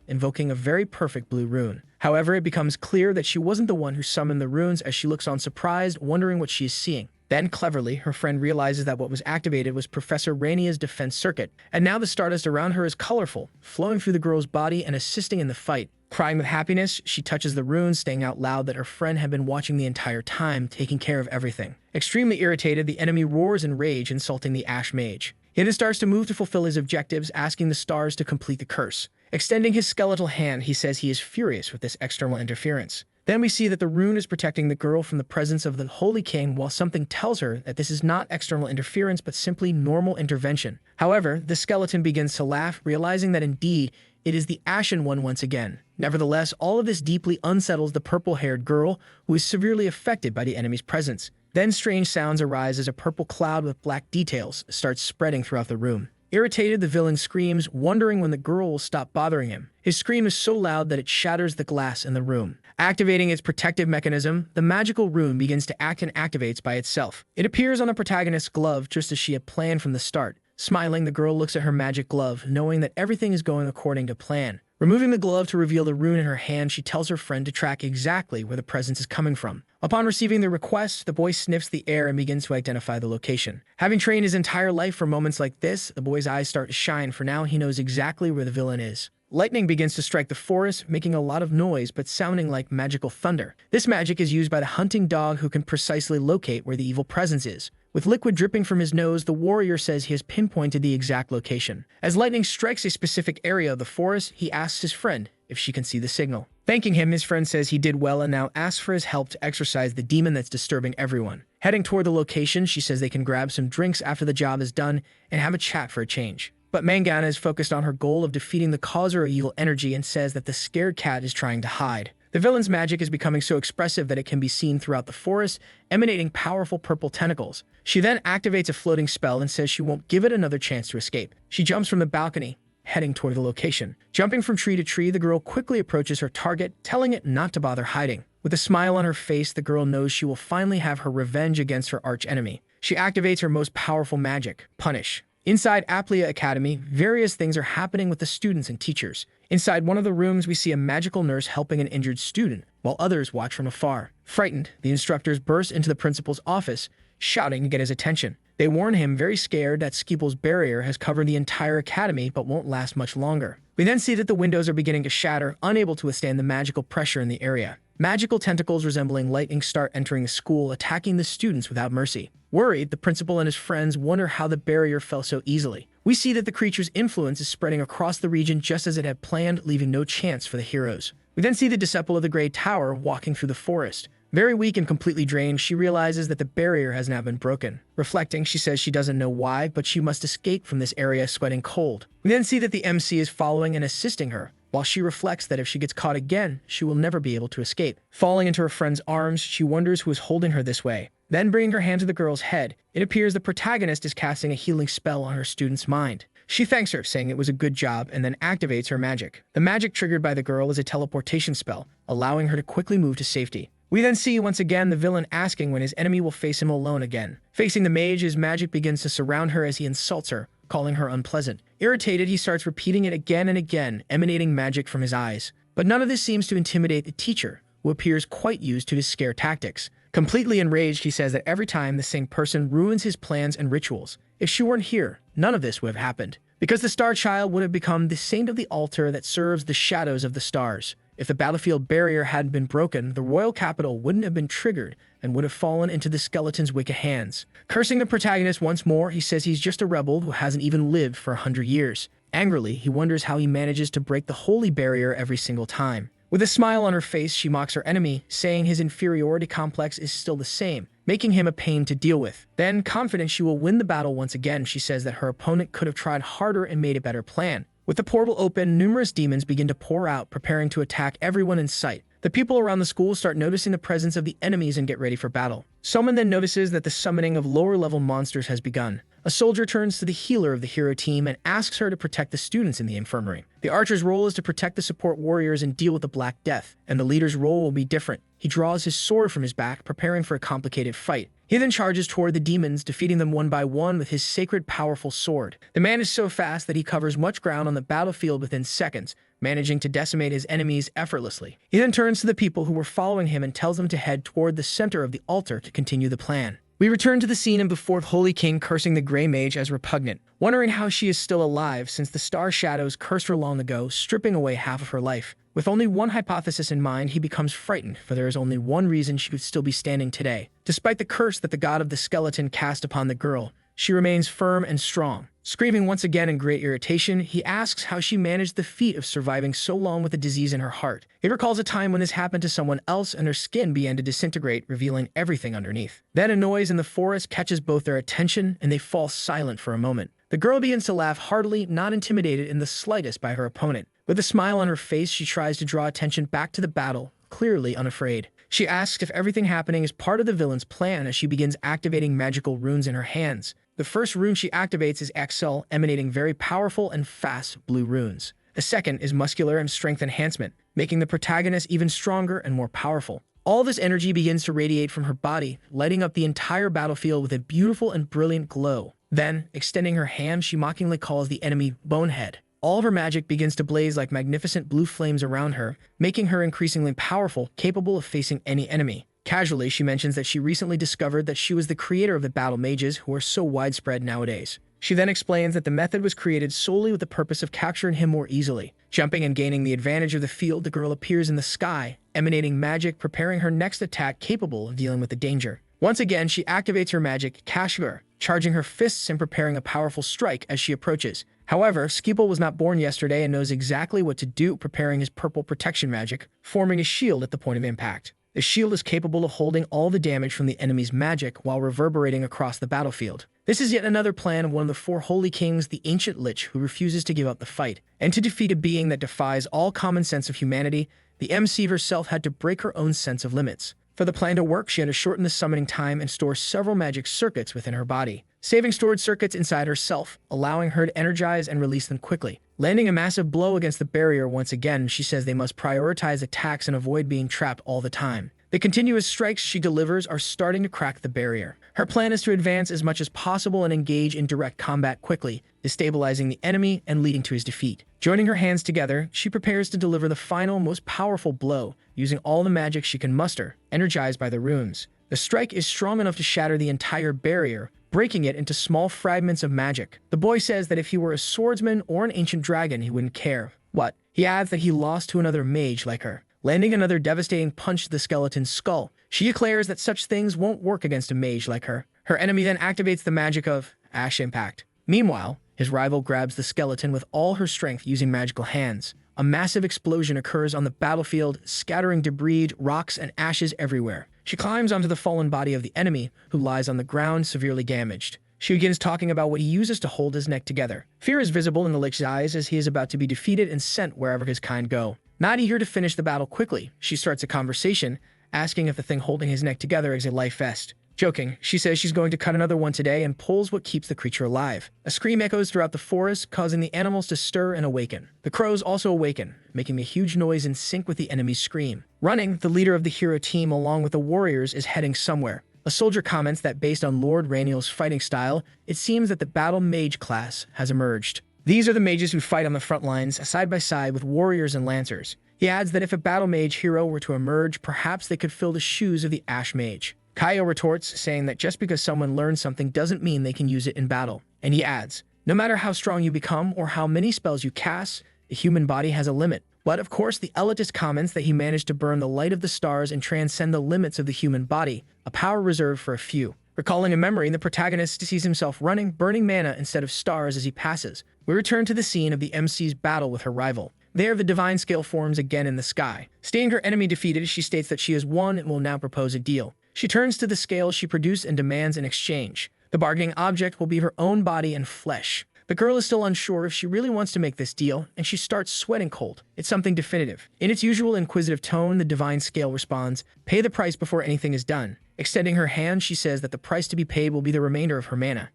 invoking a very perfect blue rune. However, it becomes clear that she wasn't the one who summoned the runes as she looks on surprised, wondering what she is seeing. Then, cleverly, her friend realizes that what was activated was Professor Rainia's defense circuit, and now the stardust around her is colorful, flowing through the girl's body and assisting in the fight. Crying with happiness, she touches the runes, saying out loud that her friend had been watching the entire time, taking care of everything. Extremely irritated, the enemy roars in rage, insulting the Ash Mage. He then starts to move to fulfill his objectives, asking the stars to complete the curse. Extending his skeletal hand, he says he is furious with this external interference. Then we see that the rune is protecting the girl from the presence of the Holy King, while something tells her that this is not external interference but simply normal intervention. However, the skeleton begins to laugh, realizing that indeed it is the Ashen One once again. Nevertheless, all of this deeply unsettles the purple-haired girl, who is severely affected by the enemy's presence. Then strange sounds arise as a purple cloud with black details starts spreading throughout the room. Irritated, the villain screams, wondering when the girl will stop bothering him. His scream is so loud that it shatters the glass in the room. Activating its protective mechanism, the magical rune begins to act and activates by itself. It appears on the protagonist's glove just as she had planned from the start. Smiling, the girl looks at her magic glove, knowing that everything is going according to plan. Removing the glove to reveal the rune in her hand, she tells her friend to track exactly where the presence is coming from. Upon receiving the request, the boy sniffs the air and begins to identify the location. Having trained his entire life for moments like this, the boy's eyes start to shine, for now he knows exactly where the villain is. Lightning begins to strike the forest, making a lot of noise but sounding like magical thunder. This magic is used by the hunting dog, who can precisely locate where the evil presence is. With liquid dripping from his nose, the warrior says he has pinpointed the exact location. As lightning strikes a specific area of the forest, he asks his friend, if she can see the signal. Thanking him, his friend says he did well and now asks for his help to exorcise the demon that's disturbing everyone. Heading toward the location, she says they can grab some drinks after the job is done and have a chat for a change. But Mangana is focused on her goal of defeating the causer of evil energy and says that the scared cat is trying to hide. The villain's magic is becoming so expressive that it can be seen throughout the forest, emanating powerful purple tentacles. She then activates a floating spell and says she won't give it another chance to escape. She jumps from the balcony, heading toward the location. Jumping from tree to tree, the girl quickly approaches her target, telling it not to bother hiding. With a smile on her face, the girl knows she will finally have her revenge against her archenemy. She activates her most powerful magic, Punish. Inside Aplia Academy, various things are happening with the students and teachers. Inside one of the rooms, we see a magical nurse helping an injured student, while others watch from afar. Frightened, the instructors burst into the principal's office, shouting to get his attention. They warn him, very scared, that Skeeple's barrier has covered the entire academy but won't last much longer. We then see that the windows are beginning to shatter, unable to withstand the magical pressure in the area. Magical tentacles resembling lightning start entering the school, attacking the students without mercy. Worried, the principal and his friends wonder how the barrier fell so easily. We see that the creature's influence is spreading across the region just as it had planned, leaving no chance for the heroes. We then see the disciple of the Grey Tower walking through the forest. Very weak and completely drained, she realizes that the barrier has now been broken. Reflecting, she says she doesn't know why, but she must escape from this area sweating cold. We then see that the MC is following and assisting her, while she reflects that if she gets caught again, she will never be able to escape. Falling into her friend's arms, she wonders who is holding her this way. Then bringing her hand to the girl's head, it appears the protagonist is casting a healing spell on her student's mind. She thanks her, saying it was a good job, and then activates her magic. The magic triggered by the girl is a teleportation spell, allowing her to quickly move to safety. We then see once again the villain asking when his enemy will face him alone again. Facing the mage, his magic begins to surround her as he insults her, calling her unpleasant. Irritated, he starts repeating it again and again, emanating magic from his eyes. But none of this seems to intimidate the teacher, who appears quite used to his scare tactics. Completely enraged, he says that every time the same person ruins his plans and rituals. If she weren't here, none of this would have happened. Because the Star Child would have become the saint of the altar that serves the shadows of the stars. If the battlefield barrier hadn't been broken, the royal capital wouldn't have been triggered and would have fallen into the skeleton's wicked hands. Cursing the protagonist once more, he says he's just a rebel who hasn't even lived for 100 years. Angrily, he wonders how he manages to break the holy barrier every single time. With a smile on her face, she mocks her enemy, saying his inferiority complex is still the same, making him a pain to deal with. Then, confident she will win the battle once again, she says that her opponent could have tried harder and made a better plan. With the portal open, numerous demons begin to pour out, preparing to attack everyone in sight. The people around the school start noticing the presence of the enemies and get ready for battle. Someone then notices that the summoning of lower-level monsters has begun. A soldier turns to the healer of the hero team and asks her to protect the students in the infirmary. The archer's role is to protect the support warriors and deal with the Black Death, and the leader's role will be different. He draws his sword from his back, preparing for a complicated fight. He then charges toward the demons, defeating them one by one with his sacred, powerful sword. The man is so fast that he covers much ground on the battlefield within seconds, managing to decimate his enemies effortlessly. He then turns to the people who were following him and tells them to head toward the center of the altar to continue the plan. We return to the scene and before the Holy King cursing the Grey Mage as repugnant, wondering how she is still alive since the star shadows cursed her long ago, stripping away half of her life. With only one hypothesis in mind, he becomes frightened, for there is only one reason she could still be standing today. Despite the curse that the god of the skeleton cast upon the girl, she remains firm and strong. Screaming once again in great irritation, he asks how she managed the feat of surviving so long with a disease in her heart. He recalls a time when this happened to someone else and her skin began to disintegrate, revealing everything underneath. Then a noise in the forest catches both their attention and they fall silent for a moment. The girl begins to laugh heartily, not intimidated in the slightest by her opponent. With a smile on her face, she tries to draw attention back to the battle, clearly unafraid. She asks if everything happening is part of the villain's plan as she begins activating magical runes in her hands. The first rune she activates is Excel, emanating very powerful and fast blue runes. The second is Muscular and Strength Enhancement, making the protagonist even stronger and more powerful. All this energy begins to radiate from her body, lighting up the entire battlefield with a beautiful and brilliant glow. Then, extending her hand, she mockingly calls the enemy Bonehead. All of her magic begins to blaze like magnificent blue flames around her, making her increasingly powerful, capable of facing any enemy. Casually, she mentions that she recently discovered that she was the creator of the battle mages who are so widespread nowadays. She then explains that the method was created solely with the purpose of capturing him more easily. Jumping and gaining the advantage of the field, the girl appears in the sky, emanating magic, preparing her next attack capable of dealing with the danger. Once again, she activates her magic, Kashgar, charging her fists and preparing a powerful strike as she approaches. However, Skipple was not born yesterday and knows exactly what to do, preparing his purple protection magic, forming a shield at the point of impact. The shield is capable of holding all the damage from the enemy's magic while reverberating across the battlefield. This is yet another plan of one of the four holy kings, the ancient Lich, who refuses to give up the fight. And to defeat a being that defies all common sense of humanity, the MC herself had to break her own sense of limits. For the plan to work, she had to shorten the summoning time and store several magic circuits within her body, saving stored circuits inside herself, allowing her to energize and release them quickly. Landing a massive blow against the barrier once again, she says they must prioritize attacks and avoid being trapped all the time. The continuous strikes she delivers are starting to crack the barrier. Her plan is to advance as much as possible and engage in direct combat quickly, destabilizing the enemy and leading to his defeat. Joining her hands together, she prepares to deliver the final, most powerful blow, using all the magic she can muster, energized by the runes. The strike is strong enough to shatter the entire barrier, breaking it into small fragments of magic. The boy says that if he were a swordsman or an ancient dragon, he wouldn't care. What? He adds that he lost to another mage like her. Landing another devastating punch to the skeleton's skull, she declares that such things won't work against a mage like her. Her enemy then activates the magic of Ash Impact. Meanwhile, his rival grabs the skeleton with all her strength using magical hands. A massive explosion occurs on the battlefield, scattering debris, rocks, and ashes everywhere. She climbs onto the fallen body of the enemy, who lies on the ground severely damaged. She begins talking about what he uses to hold his neck together. Fear is visible in the Lich's eyes as he is about to be defeated and sent wherever his kind go. Not eager to finish the battle quickly, she starts a conversation, asking if the thing holding his neck together is a life vest. Joking, she says she's going to cut another one today and pulls what keeps the creature alive. A scream echoes throughout the forest, causing the animals to stir and awaken. The crows also awaken, making a huge noise in sync with the enemy's scream. Running, the leader of the hero team along with the warriors is heading somewhere. A soldier comments that based on Lord Raniel's fighting style, it seems that the battle mage class has emerged. These are the mages who fight on the front lines, side by side with warriors and lancers. He adds that if a battle mage hero were to emerge, perhaps they could fill the shoes of the Ash Mage. Kaio retorts, saying that just because someone learns something doesn't mean they can use it in battle. And he adds, no matter how strong you become or how many spells you cast, the human body has a limit. But of course, the elitist comments that he managed to burn the light of the stars and transcend the limits of the human body, a power reserved for a few. Recalling a memory, the protagonist sees himself running, burning mana instead of stars as he passes. We return to the scene of the MC's battle with her rival. There, the divine scale forms again in the sky. Seeing her enemy defeated, she states that she has won and will now propose a deal. She turns to the scale she produced and demands an exchange. The bargaining object will be her own body and flesh. The girl is still unsure if she really wants to make this deal, and she starts sweating cold. It's something definitive. In its usual inquisitive tone, the divine scale responds, "Pay the price before anything is done." Extending her hand, she says that the price to be paid will be the remainder of her mana.